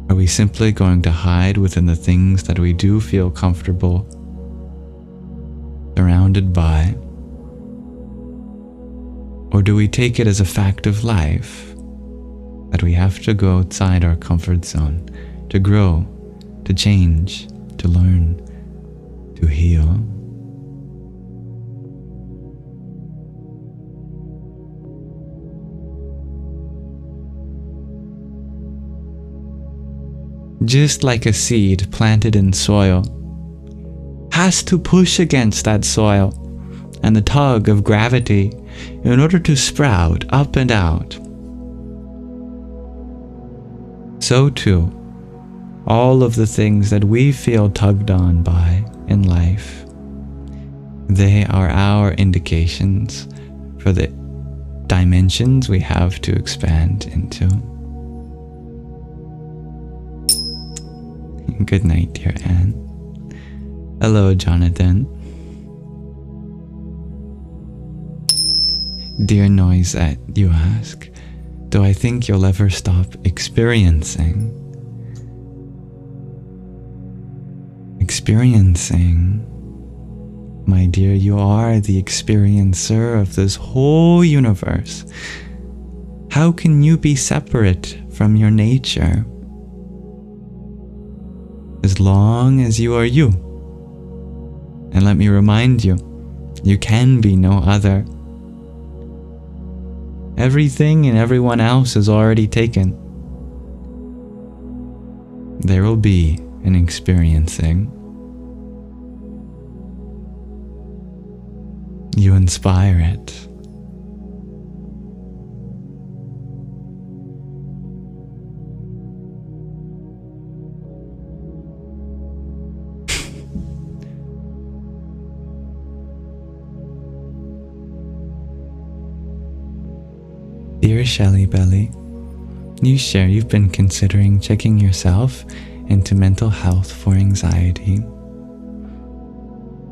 Are we simply going to hide within the things that we do feel comfortable surrounded by? Or do we take it as a fact of life that we have to go outside our comfort zone to grow, to change, to learn, to heal? Just like a seed planted in soil has to push against that soil and the tug of gravity in order to sprout up and out, so too, all of the things that we feel tugged on by in life, they are our indications for the dimensions we have to expand into. Good night, dear Anne. Hello, Jonathan. Dear Noisette, you ask, do I think you'll ever stop experiencing? Experiencing. My dear, you are the experiencer of this whole universe. How can you be separate from your nature? As long as you are you. And let me remind you, you can be no other. Everything and everyone else is already taken. There will be an experiencing. You inspire it. Dear Shelly Belly, you share you've been considering checking yourself into mental health for anxiety.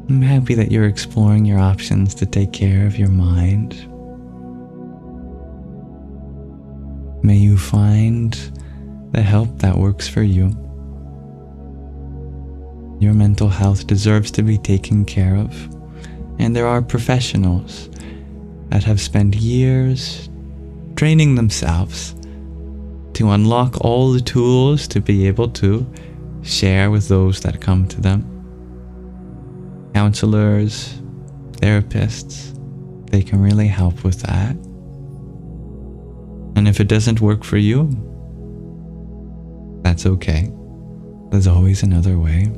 I'm happy that you're exploring your options to take care of your mind. May you find the help that works for you. Your mental health deserves to be taken care of, and there are professionals that have spent years training themselves to unlock all the tools to be able to share with those that come to them. Counselors, therapists, they can really help with that. And if it doesn't work for you, that's okay. There's always another way.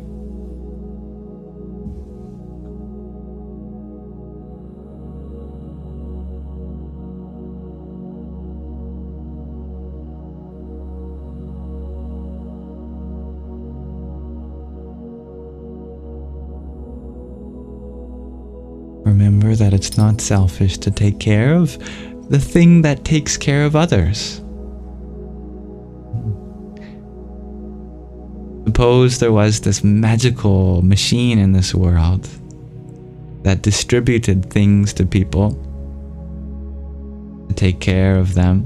Remember that it's not selfish to take care of the thing that takes care of others. Suppose there was this magical machine in this world that distributed things to people to take care of them,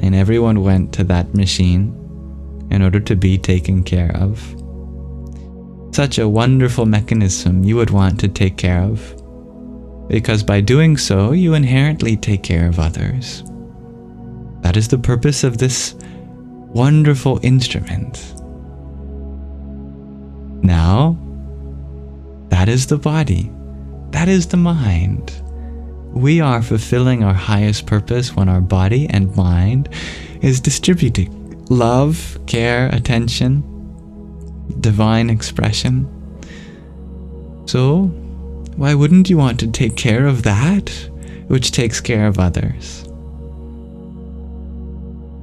and everyone went to that machine in order to be taken care of. Such a wonderful mechanism you would want to take care of, because by doing so, you inherently take care of others. That is the purpose of this wonderful instrument. Now, that is the body. That is the mind. We are fulfilling our highest purpose when our body and mind is distributing love, care, attention, divine expression. So, why wouldn't you want to take care of that which takes care of others?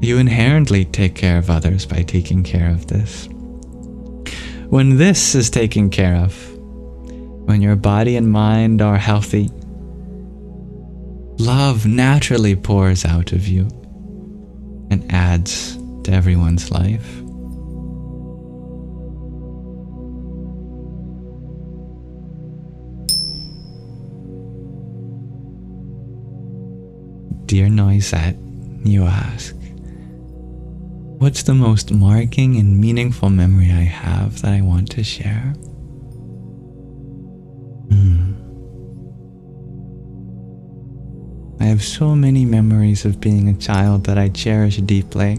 You inherently take care of others by taking care of this. When this is taken care of, when your body and mind are healthy, love naturally pours out of you and adds to everyone's life. Dear Noisette, you ask, what's the most marking and meaningful memory I have that I want to share? I have so many memories of being a child that I cherish deeply.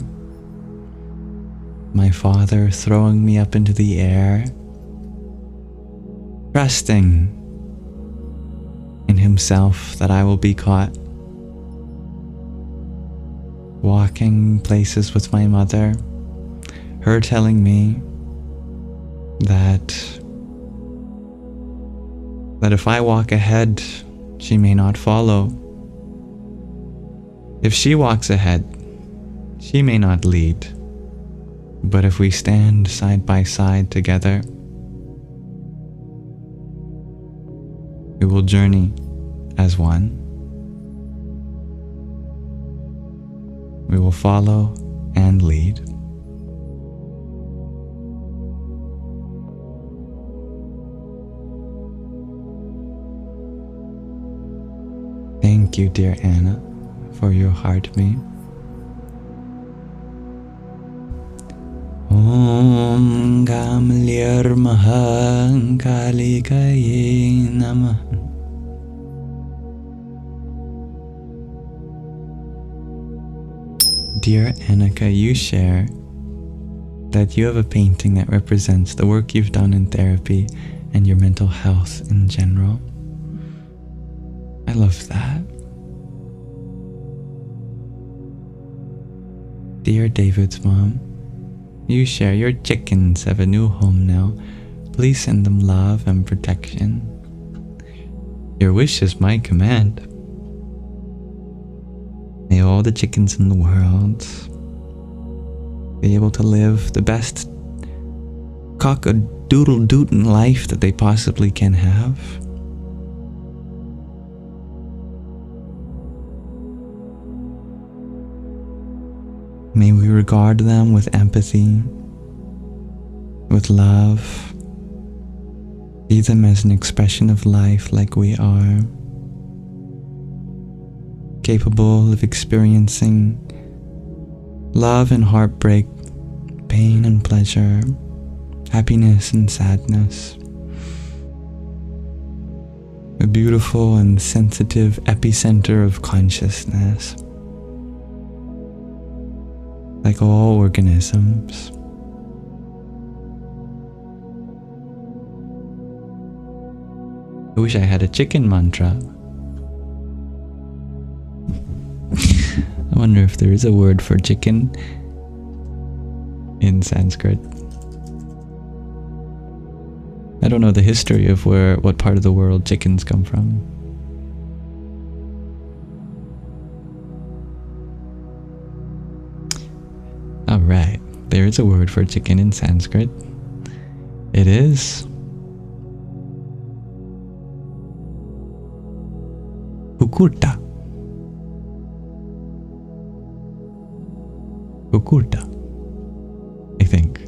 My father throwing me up into the air, trusting in himself that I will be caught. Walking places with my mother, her telling me that if I walk ahead, she may not follow. If she walks ahead, she may not lead. But if we stand side by side together, we will journey as one. We will follow and lead. Thank you, dear Anna, for your heartbeat. Om Gamlir Mahang Kalikaye Namah. Dear Annika, you share that you have a painting that represents the work you've done in therapy and your mental health in general. I love that. Dear David's mom, you share your chickens have a new home now. Please send them love and protection. Your wish is my command. May all the chickens in the world be able to live the best cock-a-doodle-dootin' life that they possibly can have. May we regard them with empathy, with love, see them as an expression of life like we are, capable of experiencing love and heartbreak, pain and pleasure, happiness and sadness. A beautiful and sensitive epicenter of consciousness. Like all organisms. I wish I had a chicken mantra. I wonder if there is a word for chicken in Sanskrit. I don't know the history of what part of the world chickens come from. Alright, there is a word for chicken in Sanskrit. It is Hukurta. Hukurta, I think.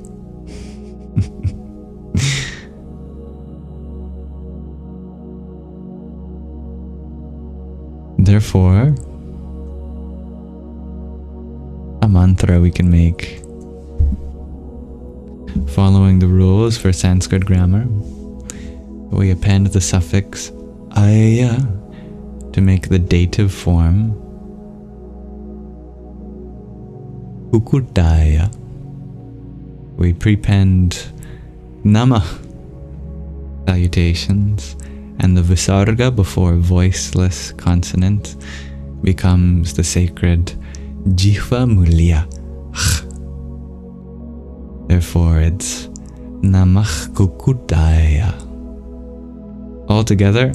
Therefore, a mantra we can make following the rules for Sanskrit grammar. We append the suffix aya to make the dative form kukutaya. We prepend nama salutations, and the visarga before voiceless consonant becomes the sacred jihva mulya. Therefore, it's namah kukutaya. All together,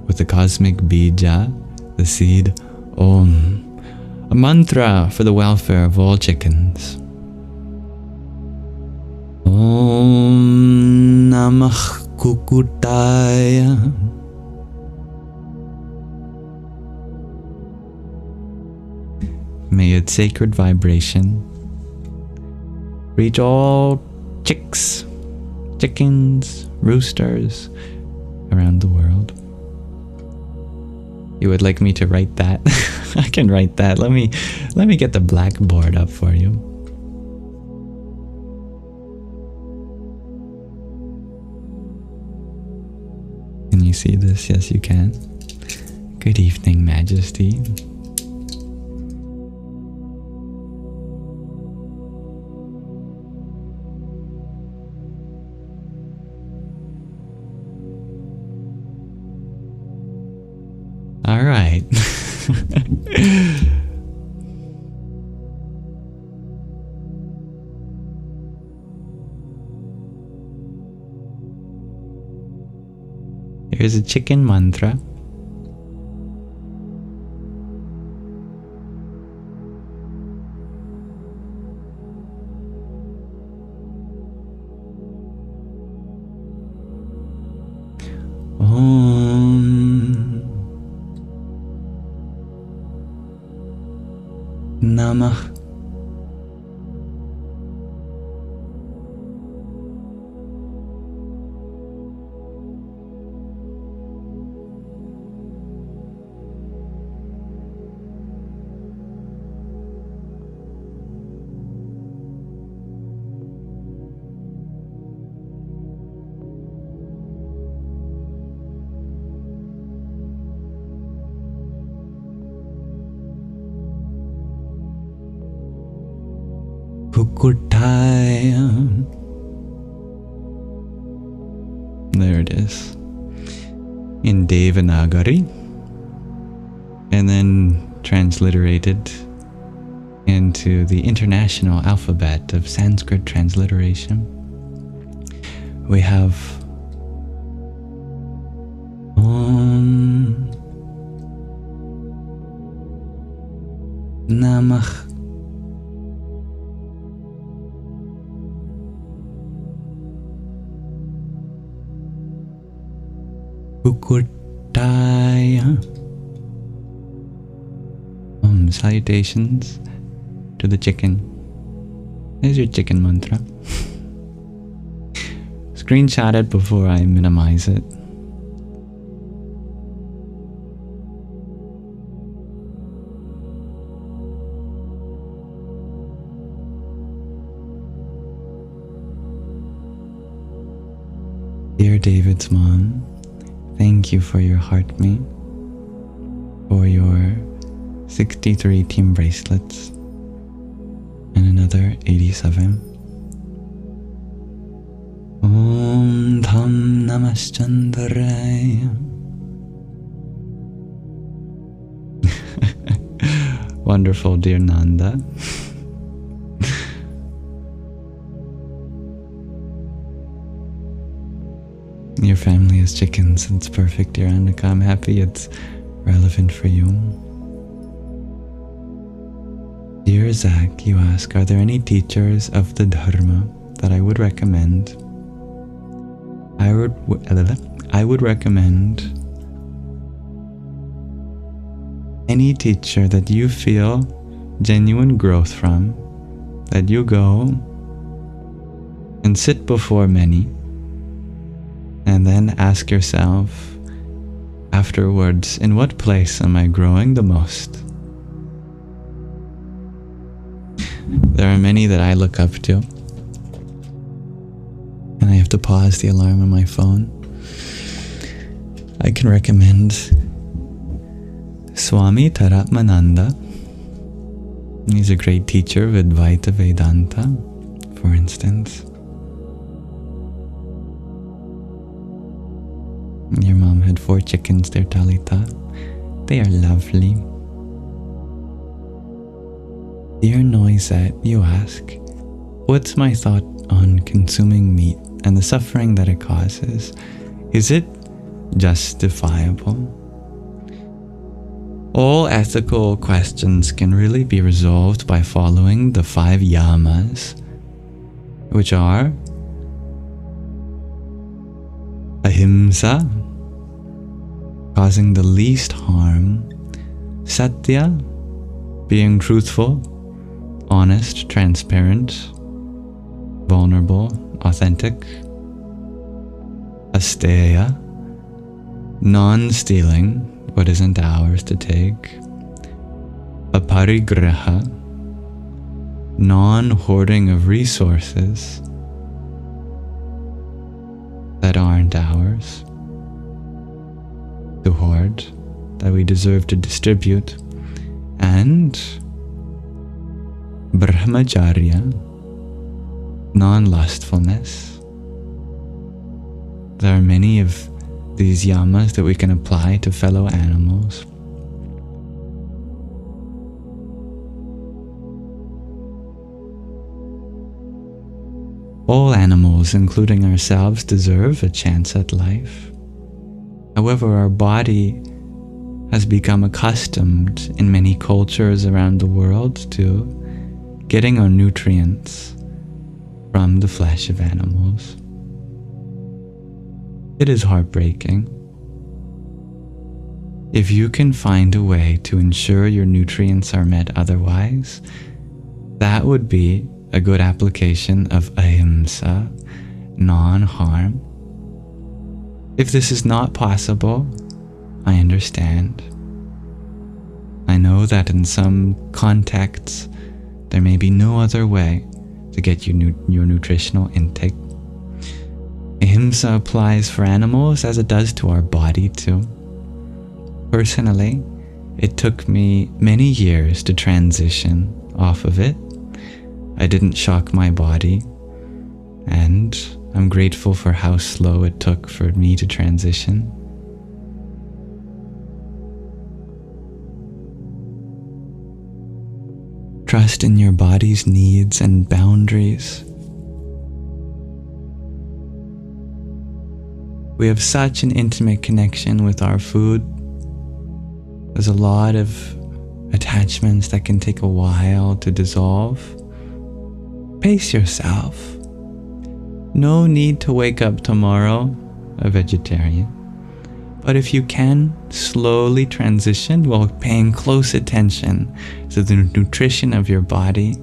with the cosmic bija, the seed Om, a mantra for the welfare of all chickens. Om namah kukutaya. May its sacred vibration reach all chicks, chickens, roosters around the world. You would like me to write that? I can write that. Let me get the blackboard up for you. Can you see this? Yes, you can. Good evening, Majesty. All right. Here's a chicken mantra. Namah kukutaya. There it is. In Devanagari. And then transliterated into the international alphabet of Sanskrit transliteration. We have Om Namah Kukutaya. Salutations to the chicken. There's your chicken mantra. Screenshot it before I minimize it. Dear David's mom, thank you for your heart meat, for your 63 team bracelets, and another 87. Om Dham Namaschandaraya. Wonderful, dear Nanda. Your family has chickens. It's perfect, dear Annika. I'm happy it's relevant for you. Dear Zach, you ask, are there any teachers of the Dharma that I would recommend? I would recommend any teacher that you feel genuine growth from, that you go and sit before many, and then ask yourself, afterwards, in what place am I growing the most? There are many that I look up to, and I have to pause the alarm on my phone. I can recommend Swami Taratmananda. He's a great teacher of Advaita Vedanta, for instance. Your mom had 4 chickens there, Talita. They are lovely. Dear Noisette, you ask, what's my thought on consuming meat and the suffering that it causes? Is it justifiable? All ethical questions can really be resolved by following the 5 yamas, which are ahimsa, causing the least harm; satya, being truthful, honest, transparent, vulnerable, authentic; asteya, non-stealing what isn't ours to take; aparigraha, non-hoarding of resources that aren't ours to hoard, that we deserve to distribute; and brahmacharya, non-lustfulness. There are many of these yamas that we can apply to fellow animals. All animals, including ourselves, deserve a chance at life. However, our body has become accustomed in many cultures around the world to getting our nutrients from the flesh of animals. It is heartbreaking. If you can find a way to ensure your nutrients are met otherwise, that would be a good application of ahimsa, non-harm. If this is not possible, I understand. I know that in some contexts, there may be no other way to get your nutritional intake. Ahimsa applies for animals as it does to our body too. Personally, it took me many years to transition off of it. I didn't shock my body, and I'm grateful for how slow it took for me to transition. Trust in your body's needs and boundaries. We have such an intimate connection with our food. There's a lot of attachments that can take a while to dissolve. Pace yourself. No need to wake up tomorrow a vegetarian. But if you can slowly transition while paying close attention to the nutrition of your body,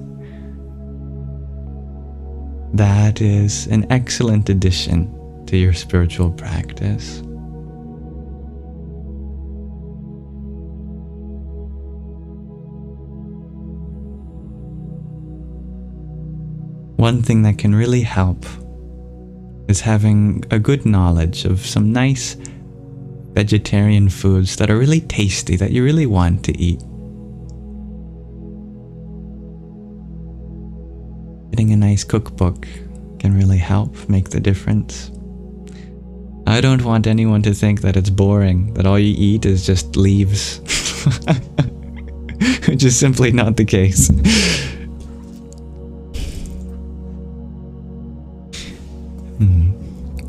that is an excellent addition to your spiritual practice. One thing that can really help is having a good knowledge of some nice vegetarian foods that are really tasty, that you really want to eat. Getting a nice cookbook can really help make the difference. I don't want anyone to think that it's boring, that all you eat is just leaves, which is simply not the case.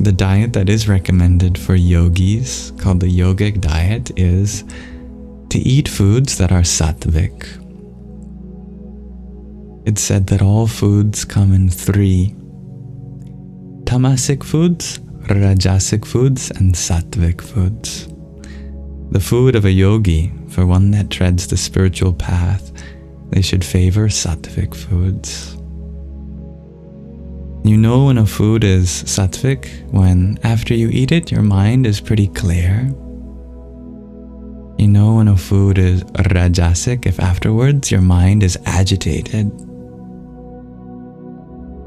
The diet that is recommended for yogis, called the yogic diet, is to eat foods that are sattvic. It's said that all foods come in 3: tamasic foods, rajasic foods, and sattvic foods. The food of a yogi, for one that treads the spiritual path, they should favor sattvic foods. You know when a food is sattvic when after you eat it, your mind is pretty clear. You know when a food is rajasic if afterwards your mind is agitated.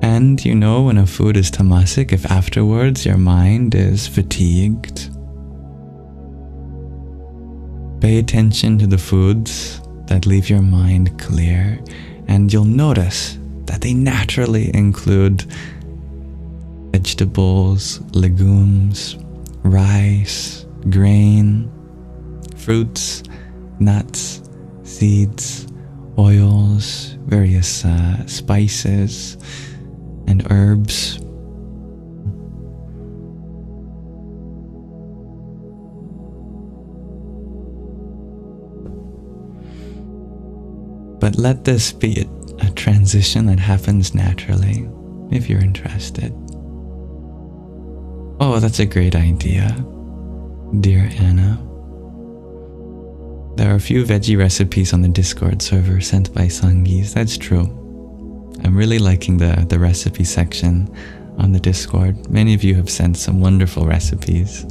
And you know when a food is tamasic if afterwards your mind is fatigued. Pay attention to the foods that leave your mind clear, and you'll notice that they naturally include vegetables, legumes, rice, grain, fruits, nuts, seeds, oils, various spices, and herbs. But let this be a transition that happens naturally, if you're interested. Oh, that's a great idea, dear Anna. There are a few veggie recipes on the Discord server sent by Sangis. That's true. I'm really liking the recipe section on the Discord. Many of you have sent some wonderful recipes.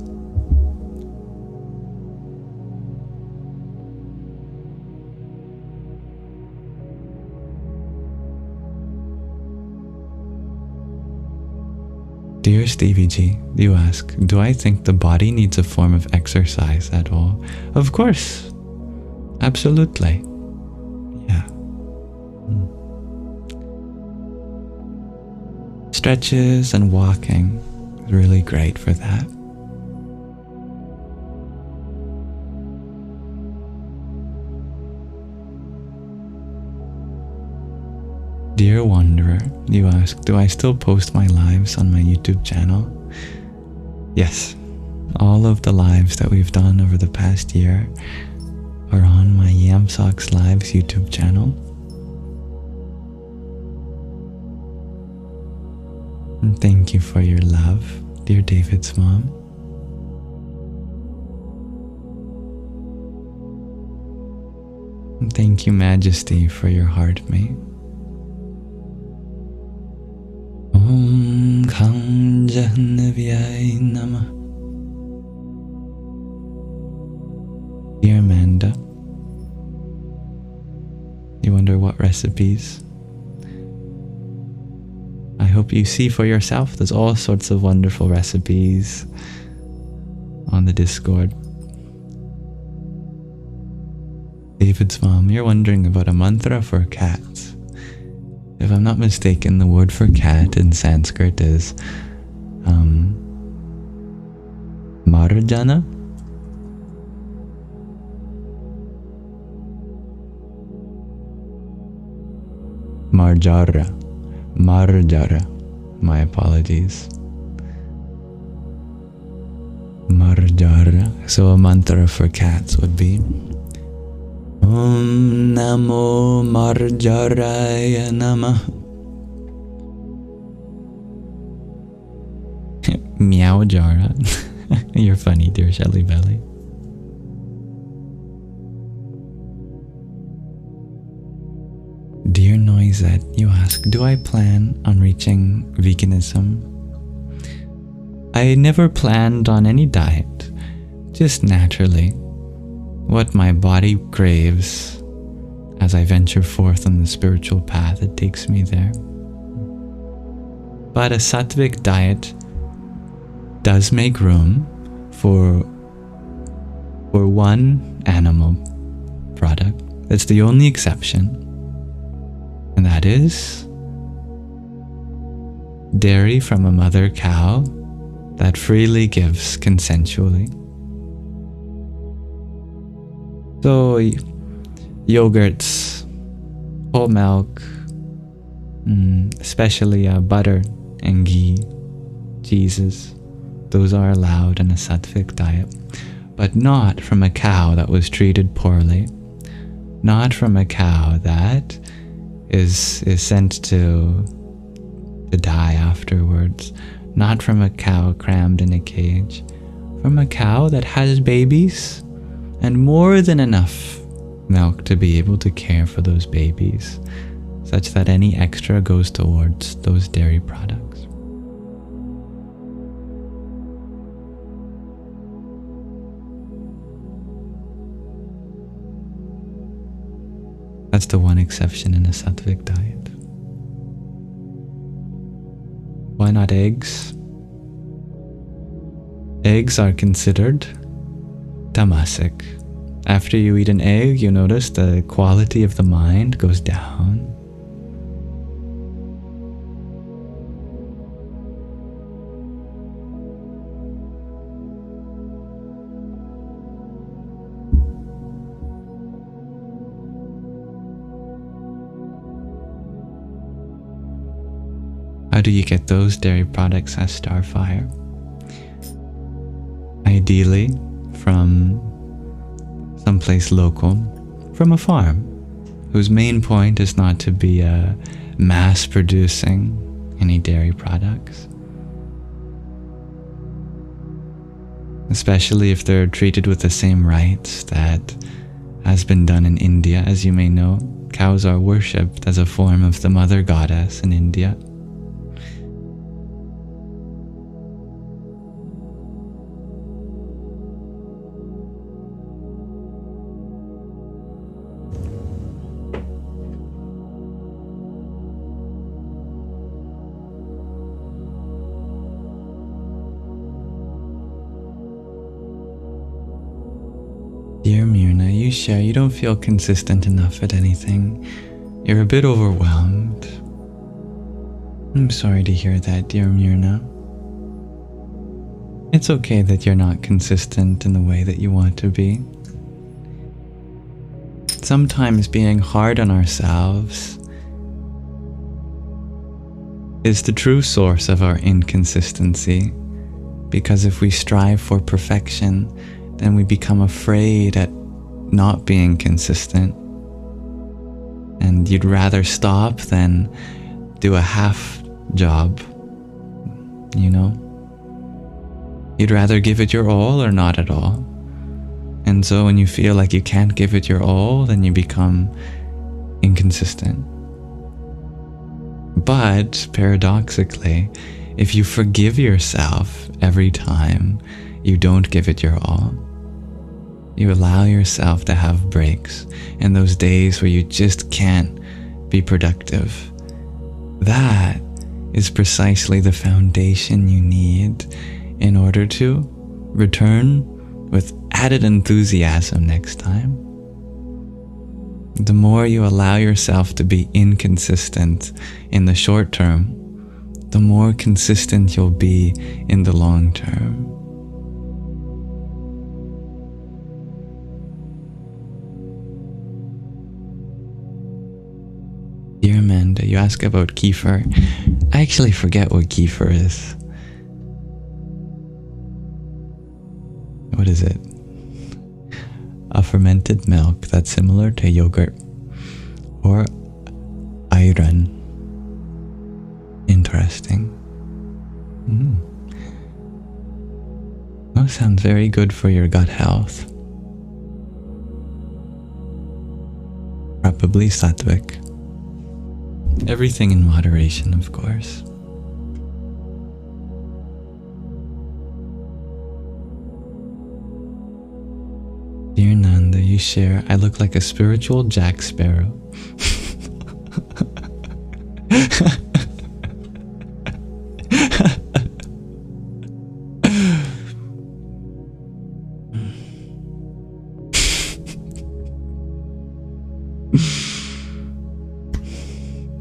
Dear Stevie G, you ask, do I think the body needs a form of exercise at all? Of course. Absolutely. Yeah. Stretches and walking is really great for that. Dear Wanderer, you ask, do I still post my lives on my YouTube channel? Yes, all of the lives that we've done over the past year are on my Yamsox Lives YouTube channel. And thank you for your love, dear David's mom. And thank you, Majesty, for your heart mate. Om Kham Jahnavyai Namah. Dear Amanda, you wonder what recipes? I hope you see for yourself. There's all sorts of wonderful recipes on the Discord. David's mom, you're wondering about a mantra for cats. If I'm not mistaken, the word for cat in Sanskrit is Marjana. Marjara. My apologies. Marjara. So a mantra for cats would be Om Namo Marjaraya Namah. Meow Jara. You're funny, dear Shelly Belly. Dear Noisette, you ask, do I plan on reaching veganism? I never planned on any diet, just naturally. What my body craves as I venture forth on the spiritual path, it takes me there. But a Sattvic diet does make room for one animal product. That's the only exception. And that is dairy from a mother cow that freely gives consensually. So yogurts, whole milk, especially butter and ghee, cheeses, those are allowed in a Sattvic diet, but not from a cow that was treated poorly, not from a cow that is sent to die afterwards, not from a cow crammed in a cage, from a cow that has babies and more than enough milk to be able to care for those babies, such that any extra goes towards those dairy products. That's the one exception in a Sattvic diet. Why not eggs? Eggs are considered tamasic. After you eat an egg, you notice the quality of the mind goes down. How do you get those dairy products as Starfire? Ideally, from someplace local, from a farm, whose main point is not to be mass producing any dairy products. Especially if they're treated with the same rights that has been done in India. As you may know, cows are worshipped as a form of the mother goddess in India. Dear Myrna, you share you don't feel consistent enough at anything. You're a bit overwhelmed. I'm sorry to hear that, dear Myrna. It's okay that you're not consistent in the way that you want to be. Sometimes being hard on ourselves is the true source of our inconsistency, because if we strive for perfection, then we become afraid at not being consistent. And you'd rather stop than do a half job, you know? You'd rather give it your all or not at all. And so when you feel like you can't give it your all, then you become inconsistent. But paradoxically, if you forgive yourself every time you don't give it your all, you allow yourself to have breaks and those days where you just can't be productive. That is precisely the foundation you need in order to return with added enthusiasm next time. The more you allow yourself to be inconsistent in the short term, the more consistent you'll be in the long term. Dear Amanda, you ask about kefir. I actually forget what kefir is. What is it? A fermented milk that's similar to yogurt or ayran. Interesting. That sounds very good for your gut health. Probably Sattvic. Everything in moderation, of course. Dear Nanda, you share, I look like a spiritual Jack Sparrow.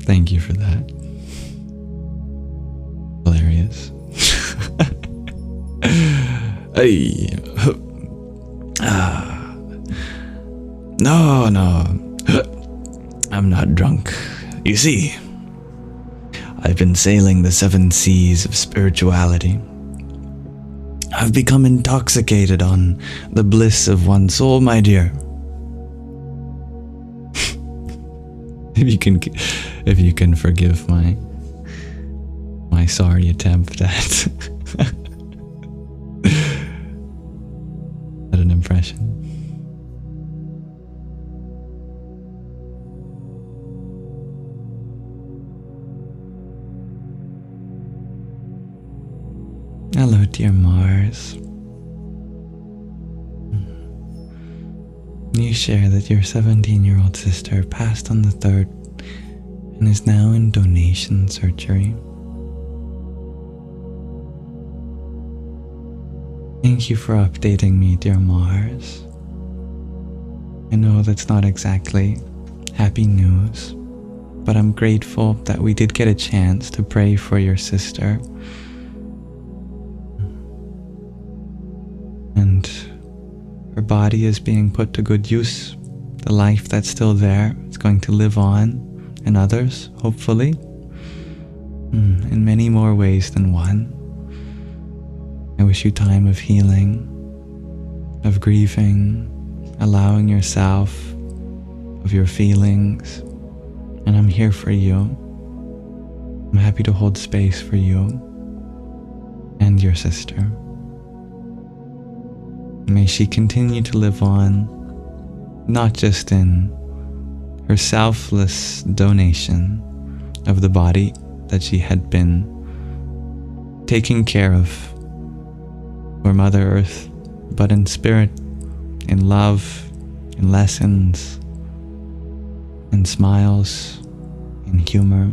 Thank you for that. Hilarious. Hey. No. I'm not drunk. You see, I've been sailing the 7 seas of spirituality. I've become intoxicated on the bliss of one soul, my dear. If you can forgive my sorry attempt at an impression. Hello, dear Mars. You share that your 17-year-old sister passed on the 3rd and is now in donation surgery. Thank you for updating me, dear Mars. I know that's not exactly happy news, but I'm grateful that we did get a chance to pray for your sister. And her body is being put to good use. The life that's still there is going to live on in others, hopefully, in many more ways than one. I wish you time of healing, of grieving, allowing yourself of your feelings, and I'm here for you. I'm happy to hold space for you and your sister. May she continue to live on, not just in her selfless donation of the body that she had been taking care of for Mother Earth, but in spirit, in love, in lessons, in smiles, in humor.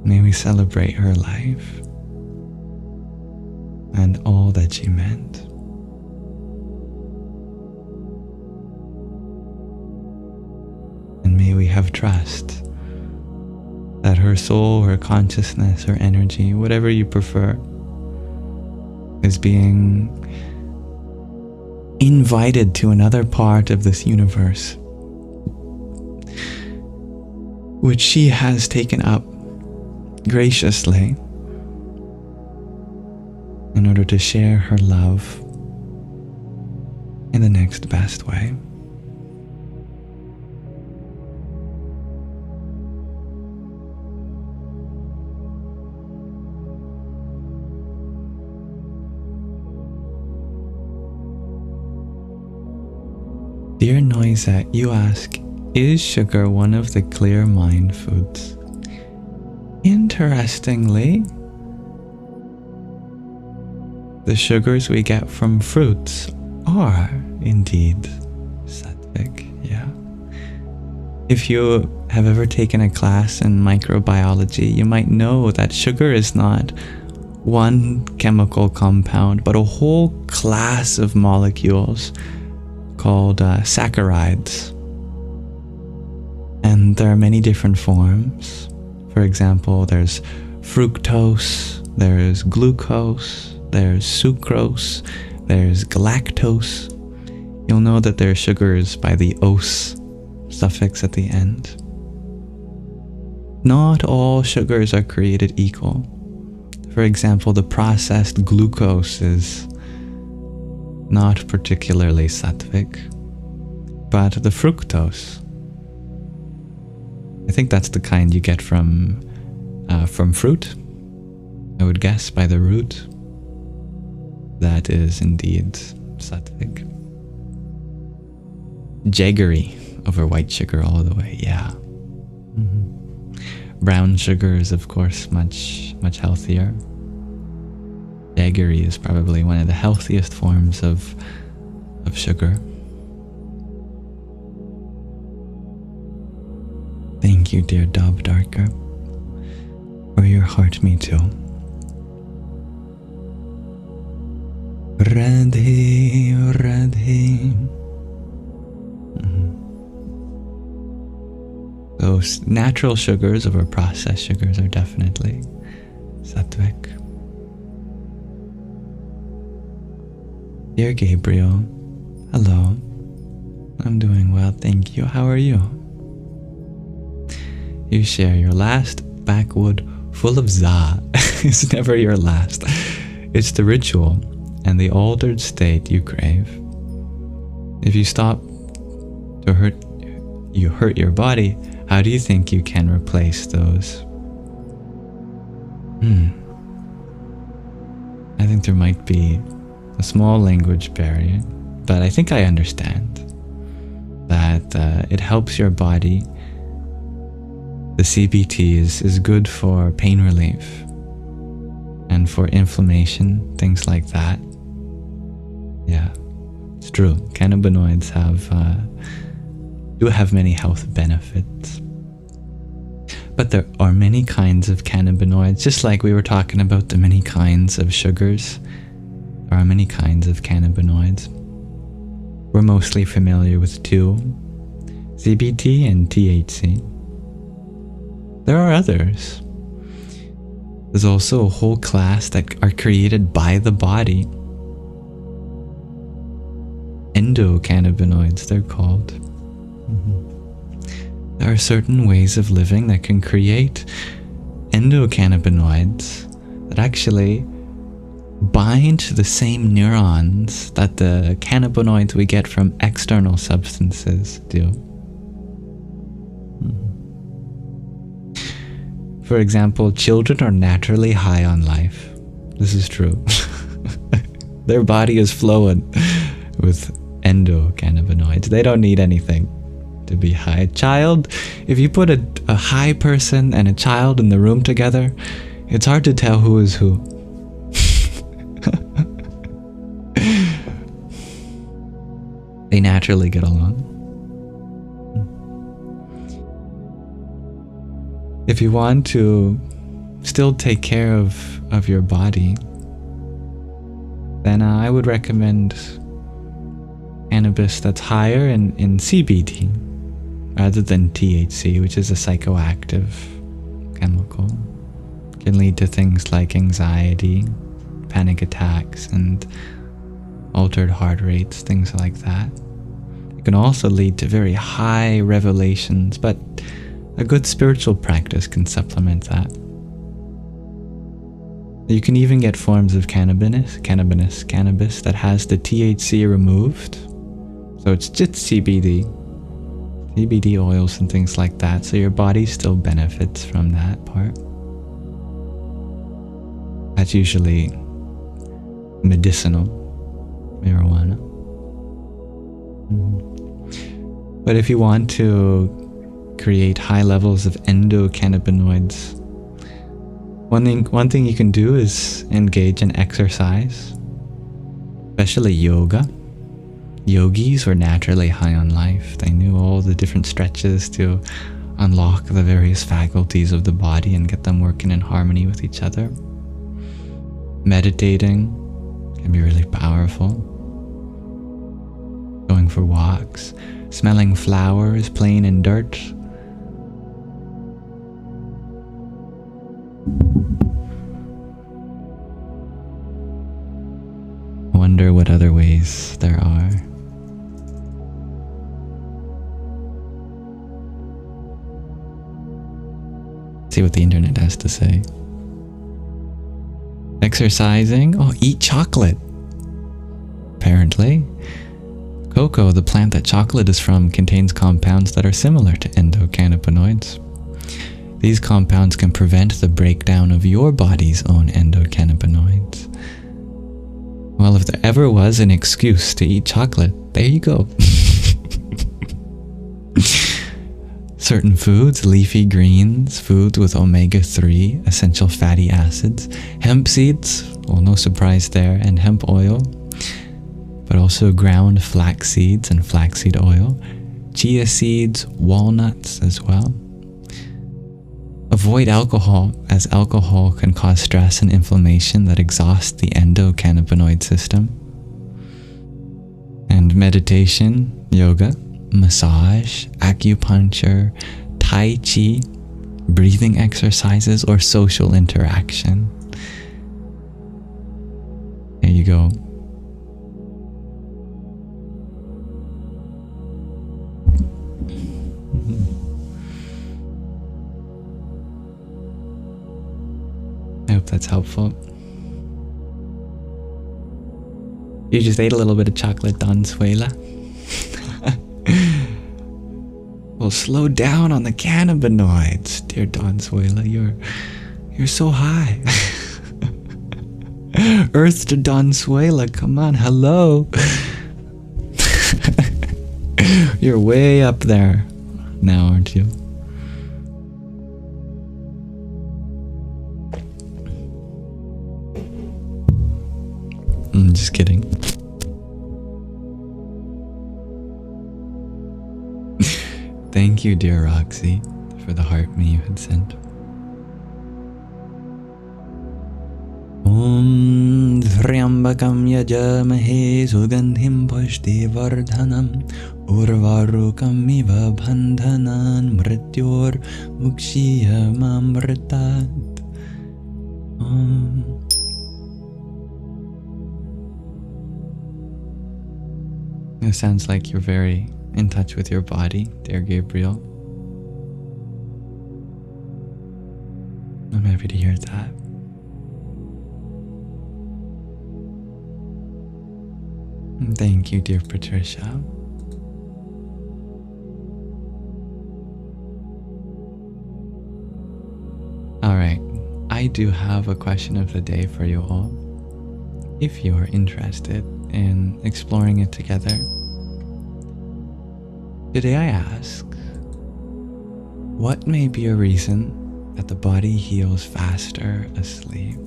May we celebrate her life and all that she meant. And may we have trust that her soul, her consciousness, her energy, whatever you prefer, is being invited to another part of this universe, which she has taken up graciously in order to share her love in the next best way. Dear Noisette, you ask, is sugar one of the clear mind foods? Interestingly, the sugars we get from fruits are indeed Sattvic, yeah. If you have ever taken a class in microbiology, you might know that sugar is not one chemical compound, but a whole class of molecules called saccharides. And there are many different forms. For example, there's fructose, there's glucose, there's sucrose, there's galactose. You'll know that they're sugars by the "-ose" suffix at the end. Not all sugars are created equal. For example, the processed glucose is not particularly Sattvic, but the fructose, I think that's the kind you get from fruit, I would guess, by the root. That is indeed Sattvic. Jaggery over white sugar all the way, yeah. Brown sugar is, of course, much healthier. Jaggery is probably one of the healthiest forms of sugar. Thank you, dear Dove Darker, for your heart me too. Radhe, Radhe. Those natural sugars over processed sugars are definitely Sattvic. Dear Gabriel, hello. I'm doing well, thank you. How are you? You share your last backwood full of za. It's never your last. It's the ritual and the altered state you crave. If you stop to hurt your body, how do you think you can replace those? I think there might be a small language barrier, but I think I understand that it helps your body The CBT is good for pain relief and for inflammation, things like that. Yeah, it's true. Cannabinoids do have many health benefits. But there are many kinds of cannabinoids, just like we were talking about the many kinds of sugars. There are many kinds of cannabinoids. We're mostly familiar with two, CBD and THC. There are others. There's also a whole class that are created by the body. Endocannabinoids, they're called. There are certain ways of living that can create endocannabinoids that actually bind to the same neurons that the cannabinoids we get from external substances do. For example, children are naturally high on life. This is true. Their body is flowing with endocannabinoids. They don't need anything to be high. Child, if you put a high person and a child in the room together, it's hard to tell who is who. They naturally get along. If you want to still take care of your body, then I would recommend cannabis that's higher in CBD rather than THC, which is a psychoactive chemical. It can lead to things like anxiety, panic attacks, and altered heart rates, things like that. It can also lead to very high revelations, but a good spiritual practice can supplement that. You can even get forms of cannabis that has the THC removed. So it's just CBD oils and things like that. So your body still benefits from that part. That's usually medicinal marijuana. But if you want to create high levels of endocannabinoids, one thing you can do is engage in exercise, especially yoga. Yogis were naturally high on life. They knew all the different stretches to unlock the various faculties of the body and get them working in harmony with each other. Meditating can be really powerful. Going for walks, smelling flowers, playing in dirt. I wonder what other ways there are. See what the internet has to say. Exercising? Oh, eat chocolate. Apparently. Cocoa, the plant that chocolate is from, contains compounds that are similar to endocannabinoids. These compounds can prevent the breakdown of your body's own endocannabinoids. Well, if there ever was an excuse to eat chocolate, there you go. Certain foods, leafy greens, foods with omega-3 essential fatty acids, hemp seeds, well, no surprise there, and hemp oil, but also ground flax seeds and flaxseed oil, chia seeds, walnuts as well. Avoid alcohol, as alcohol can cause stress and inflammation that exhaust the endocannabinoid system. And meditation, yoga, massage, acupuncture, tai chi, breathing exercises, or social interaction. There you go. I hope that's helpful. You just ate a little bit of chocolate, Don Suela. Well, slow down on the cannabinoids, dear Don Suela. You're so high. Earth to Don Suela, come on, hello. You're way up there now, aren't you? I'm just kidding. Thank you, dear Roxy, for the heart me you had sent. Om Dhryambakam Yajamahe Sugandhim Pushti Vardhanam Urvarukam Iva Bandhanan Mrityor Mukshiyamamritat. It sounds like you're very in touch with your body, dear Gabriel. I'm happy to hear that. And thank you, dear Patricia. Alright, I do have a question of the day for you all, if you are interested in exploring it together. Today I ask, what may be a reason that the body heals faster asleep?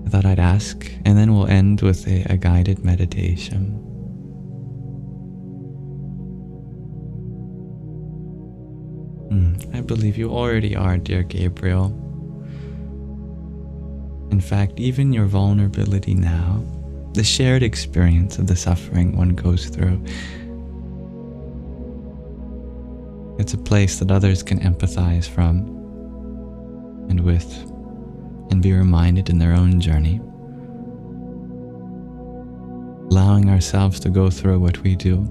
I thought I'd ask, and then we'll end with a guided meditation. I believe you already are, dear Gabriel. In fact, even your vulnerability now, the shared experience of the suffering one goes through, it's a place that others can empathize from and with, and be reminded in their own journey. Allowing ourselves to go through what we do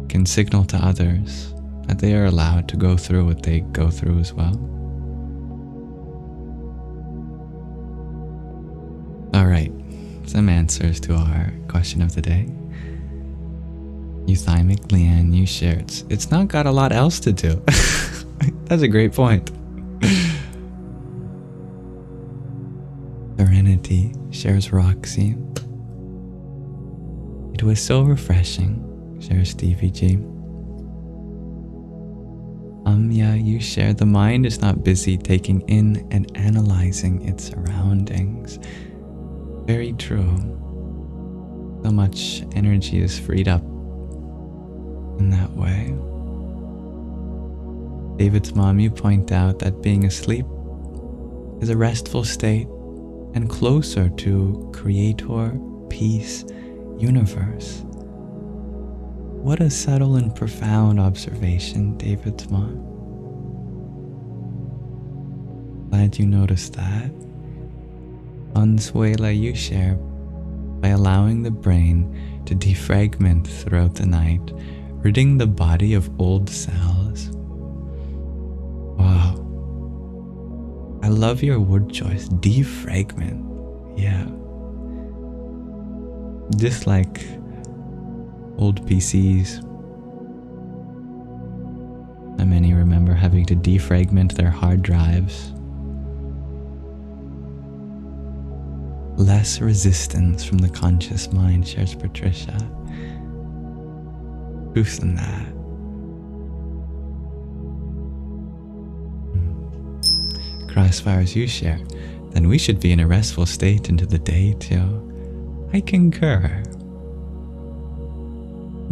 can signal to others that they are allowed to go through what they go through as well. Alright, some answers to our question of the day. Euthymic Leanne, you shared, it's not got a lot else to do. That's a great point. Serenity shares Roxy. It was so refreshing, shares Stevie G. Amya, you share the mind is not busy taking in and analyzing its surroundings. Very true. So much energy is freed up in that way. David's mom, you point out that being asleep is a restful state and closer to Creator, peace, universe. What a subtle and profound observation, David's mom. Glad you noticed that. Consuela, you share, by allowing the brain to defragment throughout the night, ridding the body of old cells. Wow. I love your word choice, defragment. Yeah. Just like old PCs. And many remember having to defragment their hard drives. Less resistance from the conscious mind, shares Patricia. Truth in that. Crossfires, you share, then we should be in a restful state into the day too. I concur.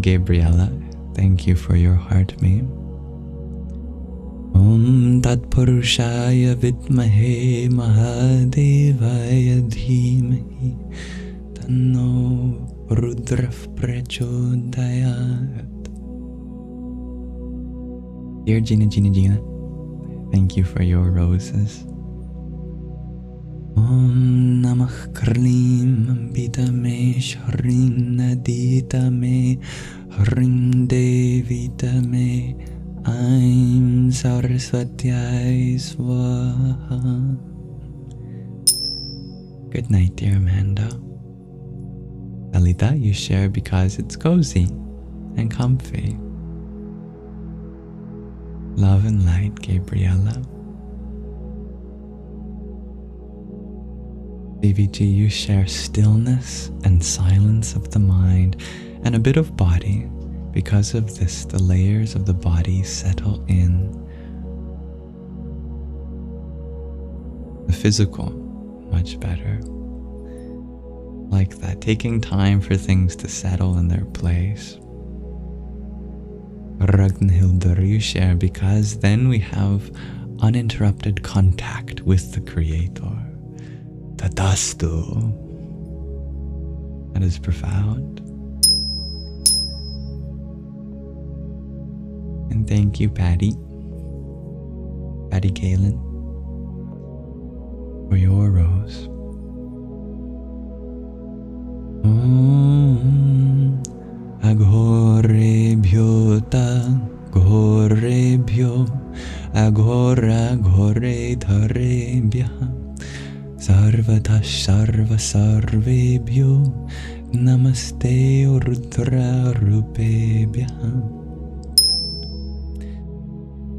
Gabriella, thank you for your heart meme. Om Tat Purushaya Vidmahe Mahadevaya Dhimahi Tanno Rudraf Prachodayat. Dear Gina, thank you for your roses. Om Namah Karlim Ambita Me Shrim Nadita Me Hrim Devita Me Aim Saraswatyai Swaha. Good night, dear Amanda. Alita, you share because it's cozy and comfy. Love and light, Gabriella. BVG, you share stillness and silence of the mind and a bit of body. Because of this, the layers of the body settle in. The physical, much better. Like that, taking time for things to settle in their place. Ragnhildur, you share, because then we have uninterrupted contact with the Creator. Tadastu. That is profound. And thank you, Patty Galen, for your rose. Aghorebhyo Gorebhyo Aghora Ghore Dharebhya Sarvatash Sarva Sarvebhyo Namaste Rudra Rupebhya.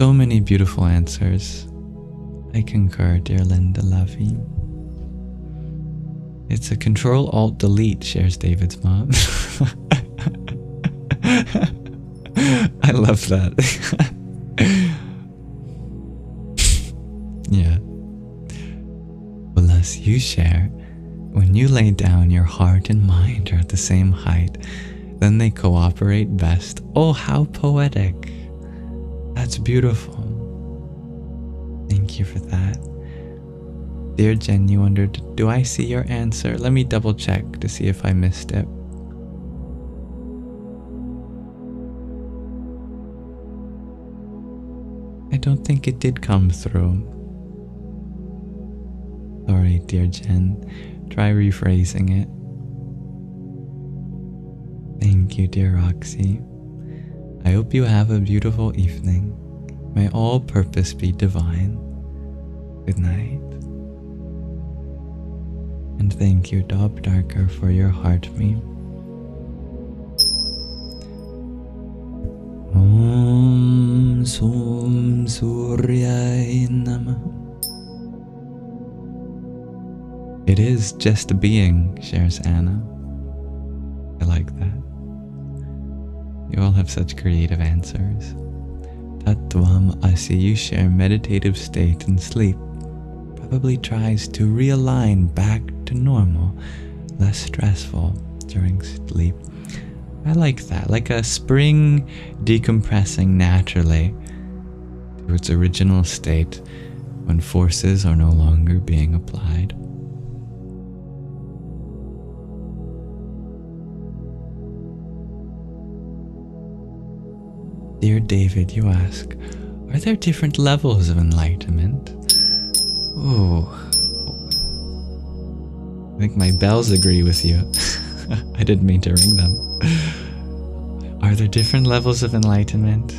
So many beautiful answers. I concur, dear Linda Lovey. It's a Control-Alt-Delete, shares David's mom. I love that. Yeah. Well, as you share, when you lay down, your heart and mind are at the same height, then they cooperate best. Oh, how poetic. That's beautiful. Thank you for that. Dear Jen, you wondered, do I see your answer? Let me double check to see if I missed it. I don't think it did come through. Sorry, dear Jen. Try rephrasing it. Thank you, dear Roxy. I hope you have a beautiful evening. May all purpose be divine. Good night. And thank you, Dob Darker, for your heart meme. Om Sum Suryai Namah. It is just a being, shares Anna. I like that. You all have such creative answers. Tattvam Asi, you share meditative state and sleep. Probably tries to realign back to normal, less stressful during sleep. I like that, like a spring decompressing naturally to its original state when forces are no longer being applied. Dear David, you ask, are there different levels of enlightenment? Oh, I think my bells agree with you. I didn't mean to ring them. Are there different levels of enlightenment?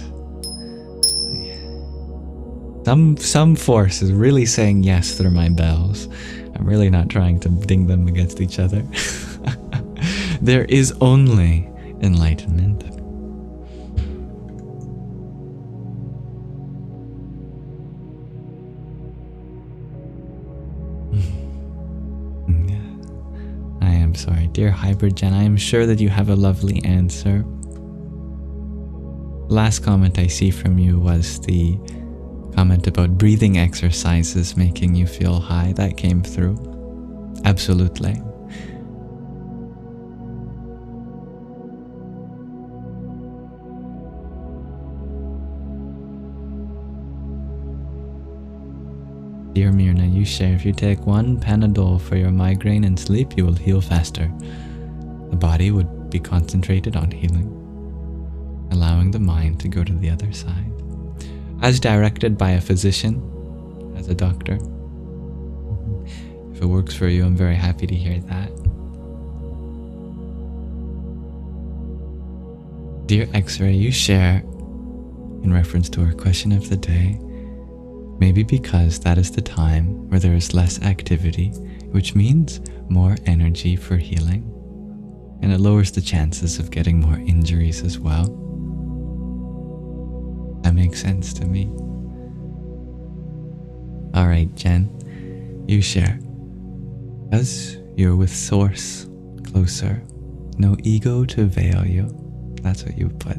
Some force is really saying yes through my bells. I'm really not trying to ding them against each other. There is only enlightenment. Sorry, dear Hybrid Jen, I am sure that you have a lovely answer. Last comment I see from you was the comment about breathing exercises making you feel high. That came through. Absolutely. Dear Myrna, you share, if you take one Panadol for your migraine and sleep, you will heal faster. The body would be concentrated on healing, allowing the mind to go to the other side. As directed by a physician, as a doctor. If it works for you, I'm very happy to hear that. Dear X-Ray, you share, in reference to our question of the day, maybe because that is the time where there is less activity, which means more energy for healing, and it lowers the chances of getting more injuries as well. That makes sense to me. Alright, Jen, you share. As you're with Source closer, no ego to veil you. That's what you put.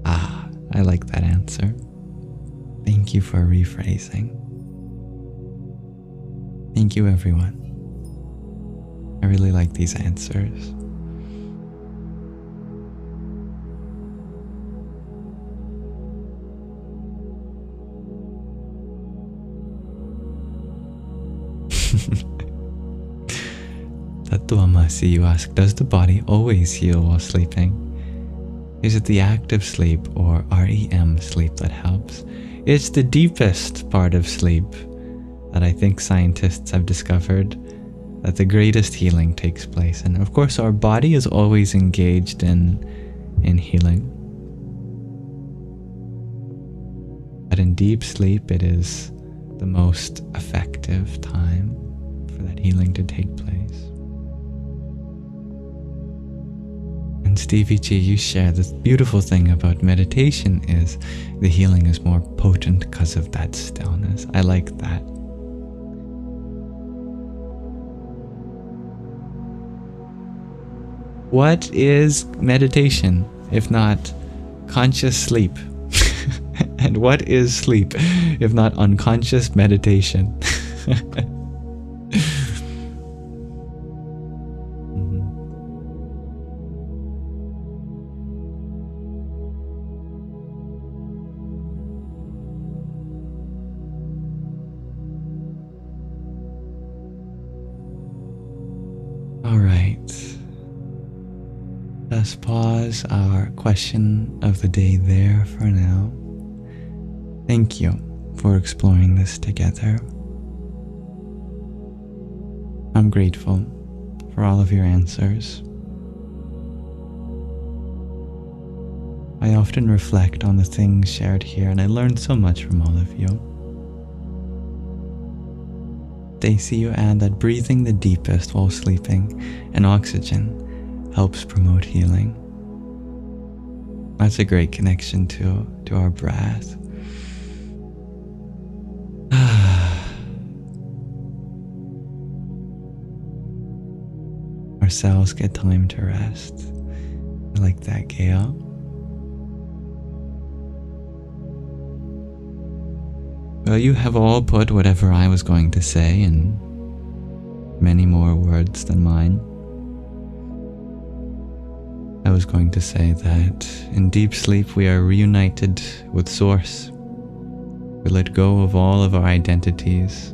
Ah, I like that answer. Thank you for rephrasing. Thank you, everyone. I really like these answers. Tatuamasi, you ask, does the body always heal while sleeping? Is it the active sleep or REM sleep that helps? It's the deepest part of sleep that I think scientists have discovered that the greatest healing takes place. And of course, our body is always engaged in healing. But in deep sleep, it is the most effective time for that healing to take place. And Stevie G, you share this beautiful thing about meditation is the healing is more potent because of that stillness. I like that. What is meditation if not conscious sleep? And what is sleep if not unconscious meditation? All right. Let's pause our question of the day there for now. Thank you for exploring this together. I'm grateful for all of your answers. I often reflect on the things shared here, and I learned so much from all of you. Stacy, you add that breathing the deepest while sleeping and oxygen helps promote healing. That's a great connection to our breath. Our cells get time to rest. I like that, Gail. Well, you have all put whatever I was going to say in many more words than mine. I was going to say that in deep sleep we are reunited with Source. We let go of all of our identities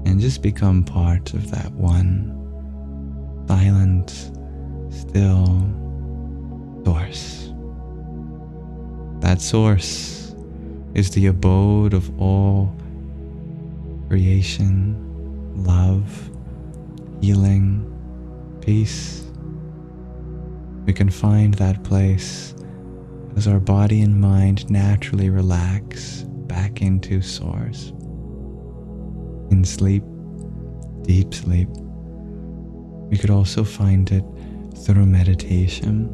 and just become part of that one silent, still Source. That Source is the abode of all creation, love, healing, peace. We can find that place as our body and mind naturally relax back into Source. In sleep, deep sleep, we could also find it through meditation.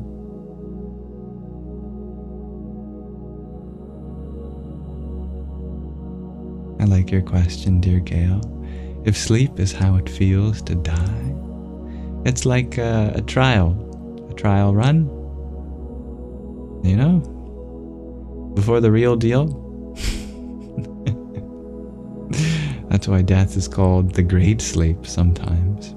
I like your question, dear Gail. If sleep is how it feels to die, it's like a trial run, you know, before the real deal. That's why death is called the great sleep sometimes.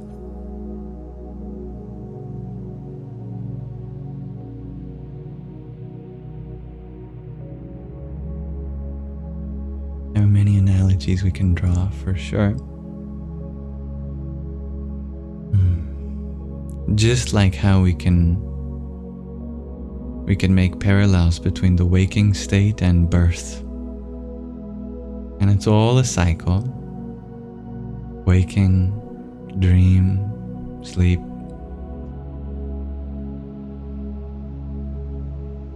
There are many analogies we can draw for sure. Just like how we can make parallels between the waking state and birth. And it's all a cycle. Waking, dream, sleep,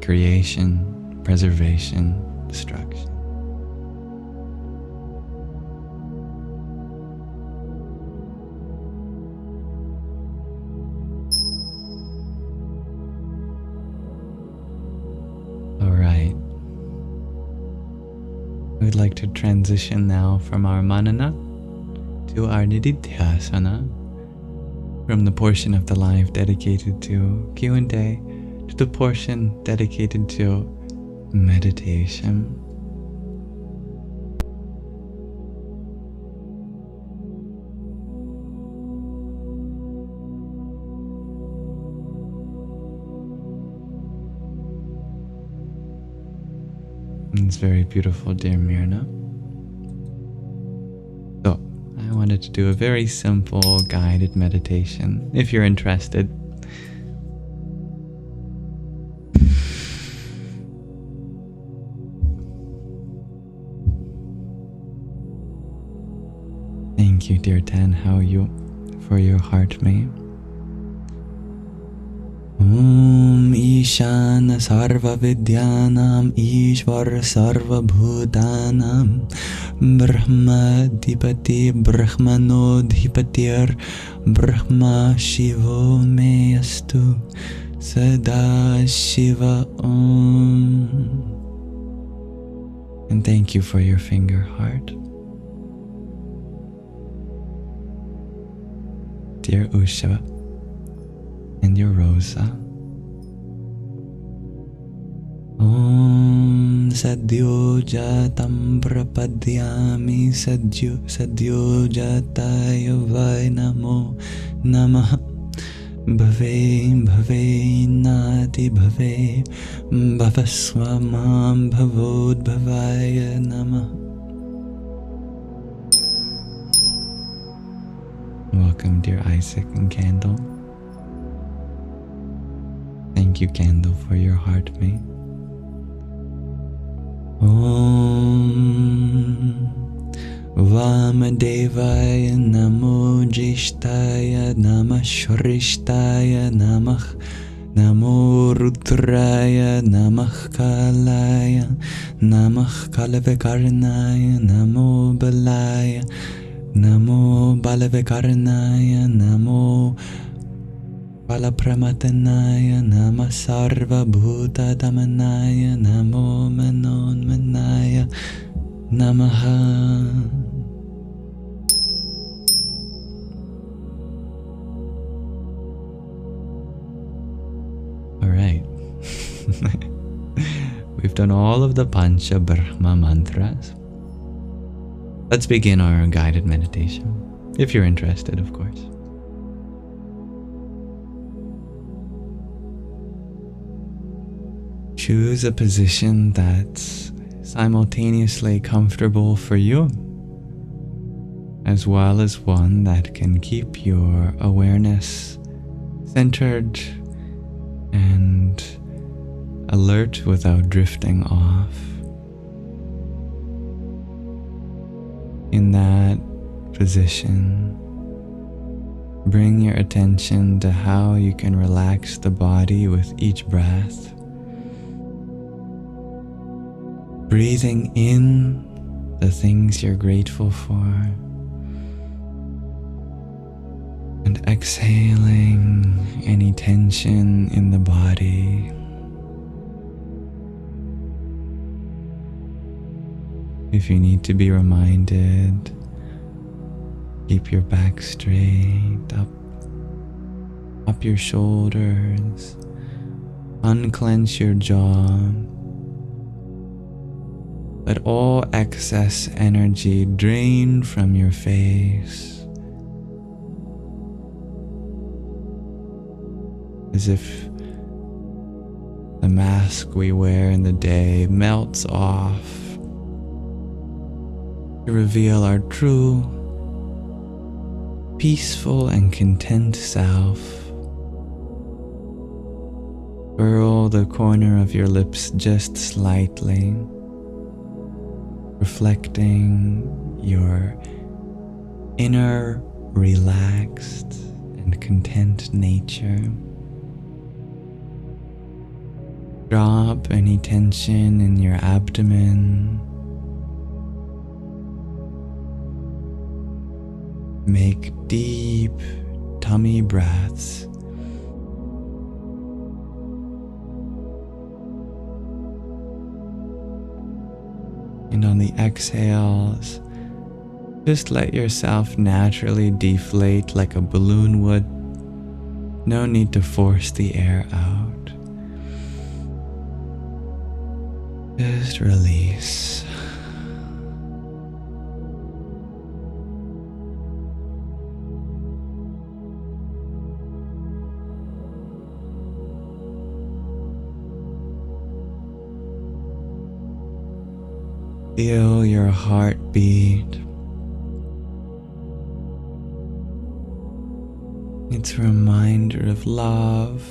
creation, preservation, destruction. We'd like to transition now from our Manana to our Nididhyasana, from the portion of the life dedicated to Q&A to the portion dedicated to meditation. It's very beautiful, dear Mirna. So, I wanted to do a very simple guided meditation, if you're interested. Thank you, dear Tan, how you for your heart mate. Om Ishana Sarva Vidyanam Ishvara Sarva Bhutanam Brahma Dipati Brahmano Dipatir Brahma Shivo Meyastu Sada Shiva Om. And thank you for your finger heart. Dear Usha and your Rosa. Om Sadhyo Jatam Prapadyami Sadhyo Jataya Vai Namo Namah Bhave Bhave Nati Bhave Bhavaswamam Bhavod Bhavaya Namah. Welcome, dear Isaac and Candle. Thank you, Candle, for your heart mate. Om Vamadevaya Namo Jishtaya Namah Shrishtaya Namah Namo Rudraya Namah Kalaya Namah Kalavikarnaya Namo Balaya Namo Balavikarnaya Namo Balapramatanaya Nama Sarva Bhuta Damanaya Namo Manon Manaya Namaha. Alright. We've done all of the Pancha Brahma mantras. Let's begin our guided meditation, if you're interested, of course. Choose a position that's simultaneously comfortable for you, as well as one that can keep your awareness centered and alert without drifting off. In that position, bring your attention to how you can relax the body with each breath. Breathing in the things you're grateful for, and exhaling any tension in the body. If you need to be reminded, keep your back straight, up your shoulders, unclench your jaw. Let all excess energy drain from your face, as if the mask we wear in the day melts off to reveal our true, peaceful and content self. Curl the corner of your lips just slightly, reflecting your inner relaxed and content nature. Drop any tension in your abdomen. Make deep tummy breaths. And on the exhales, just let yourself naturally deflate like a balloon would. No need to force the air out. Just release. Feel your heartbeat. It's a reminder of love,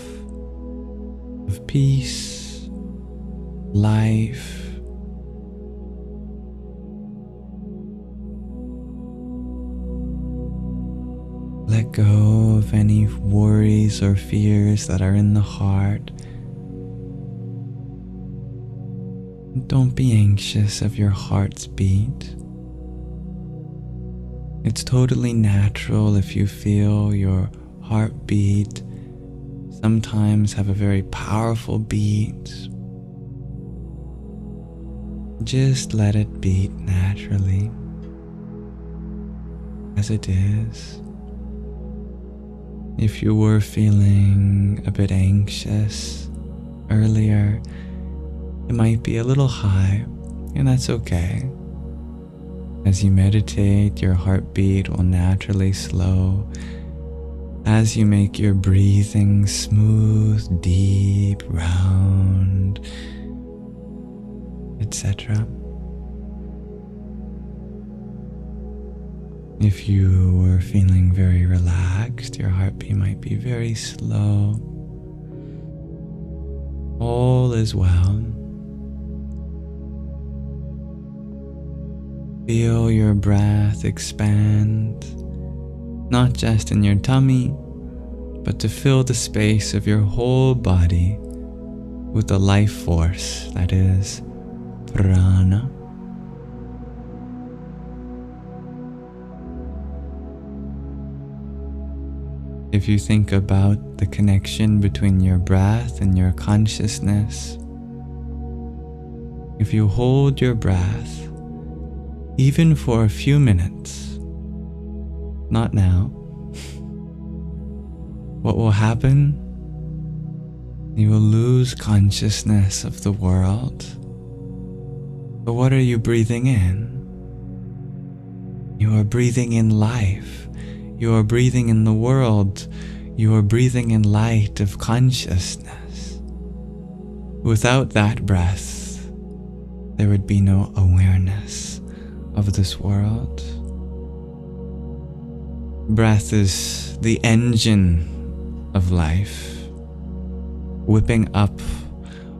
of peace, life. Let go of any worries or fears that are in the heart. Don't be anxious of your heart's beat. It's totally natural if you feel your heartbeat sometimes have a very powerful beat. Just let it beat naturally, as it is. If you were feeling a bit anxious earlier, it might be a little high, and that's okay. As you meditate, your heartbeat will naturally slow as you make your breathing smooth, deep, round, etc. If you were feeling very relaxed, your heartbeat might be very slow. All is well. Feel your breath expand, not just in your tummy, but to fill the space of your whole body with the life force that is prana. If you think about the connection between your breath and your consciousness, if you hold your breath, even for a few minutes, not now, what will happen? You will lose consciousness of the world. But what are you breathing in? You are breathing in life. You are breathing in the world. You are breathing in light of consciousness. Without that breath, there would be no awareness of this world. Breath is the engine of life, whipping up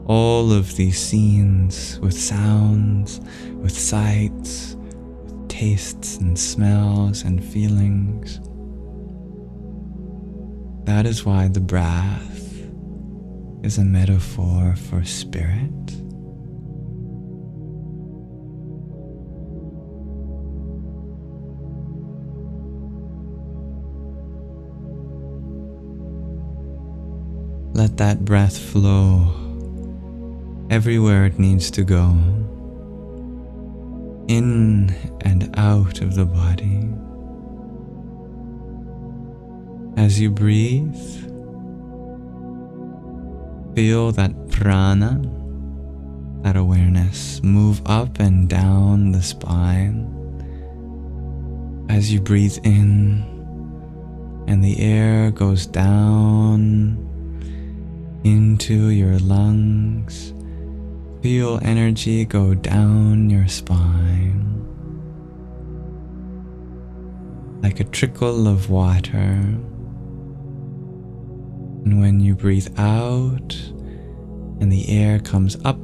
all of these scenes with sounds, with sights, with tastes and smells and feelings. That is why the breath is a metaphor for spirit. Let that breath flow everywhere it needs to go, in and out of the body. As you breathe, feel that prana, that awareness, move up and down the spine. As you breathe in and the air goes down into your lungs, feel energy go down your spine like a trickle of water. And when you breathe out and the air comes up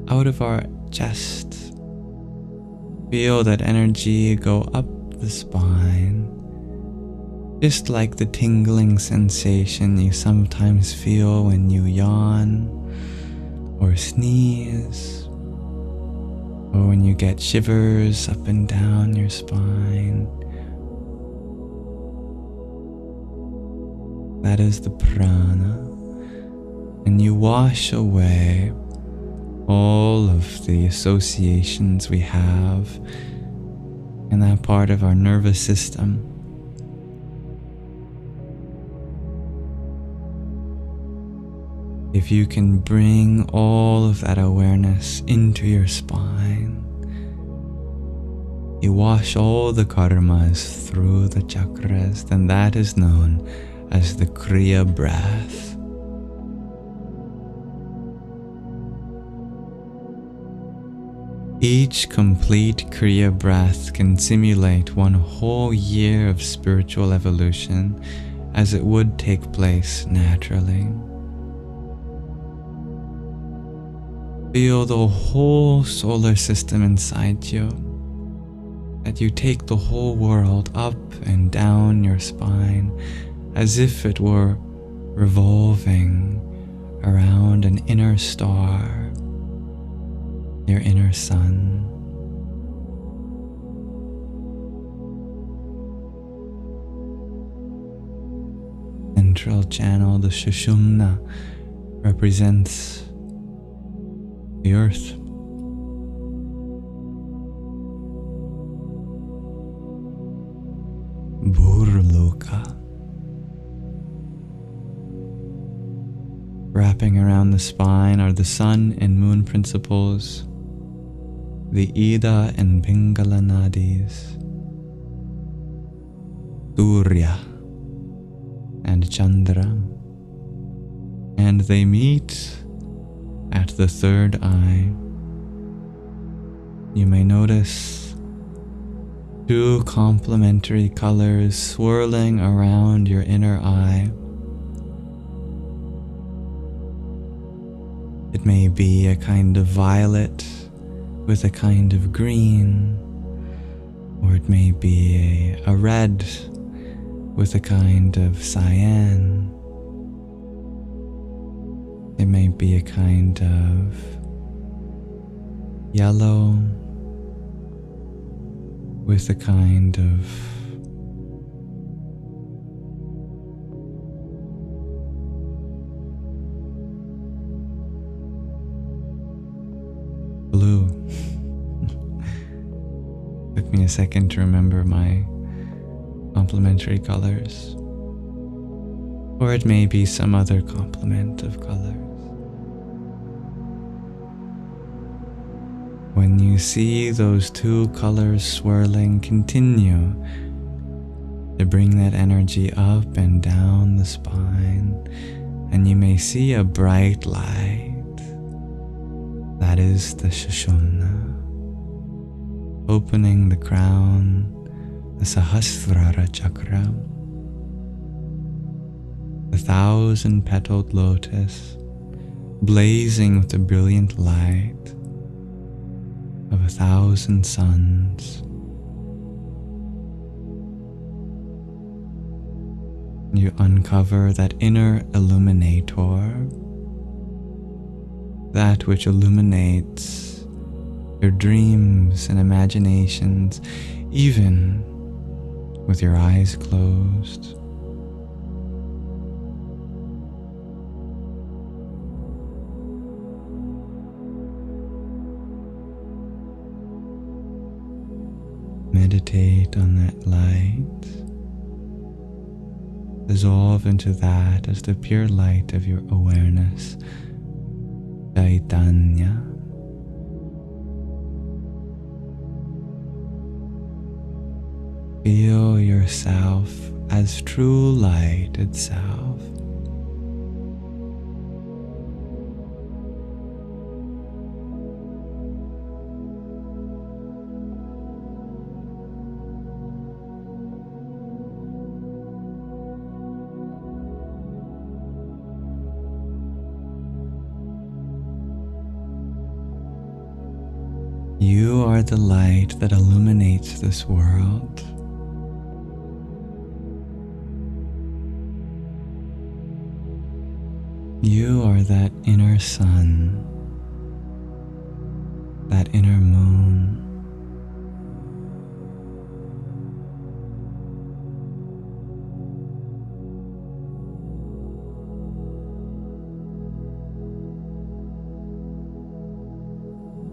out of our chest, feel that energy go up the spine, just like the tingling sensation you sometimes feel when you yawn or sneeze, or when you get shivers up and down your spine. That is the prana, and you wash away all of the associations we have in that part of our nervous system. If you can bring all of that awareness into your spine, you wash all the karmas through the chakras, then that is known as the Kriya breath. Each complete Kriya breath can simulate one whole year of spiritual evolution as it would take place naturally. Feel the whole solar system inside you, that you take the whole world up and down your spine as if it were revolving around an inner star, your inner sun. Central channel, the Sushumna, represents the earth. Burloka, wrapping around the spine are the sun and moon principles, the Ida and Pingala nadis, Surya and Chandra, and they meet at the third eye. You may notice two complementary colors swirling around your inner eye. It may be a kind of violet with a kind of green, or it may be a red with a kind of cyan. It may be a kind of yellow with a kind of blue. Took me a second to remember my complementary colors. Or it may be some other complement of colors. When you see those two colors swirling, continue to bring that energy up and down the spine, and you may see a bright light. That is the Sushumna, opening the crown, the Sahasrara chakra, the 1,000-petaled lotus, blazing with the brilliant light of 1,000 suns. You uncover that inner illuminator, that which illuminates your dreams and imaginations, even with your eyes closed. Meditate on that light. Dissolve into that as the pure light of your awareness, Chaitanya. Feel yourself as true light itself. You are the light that illuminates this world. You are that inner sun, that inner moon.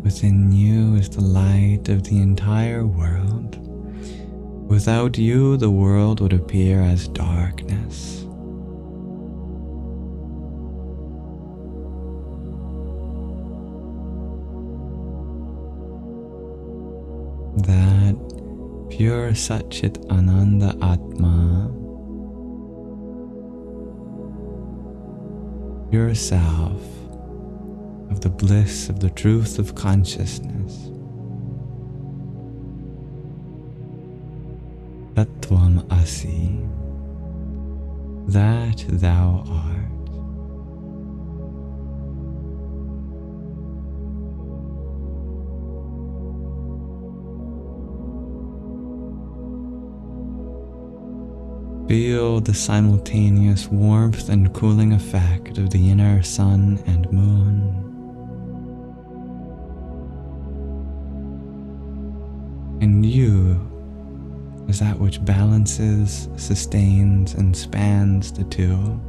Within you is the light of the entire world. Without you, the world would appear as darkness. That pure Satchit Ananda Atma, pure self, of the bliss of the truth of consciousness, Tvam Asi, that thou art. Feel the simultaneous warmth and cooling effect of the inner sun and moon. And you is that which balances, sustains, and spans the two.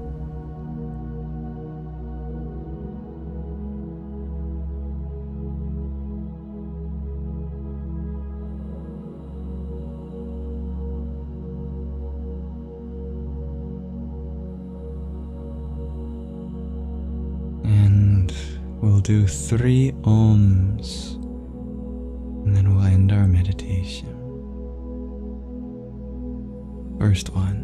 We'll do 3 ohms, and then we'll end our meditation. First one.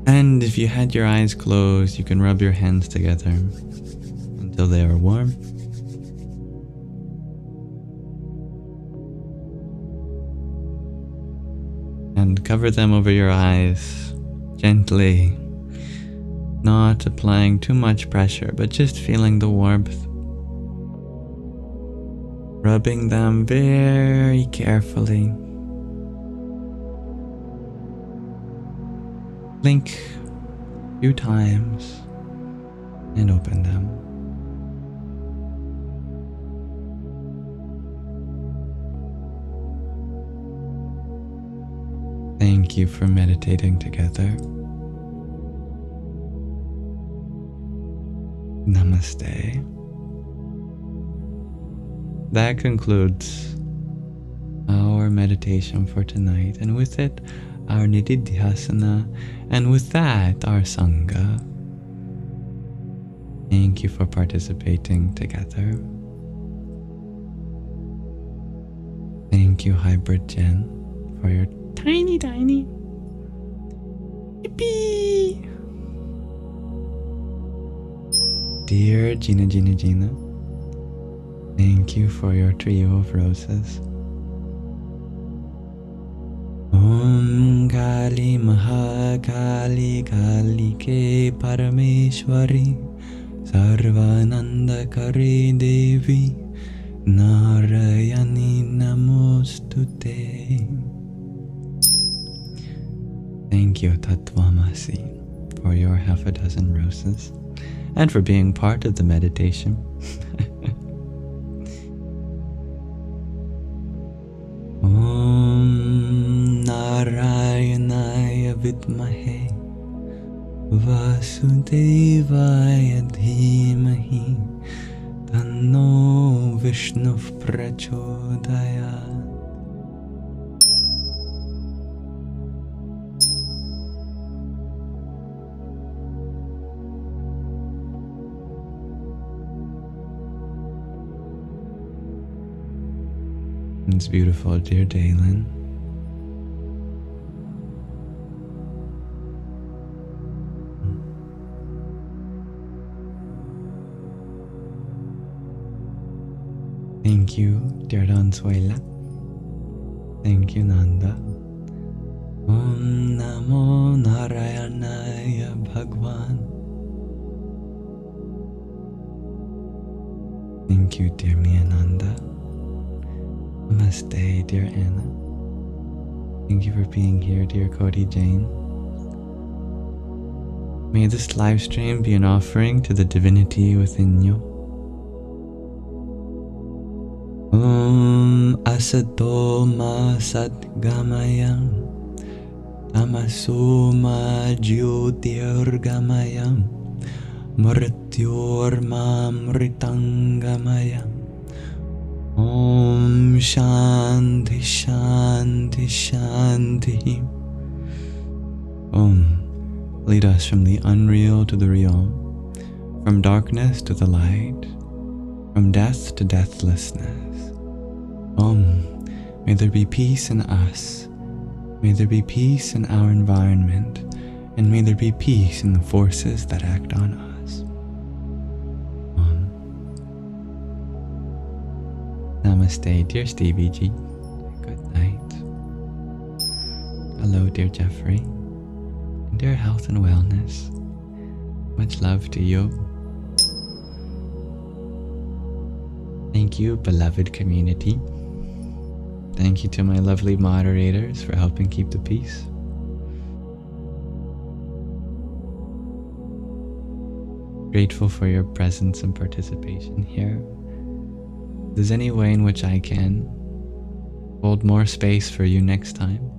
And if you had your eyes closed, you can rub your hands together until they are warm. And cover them over your eyes gently, not applying too much pressure, but just feeling the warmth. Rubbing them very carefully. Blink a few times and open them. Thank you for meditating together. Namaste. That concludes our meditation for tonight, and with it, our nididhyasana, and with that, our sangha. Thank you for participating together. Thank you, Hybrid Jen, for your tiny yippee. Dear Gina, thank you for your trio of roses. Om Kali Mahakali Kalike Parameshwari Sarvananda Kari Devi Narayani Namostute. Thank you, Tattvamasi, for your 6 roses and for being part of the meditation. Om Narayanaya Vidmahe Vasudevaya Dhimahi Tanno Vishnu Prachodayat. It's beautiful, dear Dalen. Thank you, dear Dansuela. Thank you, Nanda. Om Namo Narayanaya Bhagwan. Thank you, dear Miananda. Namaste, dear Anna. Thank you for being here, dear Cody Jane. May this live stream be an offering to the divinity within you. Om Asato Ma Satgamaya Tamaso Ma Jyotirgamaya Mrityorma Mritangamaya. Om Shanti Shanti Shanti. Om. Lead us from the unreal to the real, from darkness to the light, from death to deathlessness. Om. May there be peace in us. May there be peace in our environment, and may there be peace in the forces that act on us. Om. Namaste, dear Stevie G. Good night. Hello, dear Jeffrey. And dear health and wellness. Much love to you. Thank you, beloved community. Thank you to my lovely moderators for helping keep the peace. Grateful for your presence and participation here. If there's any way in which I can hold more space for you next time,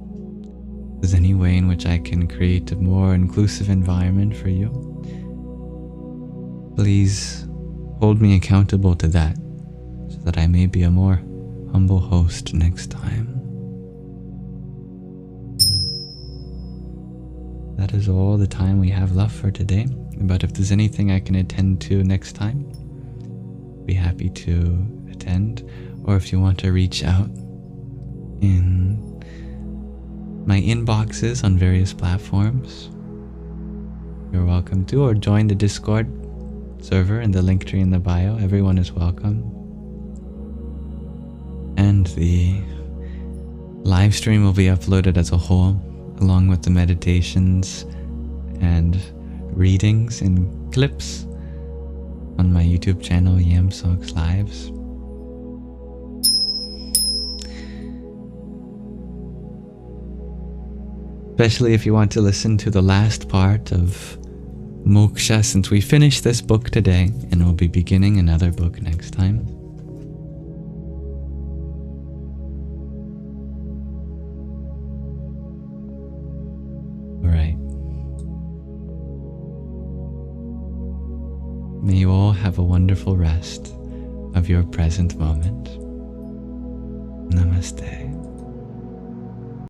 if there's any way in which I can create a more inclusive environment for you, please hold me accountable to that, so that I may be a more humble host next time. That is all the time we have left for today, but if there's anything I can attend to next time, be happy to attend, or if you want to reach out in my inboxes on various platforms, you're welcome to, or join the Discord server in the link tree in the bio. Everyone is welcome. And the live stream will be uploaded as a whole, along with the meditations and readings and clips on my YouTube channel, Yamsox Lives. Especially if you want to listen to the last part of Moksha, since we finished this book today, and we'll be beginning another book next time. Alright. May you all have a wonderful rest of your present moment. Namaste.